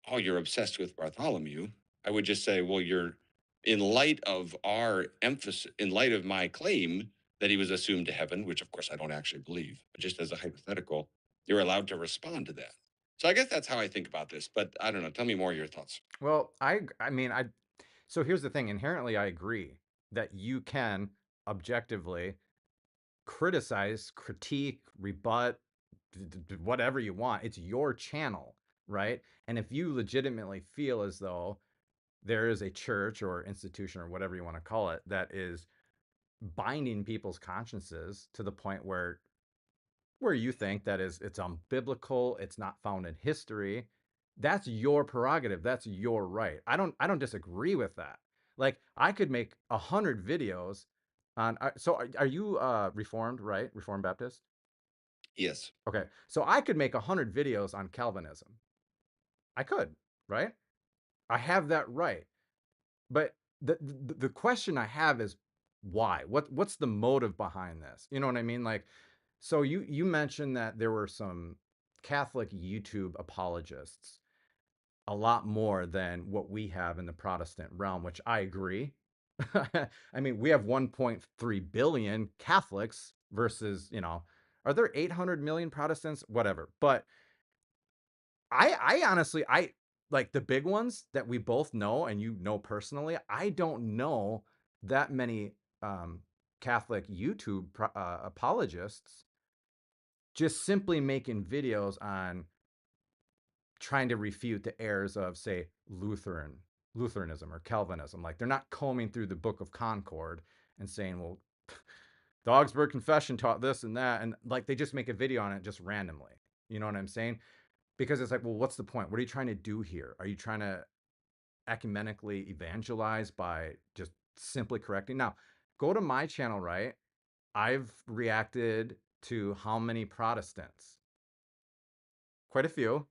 oh, you're obsessed with Bartholomew. I would just say, well, you're in light of our emphasis, in light of my claim that he was assumed to heaven, which of course I don't actually believe, but just as a hypothetical, you're allowed to respond to that. So I guess that's how I think about this. But I don't know. Tell me more of your thoughts. Well, I mean, so here's the thing. Inherently, I agree. that you can objectively criticize, critique, rebut, whatever you want. It's your channel, right? And if you legitimately feel as though there is a church or institution or whatever you want to call it that is binding people's consciences to the point where you think that is it's unbiblical, it's not found in history, that's your prerogative, that's your right. I don't disagree with that. Like I could make 100 videos on so are you reformed, right? Reformed Baptist? Yes. Okay. So I could make 100 videos on Calvinism. I could, right? I have that right. But the question I have is why? What's the motive behind this? You know what I mean? Like, so you mentioned that there were some Catholic YouTube apologists, a lot more than what we have in the Protestant realm, which I agree. I mean, we have 1.3 billion Catholics versus, are there 800 million Protestants? Whatever. But I honestly, I like the big ones that we both know and you know personally. I don't know that many Catholic YouTube apologists just simply making videos on trying to refute the errors of, say, Lutheranism or Calvinism. Like they're not combing through the Book of Concord and saying, well, the Augsburg Confession taught this and that, and like they just make a video on it just randomly. You know what I'm saying? Because it's like, well, what's the point? What are you trying to do here? Are you trying to ecumenically evangelize by just simply correcting? Now, go to my channel, right? I've reacted to how many Protestants? Quite a few.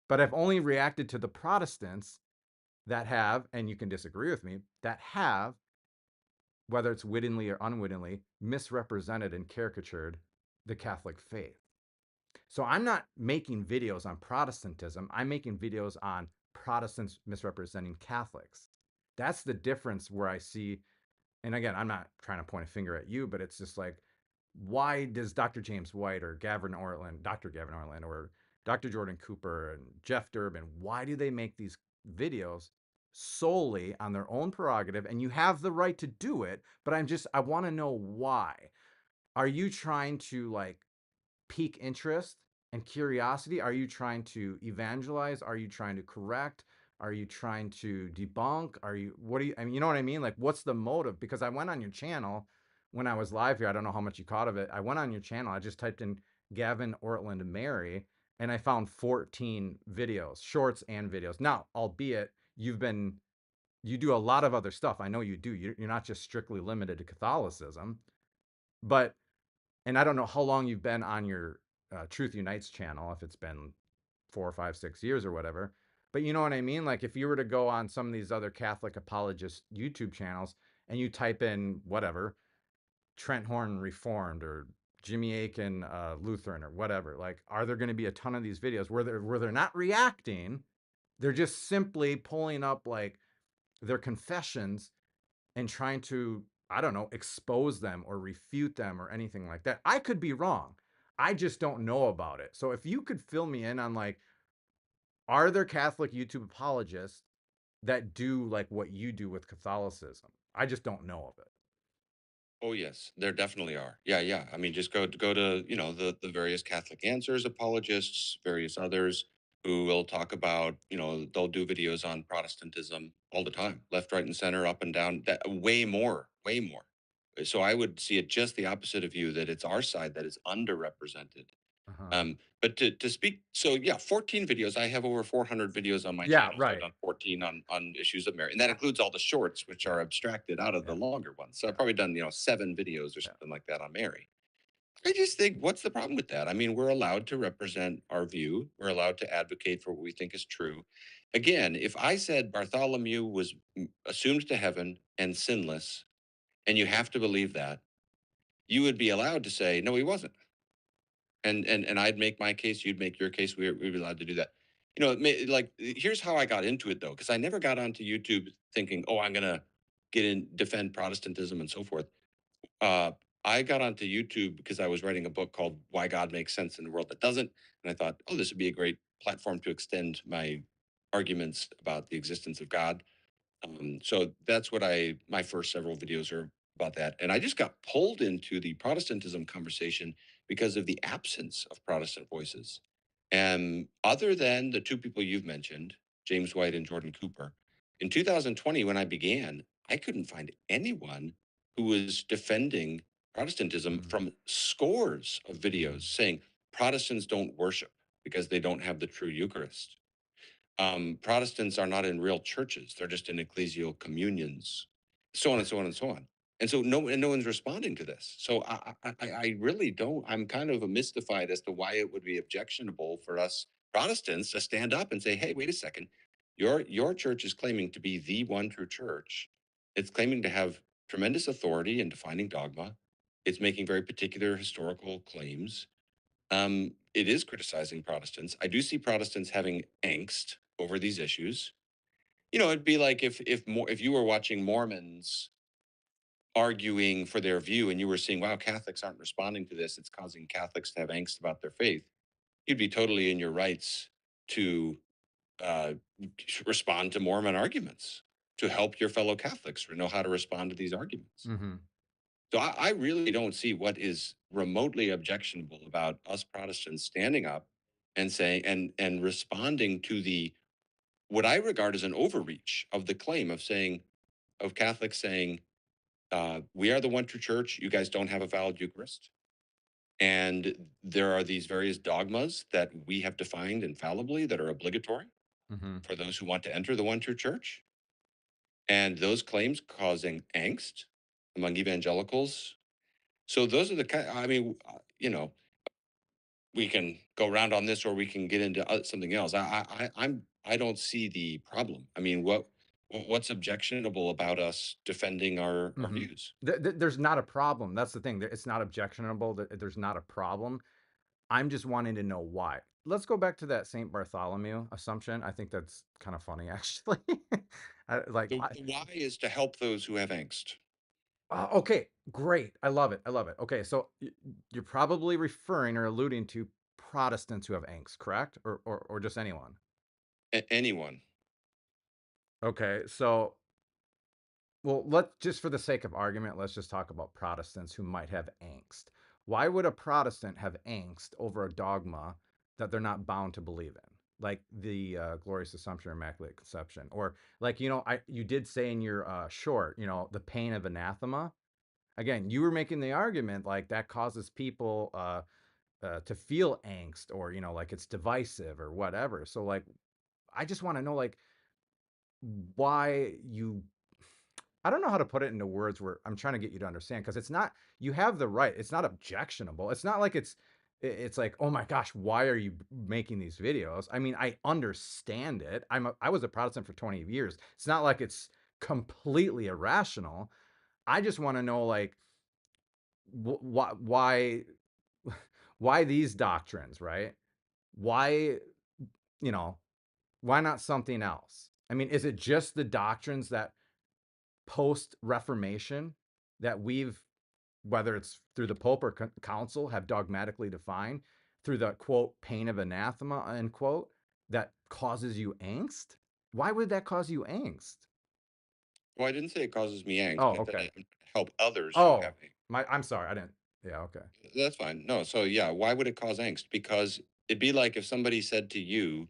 But I've only reacted to the Protestants that have, and you can disagree with me, that have, whether it's wittingly or unwittingly, misrepresented and caricatured the Catholic faith. So I'm not making videos on Protestantism. I'm making videos on Protestants misrepresenting Catholics. That's the difference where I see, and again, I'm not trying to point a finger at you, but it's just like, why does Dr. James White or Gavin Ortlund, Dr. Gavin Ortlund, or Dr. Jordan Cooper and Jeff Durbin, why do they make these videos solely on their own prerogative? And you have the right to do it, but I want to know why. Are you trying to like pique interest and curiosity? Are you trying to evangelize? Are you trying to correct? Are you trying to debunk? I mean, you know what I mean? Like, what's the motive? Because I went on your channel when I was live here. I don't know how much you caught of it. I went on your channel. I just typed in Gavin Ortlund Mary and I found 14 videos, shorts and videos. Now, albeit you do a lot of other stuff. I know you do. You're not just strictly limited to Catholicism, but and I don't know how long you've been on your Truth Unites channel, if it's been 4 or 5, 6 years or whatever. But you know what I mean? Like if you were to go on some of these other Catholic apologist YouTube channels and you type in whatever, Trent Horn Reformed or Jimmy Aiken Lutheran or whatever, like are there going to be a ton of these videos where they're not reacting? They're just simply pulling up like their confessions and trying to, I don't know, expose them or refute them or anything like that. I could be wrong. I just don't know about it. So if you could fill me in on like, are there Catholic YouTube apologists that do like what you do with Catholicism? I just don't know of it. Oh yes, there definitely are. Yeah, yeah. I mean, just go to the various Catholic Answers apologists, various others who will talk about they'll do videos on Protestantism all the time, left, right, and center, up and down. That way more, way more. So I would see it just the opposite of you, that it's our side that is underrepresented. Uh-huh. But to speak, so yeah, 14 videos. I have over 400 videos on my Yeah, channel. So I've right. done 14 on issues of marriage, and that includes all the shorts, which are abstracted out of the longer ones. So I've probably done 7 videos or something like that on Mary. I just think, what's the problem with that? I mean, we're allowed to represent our view. We're allowed to advocate for what we think is true. Again, if I said Bartholomew was assumed to heaven and sinless, and you have to believe that, you would be allowed to say, no, he wasn't. And I'd make my case, you'd make your case. We'd be allowed to do that. Like here's how I got into it though, because I never got onto YouTube thinking, oh, I'm gonna defend Protestantism and so forth. Uh, I got onto YouTube because I was writing a book called Why God Makes Sense in a World That Doesn't, and I thought, oh, this would be a great platform to extend my arguments about the existence of God. So that's what my first several videos are about that. And I just got pulled into the Protestantism conversation because of the absence of Protestant voices. And other than the two people you've mentioned, James White and Jordan Cooper, in 2020, when I began, I couldn't find anyone who was defending Protestantism from scores of videos saying Protestants don't worship because they don't have the true Eucharist. Protestants are not in real churches; they're just in ecclesial communions, so on and so on and so on. And so no one's responding to this. So I really don't. I'm kind of mystified as to why it would be objectionable for us Protestants to stand up and say, "Hey, wait a second, your church is claiming to be the one true church. It's claiming to have tremendous authority in defining dogma. It's making very particular historical claims. It is criticizing Protestants. I do see Protestants having angst over these issues. It'd be like if you were watching Mormons arguing for their view and you were seeing, wow, Catholics aren't responding to this. It's causing Catholics to have angst about their faith. You'd be totally in your rights to uh, respond to Mormon arguments, to help your fellow Catholics know how to respond to these arguments. Mm-hmm. So I really don't see what is remotely objectionable about us Protestants standing up and saying and responding to the what I regard as an overreach of the claim of Catholics saying, we are the one true church, you guys don't have a valid Eucharist. And there are these various dogmas that we have defined infallibly that are obligatory Mm-hmm. for those who want to enter the one true church. And those claims causing angst among evangelicals. So those are the kind. I mean, we can go around on this, or we can get into something else. I don't see the problem. I mean, what's objectionable about us defending our Mm-hmm. views? There's not a problem. That's the thing. It's not objectionable. There's not a problem. I'm just wanting to know why. Let's go back to that St. Bartholomew assumption. I think that's kind of funny, actually. The why is to help those who have angst. Okay, great. I love it. I love it. Okay, so you're probably referring or alluding to Protestants who have angst, correct? Or just anyone? Anyone. Okay, so well, just for the sake of argument, let's just talk about Protestants who might have angst. Why would a Protestant have angst over a dogma that they're not bound to believe in, like the glorious assumption or immaculate conception, or like you did say in your short, the pain of anathema. Again, you were making the argument like that causes people to feel angst, or like it's divisive or whatever. So like, I just want to know like why you I don't know how to put it into words where I'm trying to get you to understand, because it's not, you have the right. It's not objectionable. It's not like it's like, oh my gosh, why are you making these videos? I mean, I understand it. I was a Protestant for 20 years. It's not like it's completely irrational. I just want to know like why why these doctrines, right? Why, you know, why not something else? I mean, is it just the doctrines that post Reformation that we've, whether it's through the Pope or Council, have dogmatically defined through the quote pain of anathema end quote, that causes you angst? Why would that cause you angst? Well, I didn't say it causes me angst. Oh, I said okay. I help others who Oh, have angst. I'm sorry, I didn't. Yeah, okay. That's fine. No, so yeah, why would it cause angst? Because it'd be like if somebody said to you,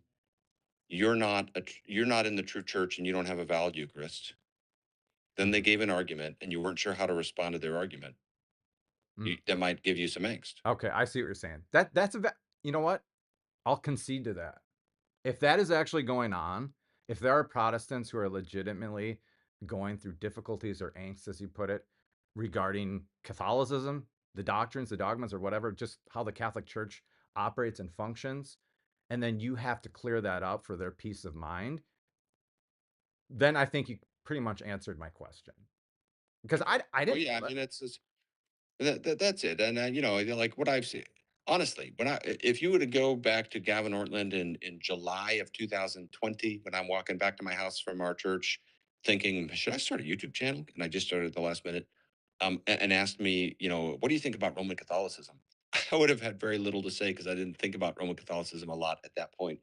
you're not in the true church and you don't have a valid Eucharist. Then they gave an argument and you weren't sure how to respond to their argument. That might give you some angst. Okay, I see what you're saying. That's you know what? I'll concede to that. If that is actually going on, if there are Protestants who are legitimately going through difficulties or angst, as you put it, regarding Catholicism, the doctrines, the dogmas, or whatever, just how the Catholic Church operates and functions, and then you have to clear that up for their peace of mind, then I think you pretty much answered my question. Because I Oh didn't. yeah, I mean that's it. And like what I've seen, honestly, if you were to go back to Gavin Ortlund in July of 2020, when I'm walking back to my house from our church, thinking, should I start a YouTube channel? And I just started at the last minute, and asked me, what do you think about Roman Catholicism? I would have had very little to say because I didn't think about Roman Catholicism a lot at that point.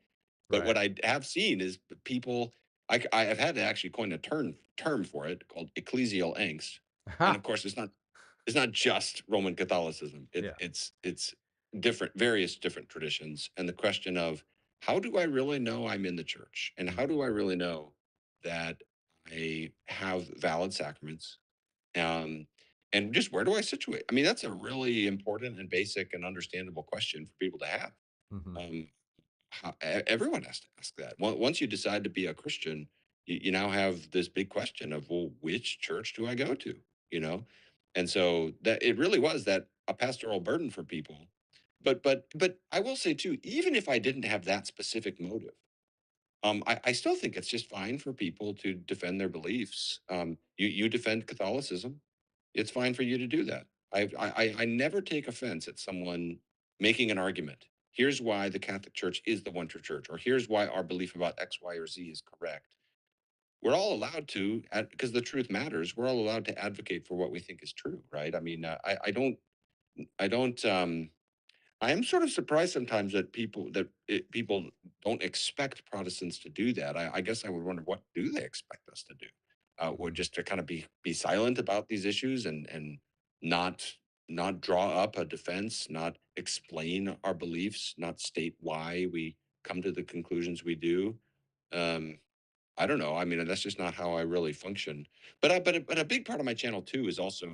But Right. what I have seen is people I've had to actually coin a term for it called ecclesial angst, and of course, it's not just Roman Catholicism. Yeah. It's different, various different traditions, and the question of how do I really know I'm in the church, and how do I really know that I have valid sacraments, um, and just where do I situate? I mean, that's a really important and basic and understandable question for people to have. Mhm. Everyone has to ask that. Once you decide to be a Christian, you now have this big question of, well, which church do I go to? You know, and so that it really was that a pastoral burden for people. But I will say too, even if I didn't have that specific motive, I still think it's just fine for people to defend their beliefs. You defend Catholicism, it's fine for you to do that. I never take offense at someone making an argument. Here's why the Catholic Church is the one true church, or here's why our belief about X, Y, or Z is correct. We're all allowed to, because the truth matters. We're all allowed to advocate for what we think is true, right? I mean, I don't. I am sort of surprised sometimes that people don't expect Protestants to do that. I guess I would wonder, what do they expect us to do? Or just to kind of be silent about these issues and not not draw up a defense, not explain our beliefs, not state why we come to the conclusions we do. Um, I don't know. I mean, that's just not how I really function. But a big part of my channel too is also,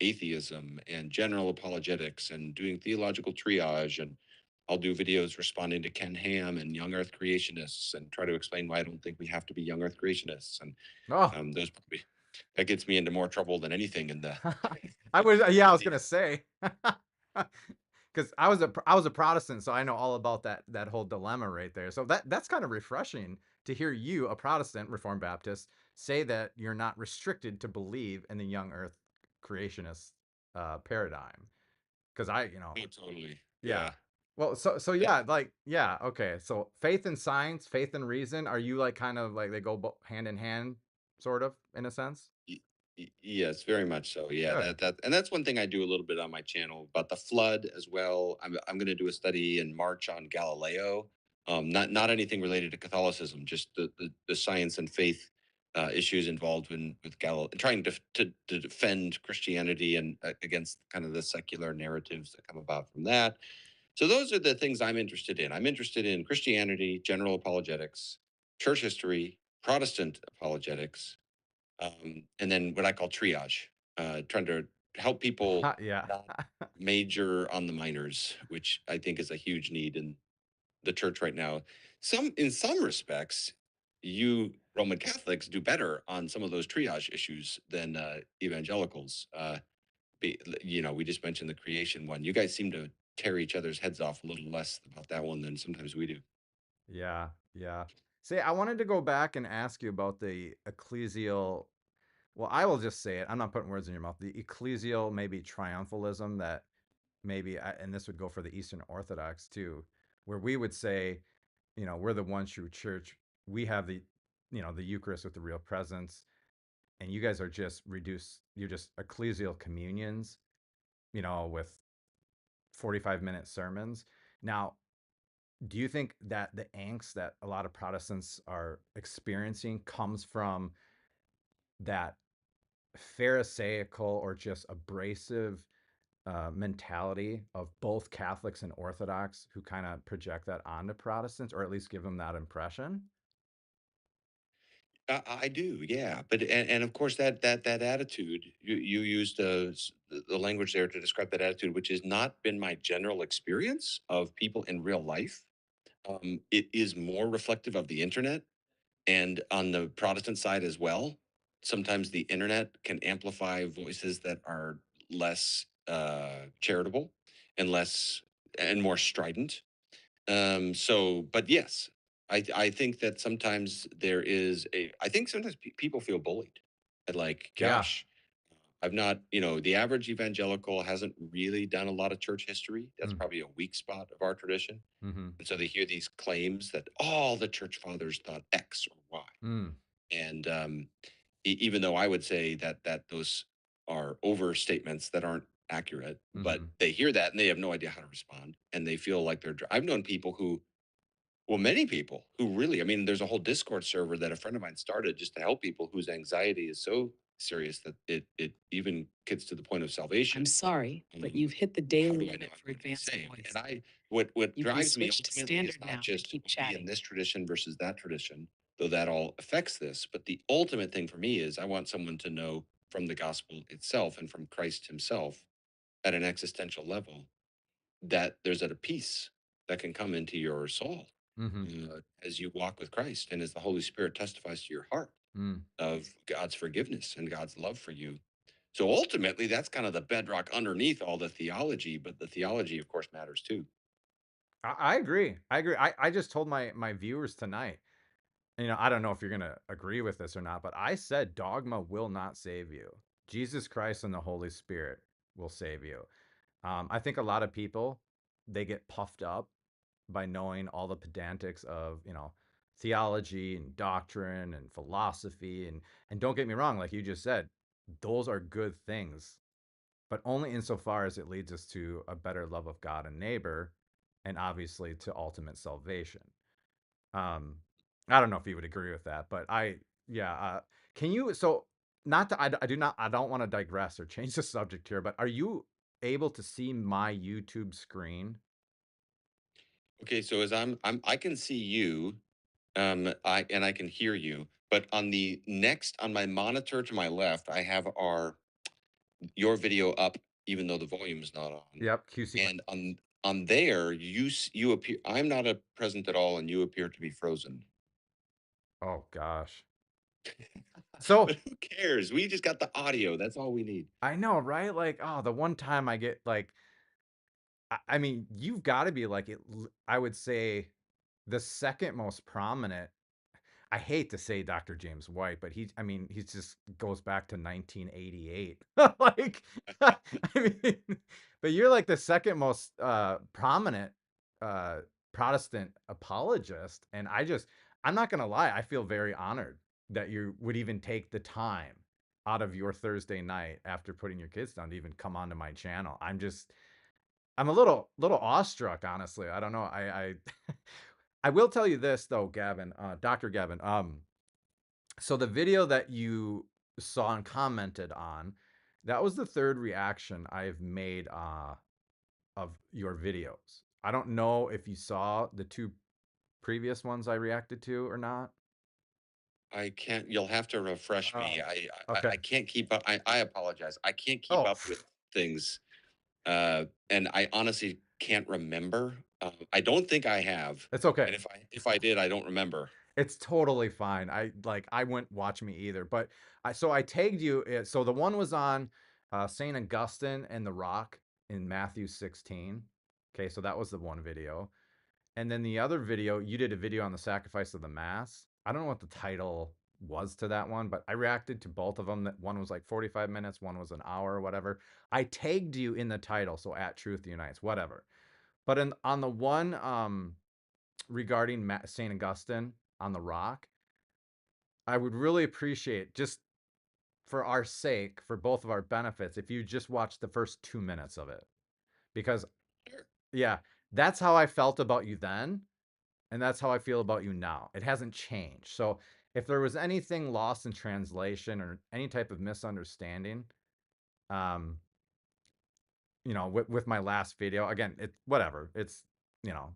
atheism and general apologetics and doing theological triage. And I'll do videos responding to Ken Ham and young Earth creationists and try to explain why I don't think we have to be young Earth creationists. And Oh. those probably, that gets me into more trouble than anything in the. I was yeah, I was gonna say. Because I was a Protestant, so I know all about that whole dilemma right there. So that's kind of refreshing to hear you, a Protestant Reformed Baptist, say that you're not restricted to believe in the young Earth creationist paradigm. Because Oh, totally. yeah. Yeah. Well, so yeah, like yeah, okay. So faith and science, faith and reason, are you like kind of like they go hand in hand, sort of in a sense? Yes, very much so. Yeah, Good. and that's one thing I do a little bit on my channel about the flood as well. I'm going to do a study in March on Galileo. Not anything related to Catholicism, just the science and faith issues involved with Galileo, trying to defend Christianity and against kind of the secular narratives that come about from that. So those are the things I'm interested in. I'm interested in Christianity, general apologetics, church history, Protestant apologetics, and then what I call triage, trying to help people Yeah. not major on the minors, which I think is a huge need in the church right now. In some respects, you Roman Catholics do better on some of those triage issues than evangelicals. We just mentioned the creation one. You guys seem to tear each other's heads off a little less about that one than sometimes we do. Yeah, yeah. See, I wanted to go back and ask you about the ecclesial. Well, I will just say it. I'm not putting words in your mouth. The ecclesial, maybe triumphalism that maybe, and this would go for the Eastern Orthodox too, where we would say, we're the one true church. We have the Eucharist with the real presence, and you guys are just reduced. You're just ecclesial communions, with 45-minute sermons. Now, do you think that the angst that a lot of Protestants are experiencing comes from that Pharisaical or just abrasive mentality of both Catholics and Orthodox who kind of project that onto Protestants, or at least give them that impression? I do, yeah. And of course that attitude you used the language there to describe that attitude, which has not been my general experience of people in real life. It is more reflective of the internet, and on the Protestant side as well. Sometimes the internet can amplify voices that are less charitable and less and more strident. But yes, I think that sometimes there is I think sometimes people feel bullied. And like, Yeah. gosh, I've not, the average evangelical hasn't really done a lot of church history. That's Mm, probably a weak spot of our tradition. mm-hmm. And so they hear these claims that all the church fathers thought X or Y. Mm, And even though I would say that those are overstatements that aren't accurate, but mm-hmm. they hear that and they have no idea how to respond, and they feel like I've known people who Well, many people who really, I mean, there's a whole Discord server that a friend of mine started just to help people whose anxiety is so serious that it even gets to the point of salvation. I'm sorry, but Um, you've hit the how daily do I know limit I'm for going to be advanced saved? voice. And what You can drives me switch to ultimately is standard not now and just keep are we in chatting. this tradition versus that tradition, though that all affects this. But the ultimate thing for me is I want someone to know from the gospel itself and from Christ himself at an existential level that there's a peace that can come into your soul Mm-hmm. as you walk with Christ and as the Holy Spirit testifies to your heart Mm. of God's forgiveness and God's love for you. So ultimately, that's kind of the bedrock underneath all the theology, but the theology, of course, matters too. I agree. I agree. I just told my viewers tonight, I don't know if you're gonna agree with this or not, but I said dogma will not save you. Jesus Christ and the Holy Spirit will save you. I think a lot of people, they get puffed up by knowing all the pedantics of, theology and doctrine and philosophy, and don't get me wrong, like you just said, those are good things, but only insofar as it leads us to a better love of God and neighbor, and obviously to ultimate salvation. Um, I don't know if you would agree with that, but yeah. Can you, so not to, I do not, I don't want to digress or change the subject here, but are you able to see my YouTube screen? Okay, so as I can see you, I can hear you, but on the next on my monitor to my left, I have our your video up, even though the volume is not on. Yep, QC. And on there, you appear. I'm not a present at all, and you appear to be frozen. Oh gosh. So But who cares? We just got the audio. That's all we need. I know, right? Like, oh, the one time I get like, I mean, you've got to be like it. I would say the second most prominent. I hate to say Dr. James White, but I mean, he just goes back to 1988. Like, I mean, but you're like the second most prominent uh, Protestant apologist. And I'm not going to lie, I feel very honored that you would even take the time out of your Thursday night after putting your kids down to even come onto my channel. I'm a little awestruck, honestly. I don't know. I will tell you this though, Gavin, Dr. Gavin. So the video that you saw and commented on, that was the third reaction I've made of your videos. I don't know if you saw the two previous ones I reacted to or not. I can't. You'll have to refresh me. Oh, I okay. I can't keep up. I apologize. I can't keep Oh, up with things, and I honestly can't remember. I don't think I have, it's okay. and if I did, I don't remember. It's totally fine. I wouldn't watch me either, but I tagged you. So the one was on Saint Augustine and the Rock in Matthew 16. Okay, so that was the one video. And then the other video, you did a video on the sacrifice of the mass. I don't know what the title was to that one, but I reacted to both of them. That one was like 45 minutes, one was an hour or whatever. I tagged you in the title, so at Truth Unites, whatever. But on the one regarding St. Augustine on the Rock, I would really appreciate, just for our sake, for both of our benefits, if you just watch the first 2 minutes of it. Because, Sure. yeah, that's how I felt about you then. And that's how I feel about you now. It hasn't changed. So if there was anything lost in translation or any type of misunderstanding, um, with my last video, again, whatever. It's, you know,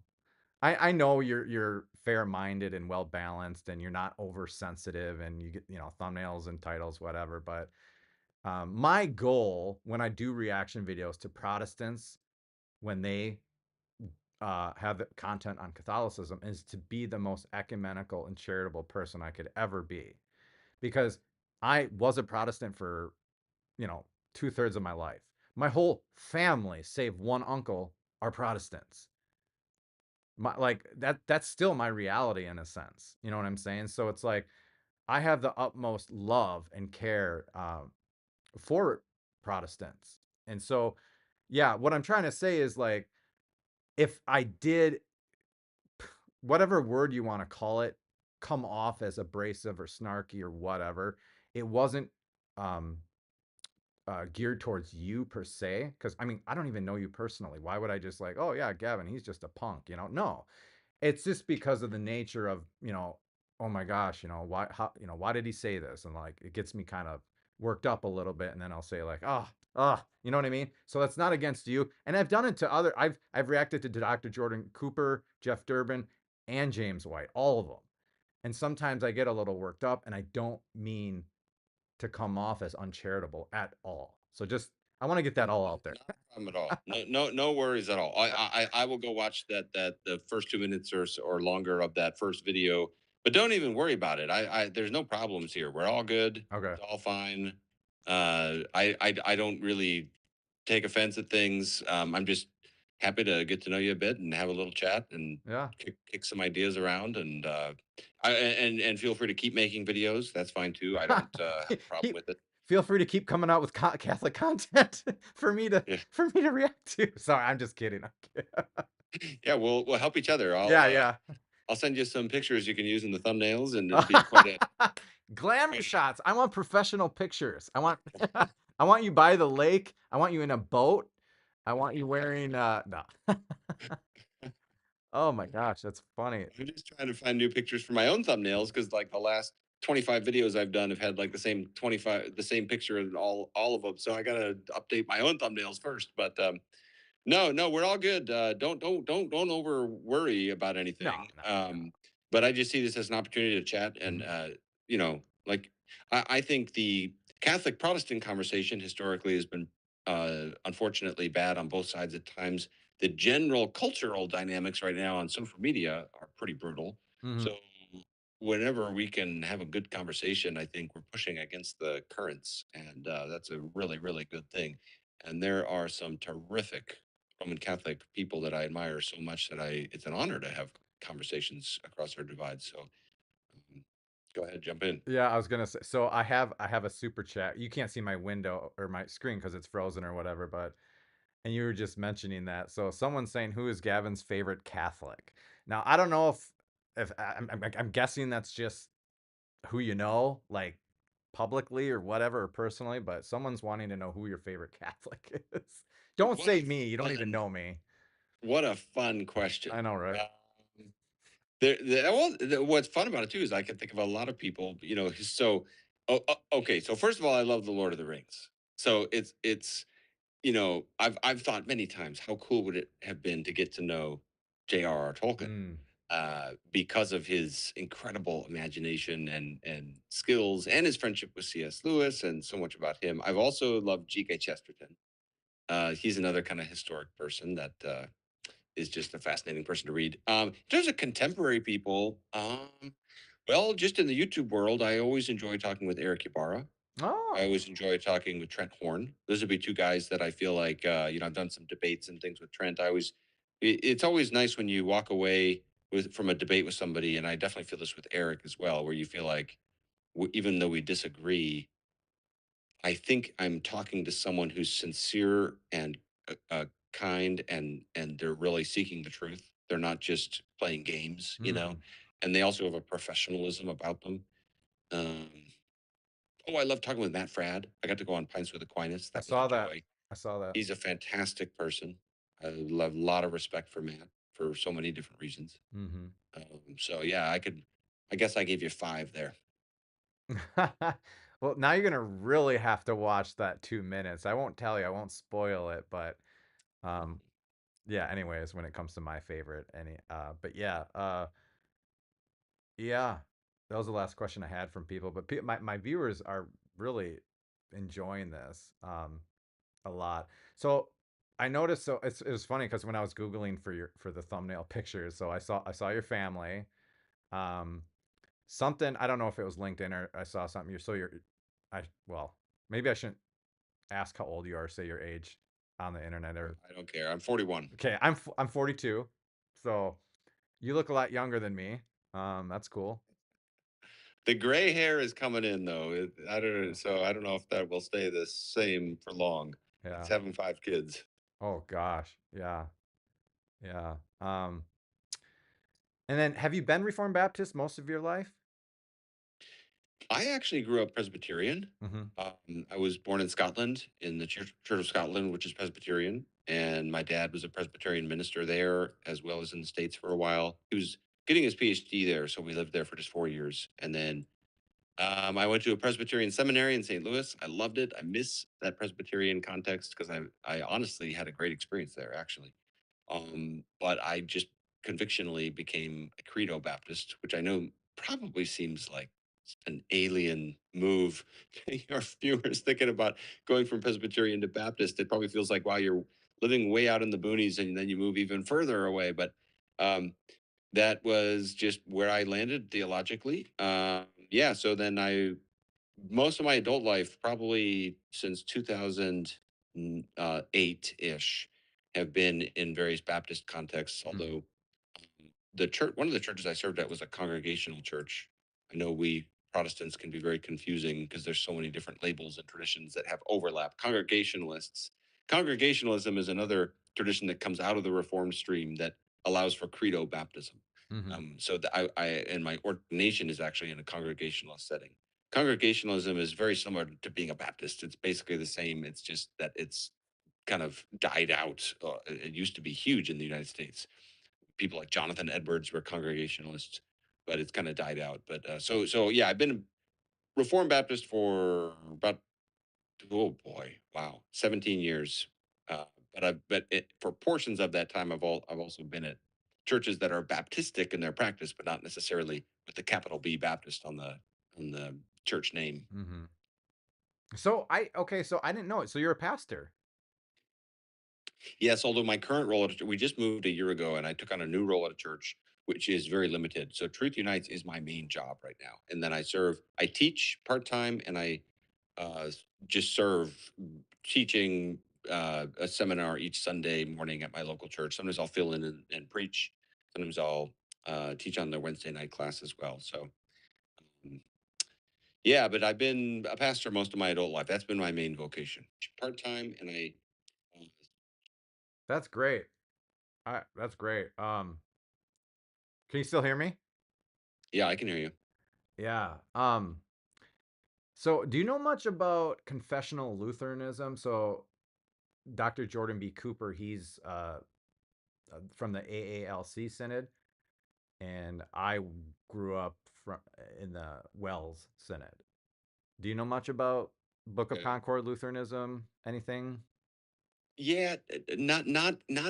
I know you're fair minded and well balanced, and you're not oversensitive, and you get thumbnails and titles, whatever. But my goal when I do reaction videos to Protestants when they have content on Catholicism is to be the most ecumenical and charitable person I could ever be, because I was a Protestant for 2/3 of my life. My whole family, save one uncle, are Protestants. Like that's still my reality in a sense. You know what I'm saying? So it's like I have the utmost love and care for Protestants. And so, yeah, what I'm trying to say is like, if I did, whatever word you want to call it, come off as abrasive or snarky or whatever, it wasn't um, geared towards you per se. Because I mean, I don't even know you personally. Why would I just like, oh yeah, Gavin, he's just a punk, No, It's just because of the nature of, oh my gosh, why did he say this? And like, it gets me kind of worked up a little bit. And then I'll say like, you know what I mean? So that's not against you. And I've done it to I've reacted to Dr. Jordan Cooper, Jeff Durbin, and James White, all of them. And sometimes I get a little worked up, and I don't mean to come off as uncharitable at all. So I want to get that all out there. Not a problem at all. No worries at all. I will go watch the first 2 minutes or longer of that first video, but don't even worry about it. There's no problems here. We're all good. Okay. It's all fine. I don't really take offense at things. I'm just happy to get to know you a bit and have a little chat and Yeah. kick some ideas around and feel free to keep making videos. That's fine too. I don't have a problem with it. Feel free to keep coming out with Catholic content for me to Yeah. react to. Sorry, I'm just kidding. Yeah, we'll help each other. Yeah. I'll send you some pictures you can use in the thumbnails, and it'll be quite a Glamour shots. I want professional pictures. I want I want you by the lake. I want you in a boat. I want you wearing no. Oh my gosh, that's funny. I'm just trying to find new pictures for my own thumbnails because like the last 25 videos I've done have had like the same picture in all of them. So I gotta update my own thumbnails first. But no, we're all good. Don't over worry about anything. No. But I just see this as an opportunity to chat and like I think the Catholic Protestant conversation historically has been unfortunately bad on both sides at times. The general cultural dynamics right now on social media are pretty brutal. Mhm. So whenever we can have a good conversation, I think we're pushing against the currents, and that's a really good thing. And there are some terrific Roman Catholic people that I admire so much that it's an honor to have conversations across our divides. So go ahead, jump in. Yeah, I was gonna say. So I have a super chat. You can't see my window or my screen because it's frozen or whatever. But and you were just mentioning that. So someone's saying, who is Gavin's favorite Catholic? Now I don't know if I'm guessing that's just who you know, like publicly or whatever, or personally. But someone's wanting to know who your favorite Catholic is. Don't What say a me. You don't even fun, know me. what a fun question. I know, right? What's fun about it too is I can think of a lot of people, so okay. So first of all, I love the Lord of the Rings. So it's I've thought many times how cool would it have been to get to know J.R.R. Tolkien Mm. because of his incredible imagination and skills and his friendship with C.S. Lewis and so much about him. I've also loved G.K. Chesterton. He's another kind of historic person that is just a fascinating person to read. In terms of contemporary people, well, just in the YouTube world, I always enjoy talking with Eric Ibarra. I Oh. always enjoy talking with Trent Horn. Those would be two guys that I feel like, I've done some debates and things with Trent. It's always nice when you walk away from a debate with somebody, and I definitely feel this with Eric as well, where you feel like even though we disagree, I think I'm talking to someone who's sincere and kind, and they're really seeking the truth. They're not just playing games. Mm. And they also have a professionalism about them. Um, I love talking with Matt Fradd. I got to go on Pints with Aquinas. I That was a saw that. joy. I saw that. He's a fantastic person. I love a lot of respect for Matt for so many different reasons. Mm-hmm. So yeah, I guess I gave you 5 there. Well, now you're gonna really have to watch that 2 minutes. I won't tell you, I won't spoil it, but um, yeah. Anyways, when it comes to my favorite, but yeah, that was the last question I had from people. But my viewers are really enjoying this a lot. So I noticed. So it was funny because when I was googling for the thumbnail pictures, so I saw your family. Um, Something, I don't know if it was LinkedIn or I saw something. Well, maybe I shouldn't ask how old you are, say your age on the internet or. I don't care. I'm 41. Okay, I'm 42, so you look a lot younger than me. That's cool. The gray hair is coming in though. I don't know if that will stay the same for long. Yeah. It's having 5 kids. Oh gosh. Yeah. Yeah. And then have you been Reformed Baptist most of your life? I actually grew up Presbyterian. Mm-hmm. I was born in Scotland in the Church of Scotland, which is Presbyterian, and my dad was a Presbyterian minister there, as well as in the States for a while. He was getting his PhD there, so we lived there for just 4 years, and then I went to a Presbyterian seminary in St. Louis. I loved it. I miss that Presbyterian context because I honestly had a great experience there, actually. But I just convictionally became a Credo Baptist, which I know probably seems like an alien move to your viewers thinking about going from Presbyterian to Baptist. It probably feels like, wow, you're living way out in the boonies and then you move even further away. But um, that was just where I landed theologically. Yeah, so then most of my adult life, probably since 2008 ish, have been in various Baptist contexts. Although one of the churches I served at was a congregational church. I know we Protestants can be very confusing because there's so many different labels and traditions that have overlap. Congregationalism is another tradition that comes out of the Reformed stream that allows for credo baptism. Mm-hmm. So I and my ordination is actually in a congregationalist setting. Congregationalism is very similar to being a Baptist. It's basically the same. It's just that it's kind of died out. It used to be huge in the United States. People like Jonathan Edwards were Congregationalists, but it's kind of died out. But so yeah, I've been a Reformed Baptist for about, oh boy, wow, 17 years. For portions of that time, I've also been at churches that are Baptistic in their practice, but not necessarily with the capital B Baptist on the church name. Mm-hmm. So I didn't know it. So you're a pastor. Yes, although my current role we just moved a year ago, and I took on a new role at a church, which is very limited. So Truth Unites is my main job right now, and then I teach part time, and I just serve teaching a seminar each Sunday morning at my local church. Sometimes I'll fill in and preach. Sometimes I'll teach on the Wednesday night class as well. So um, yeah, but I've been a pastor most of my adult life. That's been my main vocation, part time, and uh, That's great. That's great. Can you still hear me? yeah, I can hear you. Yeah. So do you know much about confessional Lutheranism? So Dr. Jordan B. Cooper, he's from the AALC Synod, and I grew up in the Wells Synod. Do you know much about Book of Okay. Concord Lutheranism? Anything? Yeah, not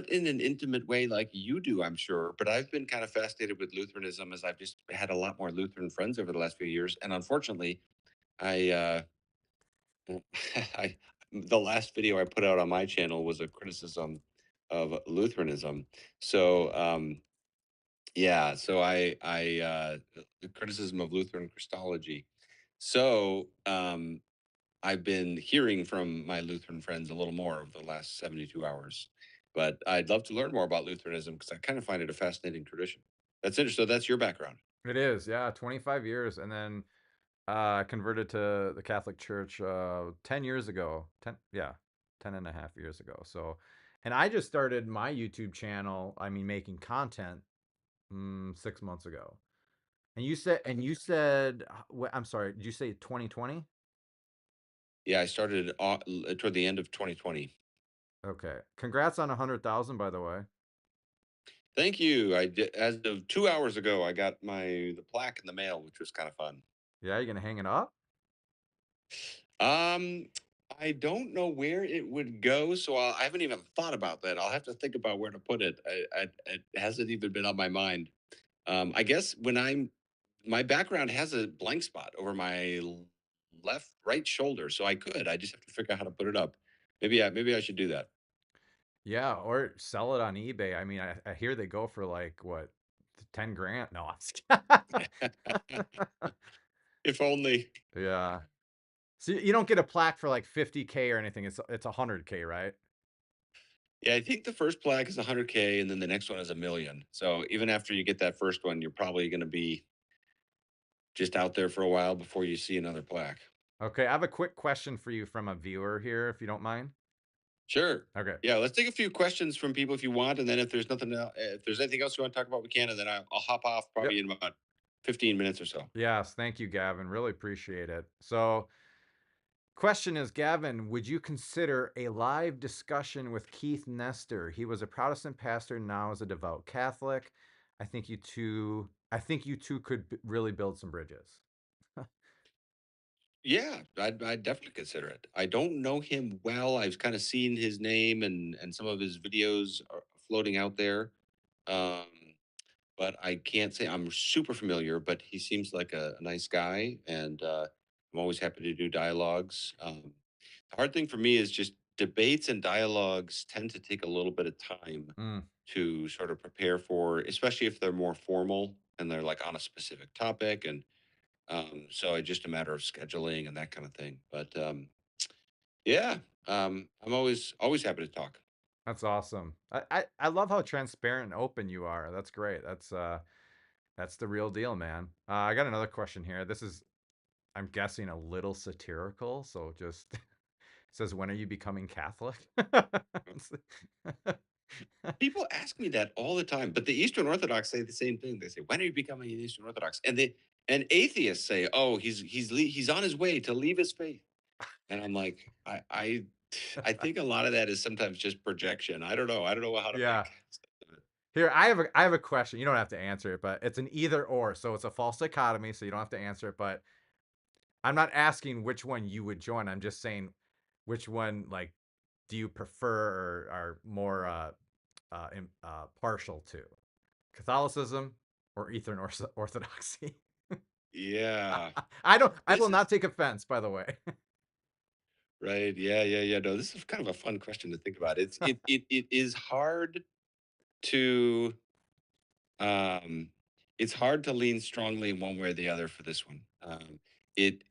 in an intimate way like you do, I'm sure, but I've been kind of fascinated with Lutheranism as I've just had a lot more Lutheran friends over the last few years, and unfortunately, I I the last video I put out on my channel was a criticism of Lutheranism. So yeah, so I the criticism of Lutheran Christology. So I've been hearing from my Lutheran friends a little more over the last 72 hours. But I'd love to learn more about Lutheranism because I kind of find it a fascinating tradition. That's interesting. So that's your background. It is, yeah, 25 years, and then converted to the Catholic Church 10 years ago. 10, yeah, 10 and a half years ago. So, and I just started my YouTube channel, I mean, making content 6 months ago. And you said, I'm sorry, did you say 2020? Yeah, I started toward the end of 2020. Okay. Congrats on 100,000, by the way. Thank you. I did, as of 2 hours ago, I got the plaque in the mail, which was kind of fun. Yeah, you gonna hang it up? Um, I don't know where it would go, so I haven't even thought about that. I'll have to think about where to put it. It hasn't even been on my mind. I guess my background has a blank spot over my right shoulder, so I just have to figure out how to put it up. Maybe I should do that. Yeah, or sell it on eBay. I mean, I hear they go for like what, 10 grand? No, If only. yeah. So you don't get a plaque for like 50K or anything. It's 100K, right? Yeah, I think the first plaque is 100K, and then the next one is 1 million. So even after you get that first one, you're probably going to be just out there for a while before you see another plaque. Okay, I have a quick question for you from a viewer here, if you don't mind. Sure. Okay. Yeah, let's take a few questions from people if you want, and then if there's nothing else, if there's anything else you want to talk about, we can, and then I'll hop off Yep. probably in about 15 minutes or so. Yes, thank you, Gavin. Really appreciate it. So, question is, Gavin, would you consider a live discussion with Keith Nestor? He was a Protestant pastor, now is a devout Catholic. I think you two could really build some bridges. Yeah, I'd definitely consider it. I don't know him well. I've kind of seen his name and some of his videos are floating out there. Um, but I can't say I'm super familiar, but he seems like a nice guy, and I'm always happy to do dialogues. The hard thing for me is just debates and dialogues tend to take a little bit of time Mm, to sort of prepare for, especially if they're more formal and they're like on a specific topic. And so it's just a matter of scheduling and that kind of thing. But yeah, I'm always happy to talk. that's awesome. I love how transparent and open you are. That's great. That's the real deal, man. I got another question here. This is, I'm guessing, a little satirical. So just says, when are you becoming Catholic? People ask me that all the time, but the Eastern Orthodox say the same thing. They say, "When are you becoming an Eastern Orthodox?" And atheists say, "Oh, he's on his way to leave his faith." And I'm like, I think a lot of that is sometimes just projection. I don't know. I don't know how to Yeah. make sense of it. Here, I have a question. You don't have to answer it, but it's an either or. So it's a false dichotomy, so you don't have to answer it, but I'm not asking which one you would join. I'm just saying which one, like, do you prefer or are more partial to? Catholicism or Eastern Orthodoxy? Yeah, I this will is not take offense, by the way. right. Yeah, yeah, yeah. No, this is kind of a fun question to think about. It is hard to um it's hard to lean strongly one way or the other for this one. It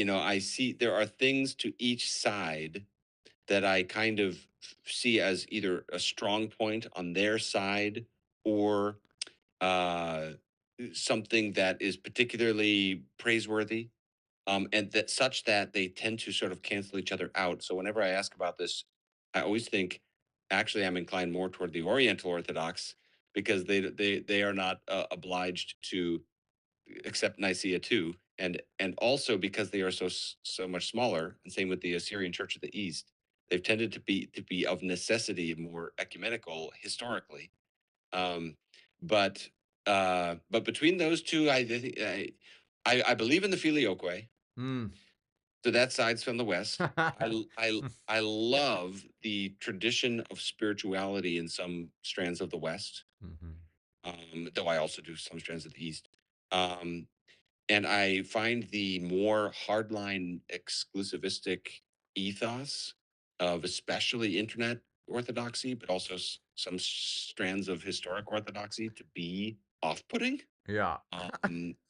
I see there are things to each side that I kind of see as either a strong point on their side or uh something that is particularly praiseworthy, and that such that they tend to sort of cancel each other out. So whenever I ask about this, I always think actually I'm inclined more toward the Oriental Orthodox because they are not obliged to accept Nicaea too, and also because they are so much smaller. And same with the Assyrian Church of the East, they've tended to be of necessity more ecumenical historically. Um, but between those two, I believe in the filioque. Mm. So that side's from the West. I love the tradition of spirituality in some strands of the West, Mhm. though I also do some strands of the East. Um, and I find the more hardline exclusivistic ethos of especially internet orthodoxy, but also some strands of historic orthodoxy to be off-putting. Yeah.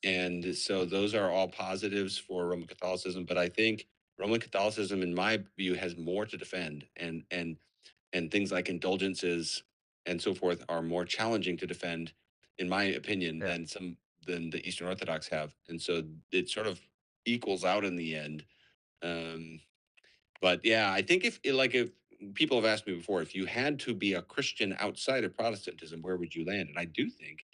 And so those are all positives for Roman Catholicism, but I think Roman Catholicism, in my view, has more to defend, and things like indulgences and so forth are more challenging to defend, in my opinion, Yeah. than the Eastern Orthodox have, and so it sort of equals out in the end. Um, but yeah, I think if people have asked me before, if you had to be a Christian outside of Protestantism, where would you land? And I do think,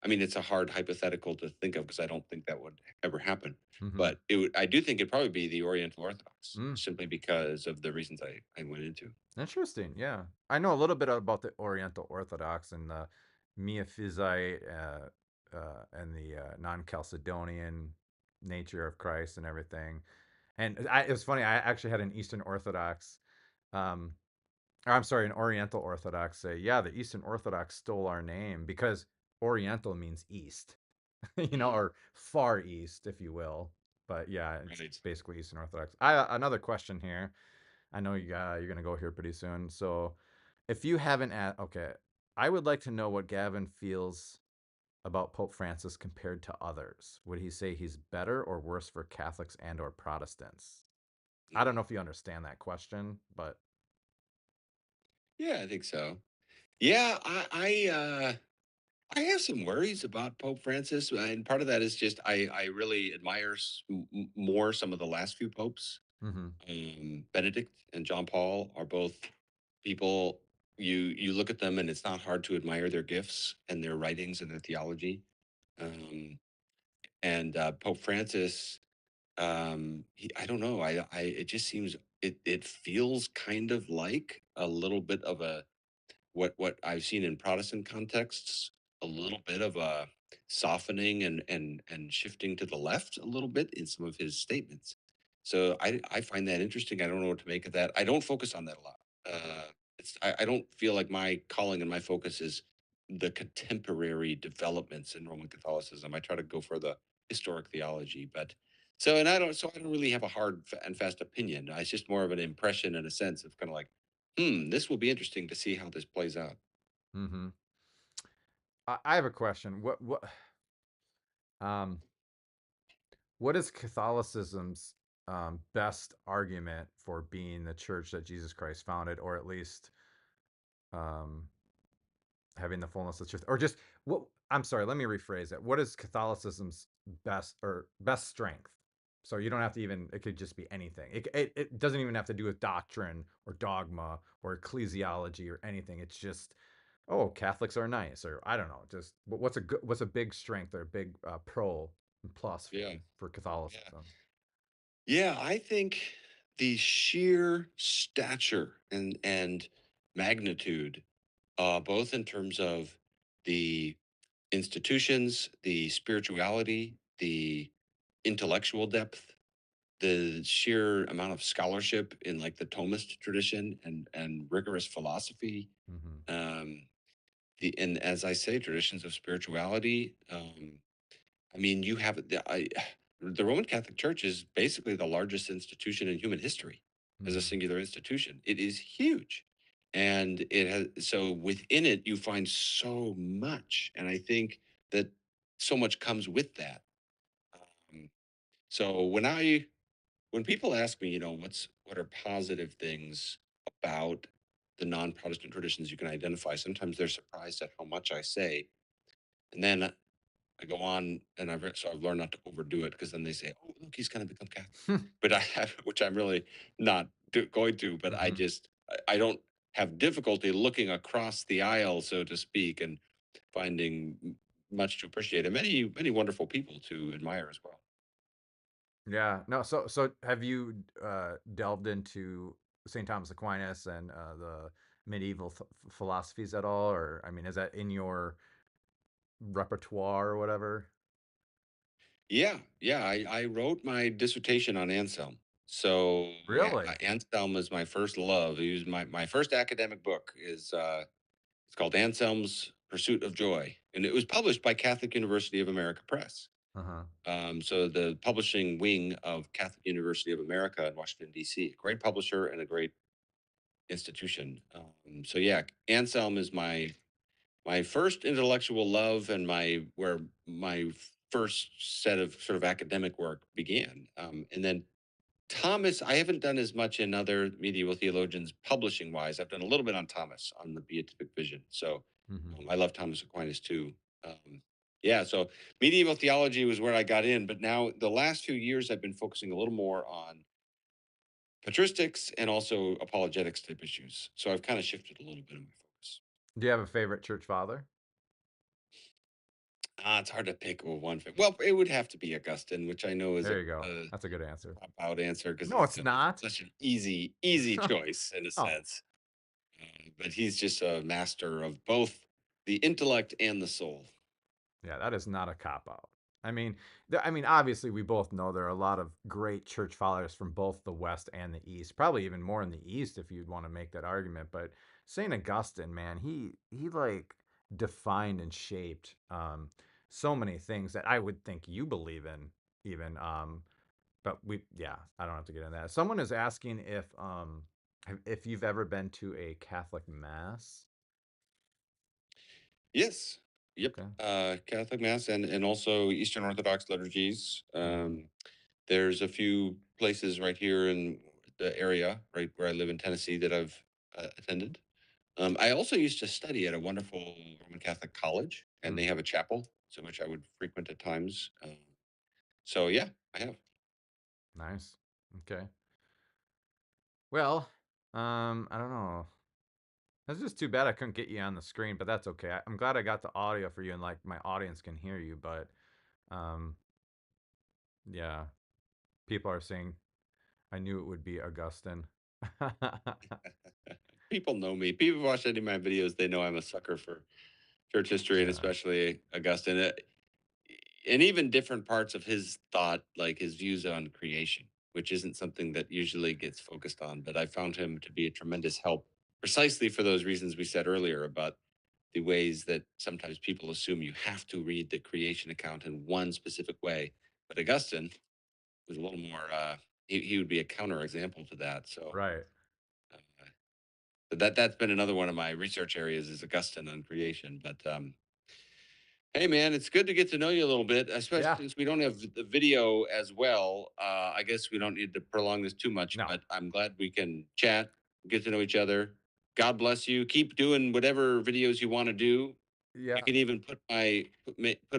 I mean, it's a hard hypothetical to think of because I don't think that would ever happen. Mhm. But I do think it'd probably be the Oriental Orthodox, Mm. simply because of the reasons I went into. Interesting. Yeah. I know a little bit about the Oriental Orthodox and the Miaphysite and the non-Chalcedonian nature of Christ and everything. And it was funny. I actually had an Eastern Orthodox, um, or I'm sorry, an Oriental Orthodox say, yeah, the Eastern Orthodox stole our name because Oriental means East, Mm, or Far East, if you will. But yeah, it's right. basically Eastern Orthodox. Another question here. I know you're gonna go here pretty soon. So, if you haven't okay, I would like to know what Gavin feels about Pope Francis compared to others. Would he say he's better or worse for Catholics and or Protestants? I don't know Mm. if you understand that question, but Yeah, I think so. Yeah, I have some worries about Pope Francis, and part of that is just I really admire more some of the last few popes. mm-hmm. Benedict and John Paul are both people you look at them and it's not hard to admire their gifts and their writings and their theology. Um, And Pope Francis, I don't know. It just seems it feels kind of like a little bit of a what I've seen in Protestant contexts, a little bit of a softening and shifting to the left a little bit in some of his statements. So I find that interesting. I don't know what to make of that. I don't focus on that a lot. I don't feel like my calling and my focus is the contemporary developments in Roman Catholicism. I try to go for the historic theology, but I don't really have a hard and fast opinion. It's just more of an impression and a sense of kind of like, this will be interesting to see how this plays out. Mm-hmm. I have a question. Um, what is Catholicism's best argument for being the church that Jesus Christ founded, or at least um, having the fullness of truth, or just what? I'm sorry. Let me rephrase it. What is Catholicism's best strength? So you don't have to even. It could just be anything. It doesn't even have to do with doctrine or dogma or ecclesiology or anything. It's just, oh, Catholics are nice, or I don't know. Just what's a big strength or a big pro and plus Yeah. for Catholicism? Yeah, I think the sheer stature and magnitude, both in terms of the institutions, the spirituality, the intellectual depth, the sheer amount of scholarship in like the Thomist tradition and rigorous philosophy, Mm-hmm. um, and as I say, traditions of spirituality. I mean, the Roman Catholic Church is basically the largest institution in human history as a Mm-hmm. singular institution. It is huge. And it has, so within it, you find so much. And I think that so much comes with that. Um, so when people ask me, what are positive things about the non-Protestant traditions you can identify, sometimes they're surprised at how much I say. And then I go on and I've learned not to overdo it because then they say, "Oh, look, he's going to become Catholic," but I have, which I'm really not going to. But Mm-hmm. I don't have difficulty looking across the aisle, so to speak, and finding much to appreciate and many wonderful people to admire as well. Yeah. No. So have you delved into St. Thomas Aquinas and the medieval philosophies at all, or I mean, is that in your repertoire or whatever? Yeah. I wrote my dissertation on Anselm. So Really? Anselm is my first love. He was my first academic book is it's called Anselm's Pursuit of Joy, and it was published by Catholic University of America Press. Uh huh. So the publishing wing of Catholic University of America in Washington D.C. Great publisher and a great institution. So yeah, Anselm is my first intellectual love and my first set of sort of academic work began. And then Thomas, I haven't done as much in other medieval theologians publishing wise. I've done a little bit on Thomas on the beatific vision. So Mm-hmm. I love Thomas Aquinas too. Um, yeah, so medieval theology was where I got in, but now the last few years I've been focusing a little more on patristics and also apologetics type issues. So I've kind of shifted a little bit of my focus. Do you have a favorite church father? It's hard to pick one. Well, it would have to be Augustine, which I know is There you go. a That's a good answer. cop out answer because No, it's it's not. such an easy choice in a Oh, sense. But he's just a master of both the intellect and the soul. yeah, that is not a cop out. I mean, obviously, we both know there are a lot of great church fathers from both the West and the East. Probably even more in the East, if you'd want to make that argument. But Saint Augustine, man, he like defined and shaped so many things that I would think you believe in, even. But yeah, I don't have to get into that. Someone is asking if you've ever been to a Catholic mass. Yes. Yep. Okay. Catholic Mass and also Eastern Orthodox liturgies. Mm-hmm. There's a few places right here in the area, right where I live in Tennessee, that I've attended. I also used to study at a wonderful Roman Catholic college, and they have a chapel, so which I would frequent at times. So yeah, I have. Nice. Okay. Well, I don't know. That's just too bad I couldn't get you on the screen, but that's okay. I'm glad I got the audio for you and like my audience can hear you, but um Yeah. People are saying, I knew it would be Augustine. People know me. People watch any of my videos. They know I'm a sucker for church history and Yeah. especially Augustine. And even different parts of his thought, like his views on creation, which isn't something that usually gets focused on. But I found him to be a tremendous help precisely for those reasons we said earlier about the ways that sometimes people assume you have to read the creation account in one specific way. But Augustine was a little more, he would be a counterexample to that. So, Right. uh, but that's been another one of my research areas is Augustine on creation. But hey, man, it's good to get to know you a little bit, especially Yeah. since we don't have the video as well. I guess we don't need to prolong this too much, No. but I'm glad we can chat, get to know each other. God bless you. Keep doing whatever videos you want to do. Yeah. You can even put a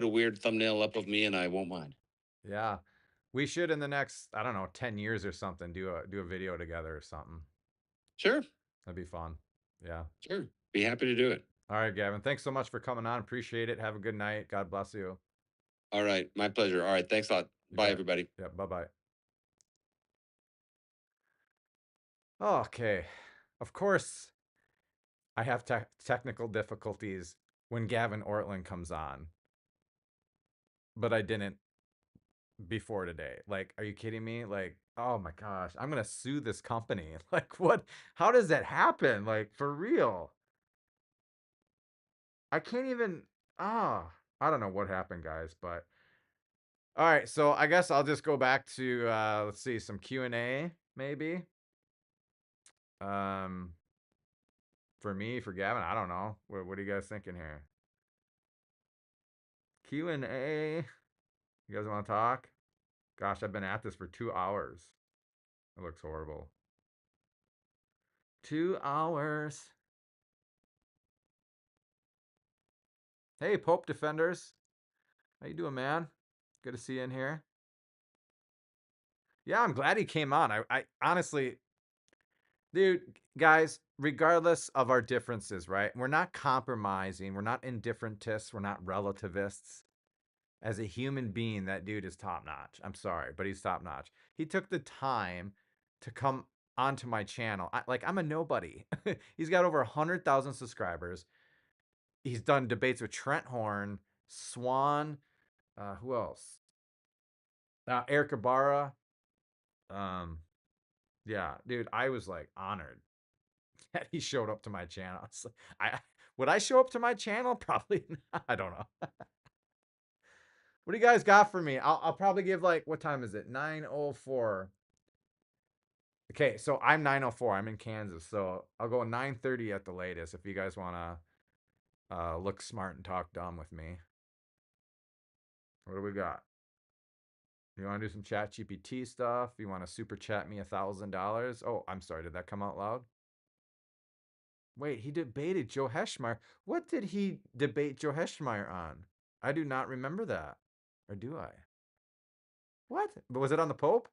weird thumbnail up of me, and I won't mind. Yeah. We should in the next, I don't know, 10 years or something, do a video together or something. Sure, That'd be fun. Yeah. sure. Be happy to do it. All right, Gavin. Thanks so much for coming on. Appreciate it. Have a good night. God bless you. All right, my pleasure. All right, thanks a lot. You Bye, bet. everybody. Yeah. Bye-bye. Okay. Of course, I have technical difficulties when Gavin Ortlund comes on, but I didn't before today. Like, are you kidding me? Like, oh my gosh, I'm gonna sue this company. Like, what? How does that happen? Like, for real? I can't even. Ah, I don't know what happened, guys. But all right, so I guess I'll just go back to let's see, some Q&A maybe. Um, for me, for Gavin, I don't know. What are you guys thinking here? Q&A. You guys want to talk? Gosh, I've been at this for 2 hours. It looks horrible. 2 hours. Hey, Pope Defenders. How you doing, man? Good to see you in here. Yeah, I'm glad he came on. I honestly, dude, guys, regardless of our differences, right? We're not compromising. We're not indifferentists. We're not relativists. As a human being, that dude is top notch. I'm sorry, but he's top notch. He took the time to come onto my channel. I'm a nobody. He's got over 100,000 subscribers. He's done debates with Trent Horn, Swan, who else? Eric Ibarra. Um, yeah, dude, I was like honored that he showed up to my channel. I would I show up to my channel? Probably not. I don't know. What do you guys got for me? I'll probably give like, what time is it? 9:04. Okay, so I'm 9:04. I'm in Kansas, so I'll go 9:30 at the latest if you guys want to look smart and talk dumb with me. What do we got? You want to do some chat GPT stuff? You want to super chat me $1,000? Oh, I'm sorry. Did that come out loud? Wait, he debated Joe Heschmeyer. What did he debate Joe Heschmeyer on? I do not remember that. Or do I? What? But was it on the Pope?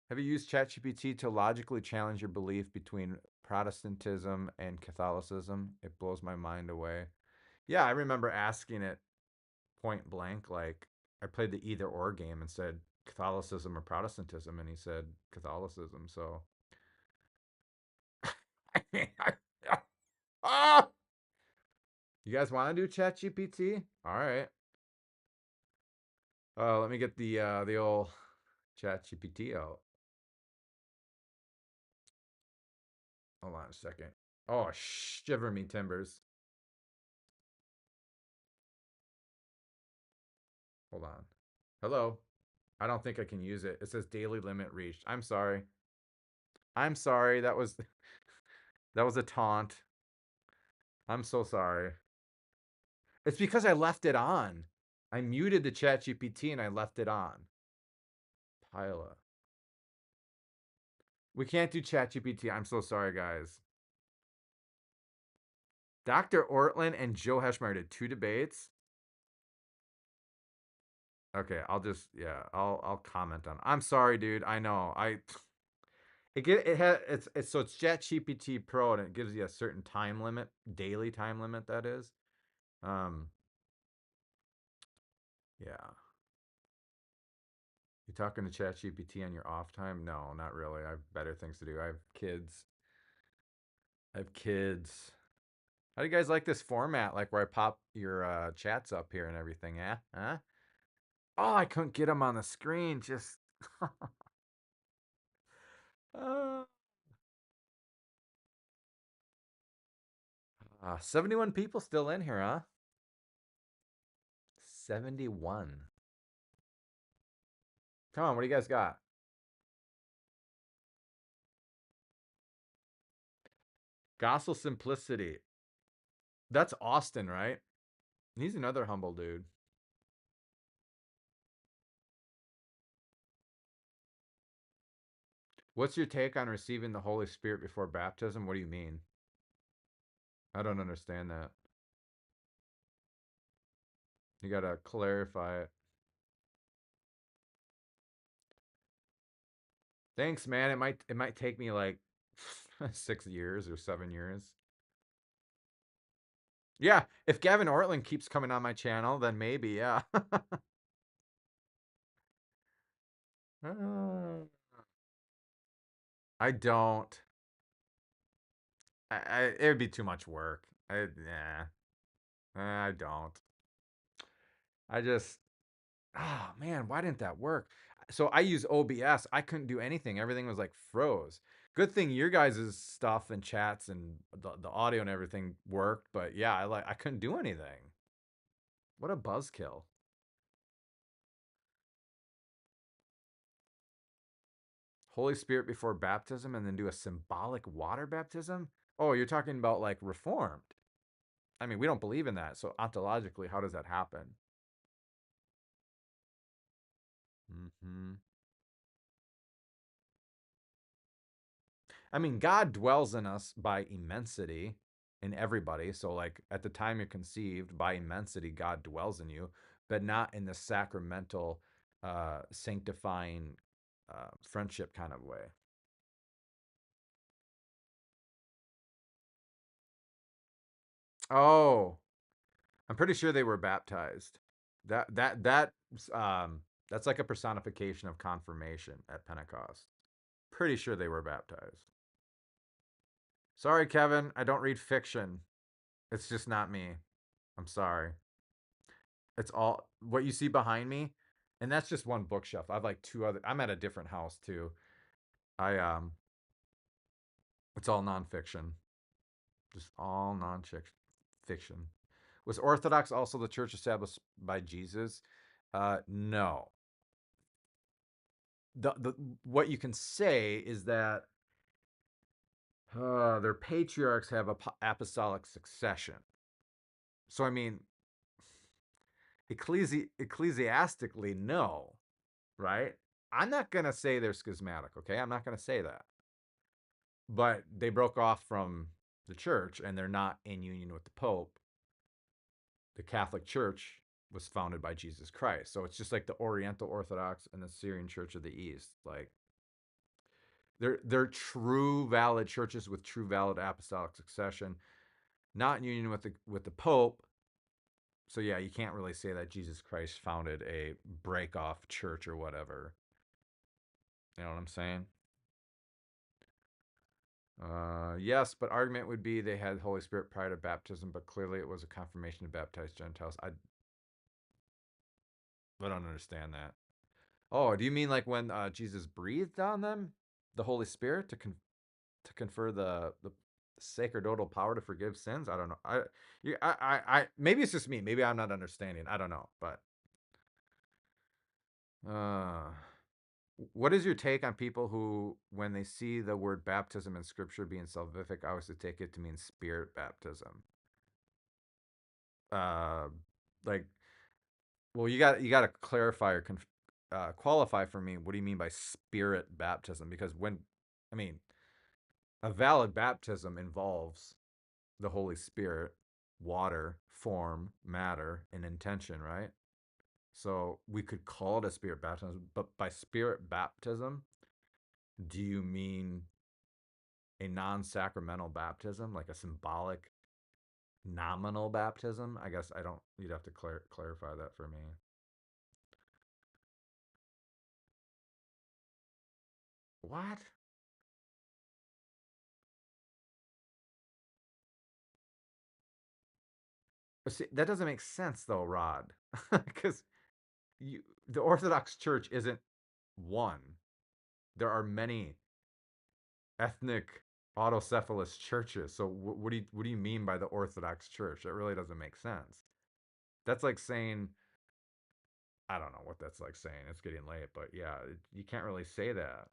Have you used ChatGPT to logically challenge your belief between Protestantism and Catholicism? It blows my mind away. Yeah, I remember asking it point blank, like, I played the either or game and said Catholicism or Protestantism, and he said Catholicism. So, ah, you guys want to do ChatGPT? All right. Let me get the old ChatGPT out. Hold on a second. Oh, shiver me timbers. Hold on. Hello. I don't think I can use it. It says daily limit reached. I'm sorry. I'm sorry. That was that was a taunt. I'm so sorry. It's because I left it on. I muted the chat GPT and I left it on. Pila. We can't do chat GPT. I'm so sorry, guys. Dr. Ortlund and Joe Heschmeyer did 2 debates. Okay, I'll comment on it. I'm sorry, dude. I know. It's Chat GPT Pro and it gives you a certain time limit, daily time limit that is. Yeah. You talking to ChatGPT on your off time? No, not really. I have better things to do. I have kids. I have kids. How do you guys like this format? Like where I pop your chats up here and everything, yeah? Huh? Oh, I couldn't get them on the screen. Just uh, 71 people still in here, huh? 71. Come on, what do you guys got? Gospel simplicity. That's Austin, right? He's another humble dude. What's your take on receiving the Holy Spirit before baptism? What do you mean? I don't understand that. You gotta clarify it. Thanks, man. It might take me like 6 years or 7 years. Yeah, if Gavin Ortlund keeps coming on my channel, then maybe, yeah. Uh, I don't. It would be too much work. I don't. I just, oh man, why didn't that work? So I use OBS. I couldn't do anything. Everything was like froze. Good thing your guys' stuff and chats and the audio and everything worked, but yeah, I couldn't do anything. What a buzzkill. Holy Spirit before baptism and then do a symbolic water baptism? Oh, you're talking about like reformed. I mean, we don't believe in that. So ontologically, how does that happen? Hmm. I mean, God dwells in us by immensity in everybody. So, like at the time you're conceived, by immensity, God dwells in you, but not in the sacramental, sanctifying friendship kind of way. Oh, I'm pretty sure they were baptized. That's like a personification of confirmation at Pentecost. Pretty sure they were baptized. Sorry, Kevin, I don't read fiction. It's just not me. I'm sorry. It's all what you see behind me, and that's just one bookshelf. I have like two other. I'm at a different house too. I It's all nonfiction, just all non-fiction. Was Orthodox also the church established by Jesus? No. The what you can say is that their patriarchs have apostolic succession. So I mean, ecclesiastically, no, right? I'm not gonna say they're schismatic. Okay, I'm not gonna say that. But they broke off from the church and they're not in union with the Pope. The Catholic Church was founded by Jesus Christ. So it's just like the Oriental Orthodox and the Syrian Church of the East. Like they're true valid churches with true valid apostolic succession, not in union with the Pope. So yeah, you can't really say that Jesus Christ founded a break off church or whatever. You know what I'm saying? Yes, but argument would be they had Holy Spirit prior to baptism, but clearly it was a confirmation to baptize Gentiles. I don't understand that. Oh, do you mean like when Jesus breathed on them, the Holy Spirit to confer the sacerdotal power to forgive sins? I don't know. Maybe it's just me. Maybe I'm not understanding. I don't know. But uh, what is your take on people who, when they see the word baptism in Scripture being salvific, obviously take it to mean spirit baptism? Uh, like, well, you got to clarify or qualify for me. What do you mean by spirit baptism? Because I mean, a valid baptism involves the Holy Spirit, water, form, matter, and intention, right? So we could call it a spirit baptism, but by spirit baptism, do you mean a non-sacramental baptism, like a symbolic, nominal baptism? I guess I don't. You'd have to clarify that for me. What? But see, that doesn't make sense though, Rod, because the Orthodox Church isn't one. There are many ethnic autocephalous churches. So what do you mean by the Orthodox Church? That really doesn't make sense. That's like saying, I don't know what that's like saying. It's getting late, but yeah, you can't really say that.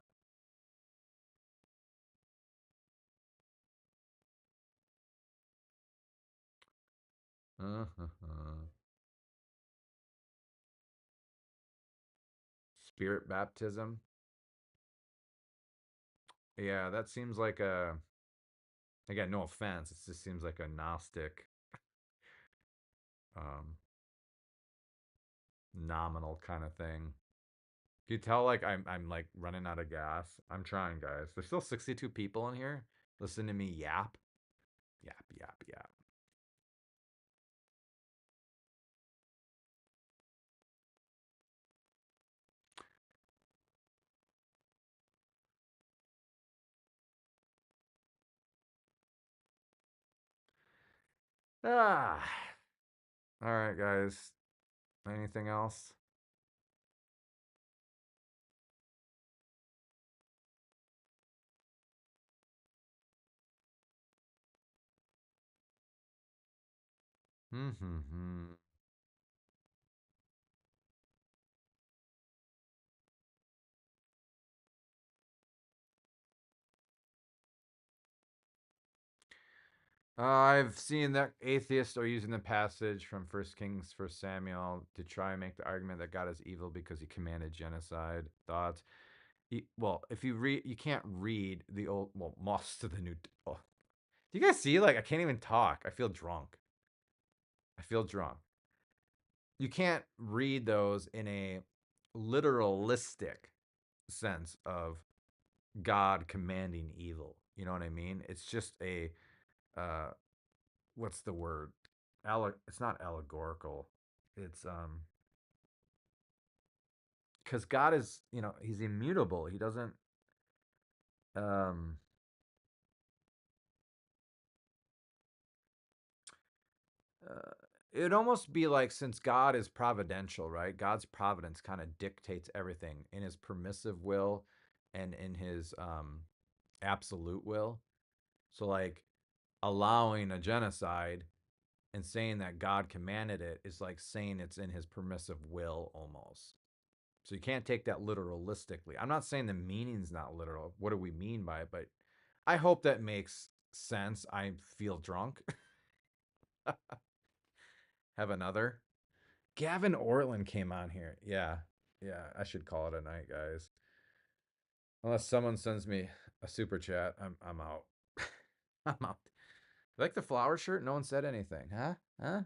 Spirit baptism. Yeah, that seems like a, again, no offense. It just seems like a Gnostic, um, nominal kind of thing. You tell like I'm like running out of gas. I'm trying, guys. There's still 62 people in here. Listen to me yap, yap, yap, yap. Ah. All right, guys. Anything else? Hmm. I've seen that atheists are using the passage from First Kings, First Samuel to try and make the argument that God is evil because he commanded genocide. Thoughts? Well, if you read, you can't read the old, well, most of the new. Oh. Do you guys see? Like, I can't even talk. I feel drunk. I feel drunk. You can't read those in a literalistic sense of God commanding evil. You know what I mean? It's just a uh what's the word? It's not allegorical. It's cuz God is, he's immutable. He doesn't um uh, it'd almost be like, since God is providential, right? God's providence kind of dictates everything in his permissive will and in his absolute will. So like allowing a genocide and saying that God commanded it is like saying it's in his permissive will almost. So you can't take that literalistically. I'm not saying the meaning's not literal. What do we mean by it? But I hope that makes sense. I feel drunk. Have another. Gavin Ortlund came on here. Yeah. Yeah. I should call it a night, guys. Unless someone sends me a super chat, I'm out. I'm out. You like the flower shirt? No one said anything. Huh? Huh?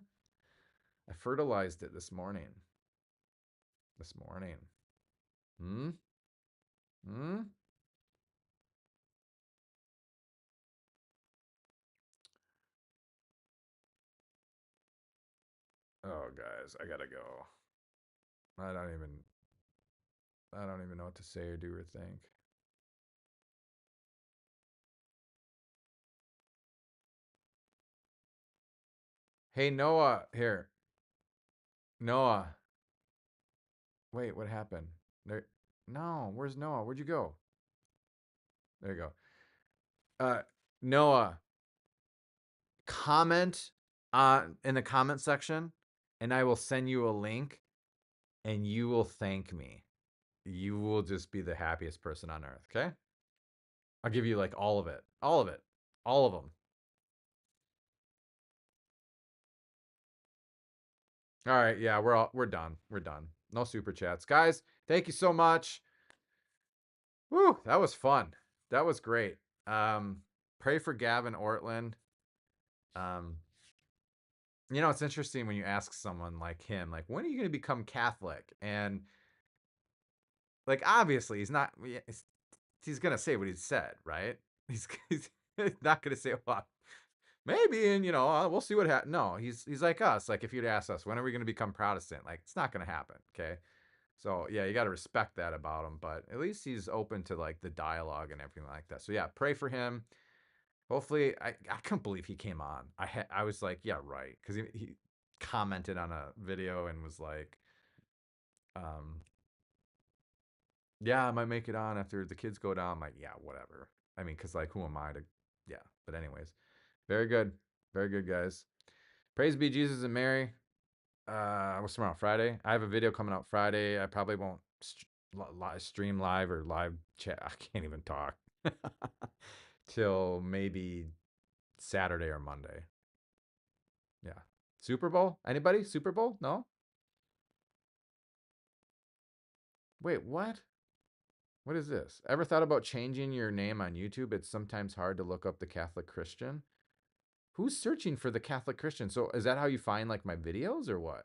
I fertilized it this morning. This morning. Hmm? Hmm? Oh, guys, I gotta go. I don't even I don't even know what to say or do or think. Hey, Noah, here. Noah. Wait, what happened? There. No, where's Noah? Where'd you go? There you go. Noah, comment in the comment section and I will send you a link and you will thank me. You will just be the happiest person on earth, okay? I'll give you like all of it. All of it. All of them. All right, yeah, we're done. We're done. No super chats. Guys, thank you so much. Woo, that was fun. That was great. Pray for Gavin Ortlund. Um, it's interesting when you ask someone like him, like, when are you going to become Catholic? And like, obviously, he's going to say what he said, right? He's not going to say, well, maybe, and we'll see what happens. No, he's like us. Like, if you'd ask us, when are we going to become Protestant? Like, it's not going to happen. Okay. So yeah, you got to respect that about him, but at least he's open to like the dialogue and everything like that. So yeah, pray for him. Hopefully, I couldn't believe he came on. I was like, yeah, right, because he commented on a video and was like, yeah, I might make it on after the kids go down. I'm like, yeah, whatever. I mean, because like, who am I to, yeah. But anyways, very good, guys. Praise be Jesus and Mary. What's tomorrow? Friday. I have a video coming out Friday. I probably won't stream live or live chat. I can't even talk till maybe Saturday or Monday. Yeah. Super Bowl? Anybody? Super Bowl? No? Wait, what? What is this? Ever thought about changing your name on YouTube? It's sometimes hard to look up the Catholic Christian. Who's searching for the Catholic Christian? So is that how you find like my videos or what?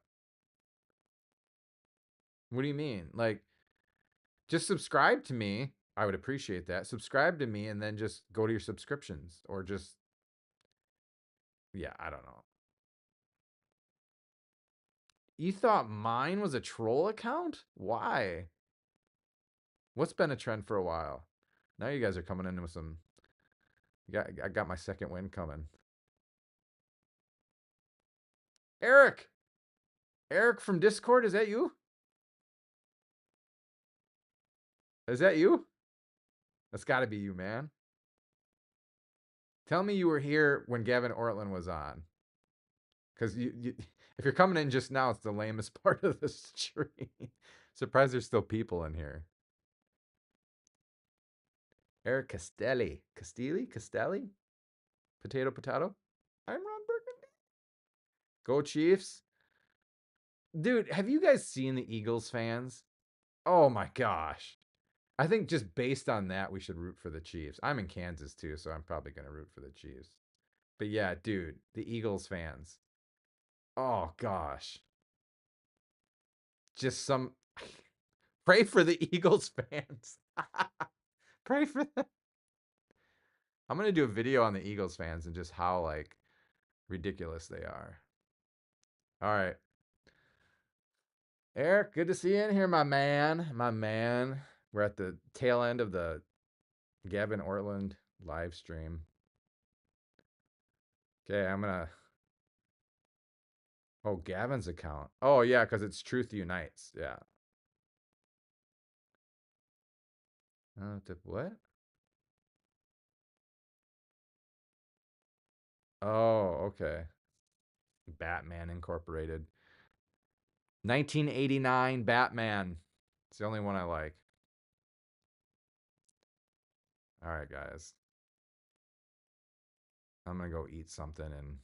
What do you mean? Like, just subscribe to me. I would appreciate that. Subscribe to me and then just go to your subscriptions or just, yeah, I don't know. You thought mine was a troll account? Why? What's been a trend for a while? Now you guys are coming in with some. I got my second win coming. Eric! Eric from Discord, is that you? Is that you? That's got to be you, man. Tell me you were here when Gavin Ortlund was on. Because if you're coming in just now, it's the lamest part of the stream. Surprised there's still people in here. Eric Castelli. Castelli? Potato. I'm Ron Burgundy. Go Chiefs. Dude, have you guys seen the Eagles fans? Oh my gosh. I think just based on that, we should root for the Chiefs. I'm in Kansas too, so I'm probably going to root for the Chiefs. But yeah, dude, the Eagles fans. Oh gosh. Just some pray for the Eagles fans. Pray for them. I'm going to do a video on the Eagles fans and just how like ridiculous they are. All right. Eric, good to see you in here, my man. My man. We're at the tail end of the Gavin Ortlund live stream. Okay, I'm going to. Oh, Gavin's account. Oh, yeah, because it's Truth Unites. Yeah. What? Oh, okay. Batman Incorporated. 1989 Batman. It's the only one I like. All right, guys. I'm going to go eat something and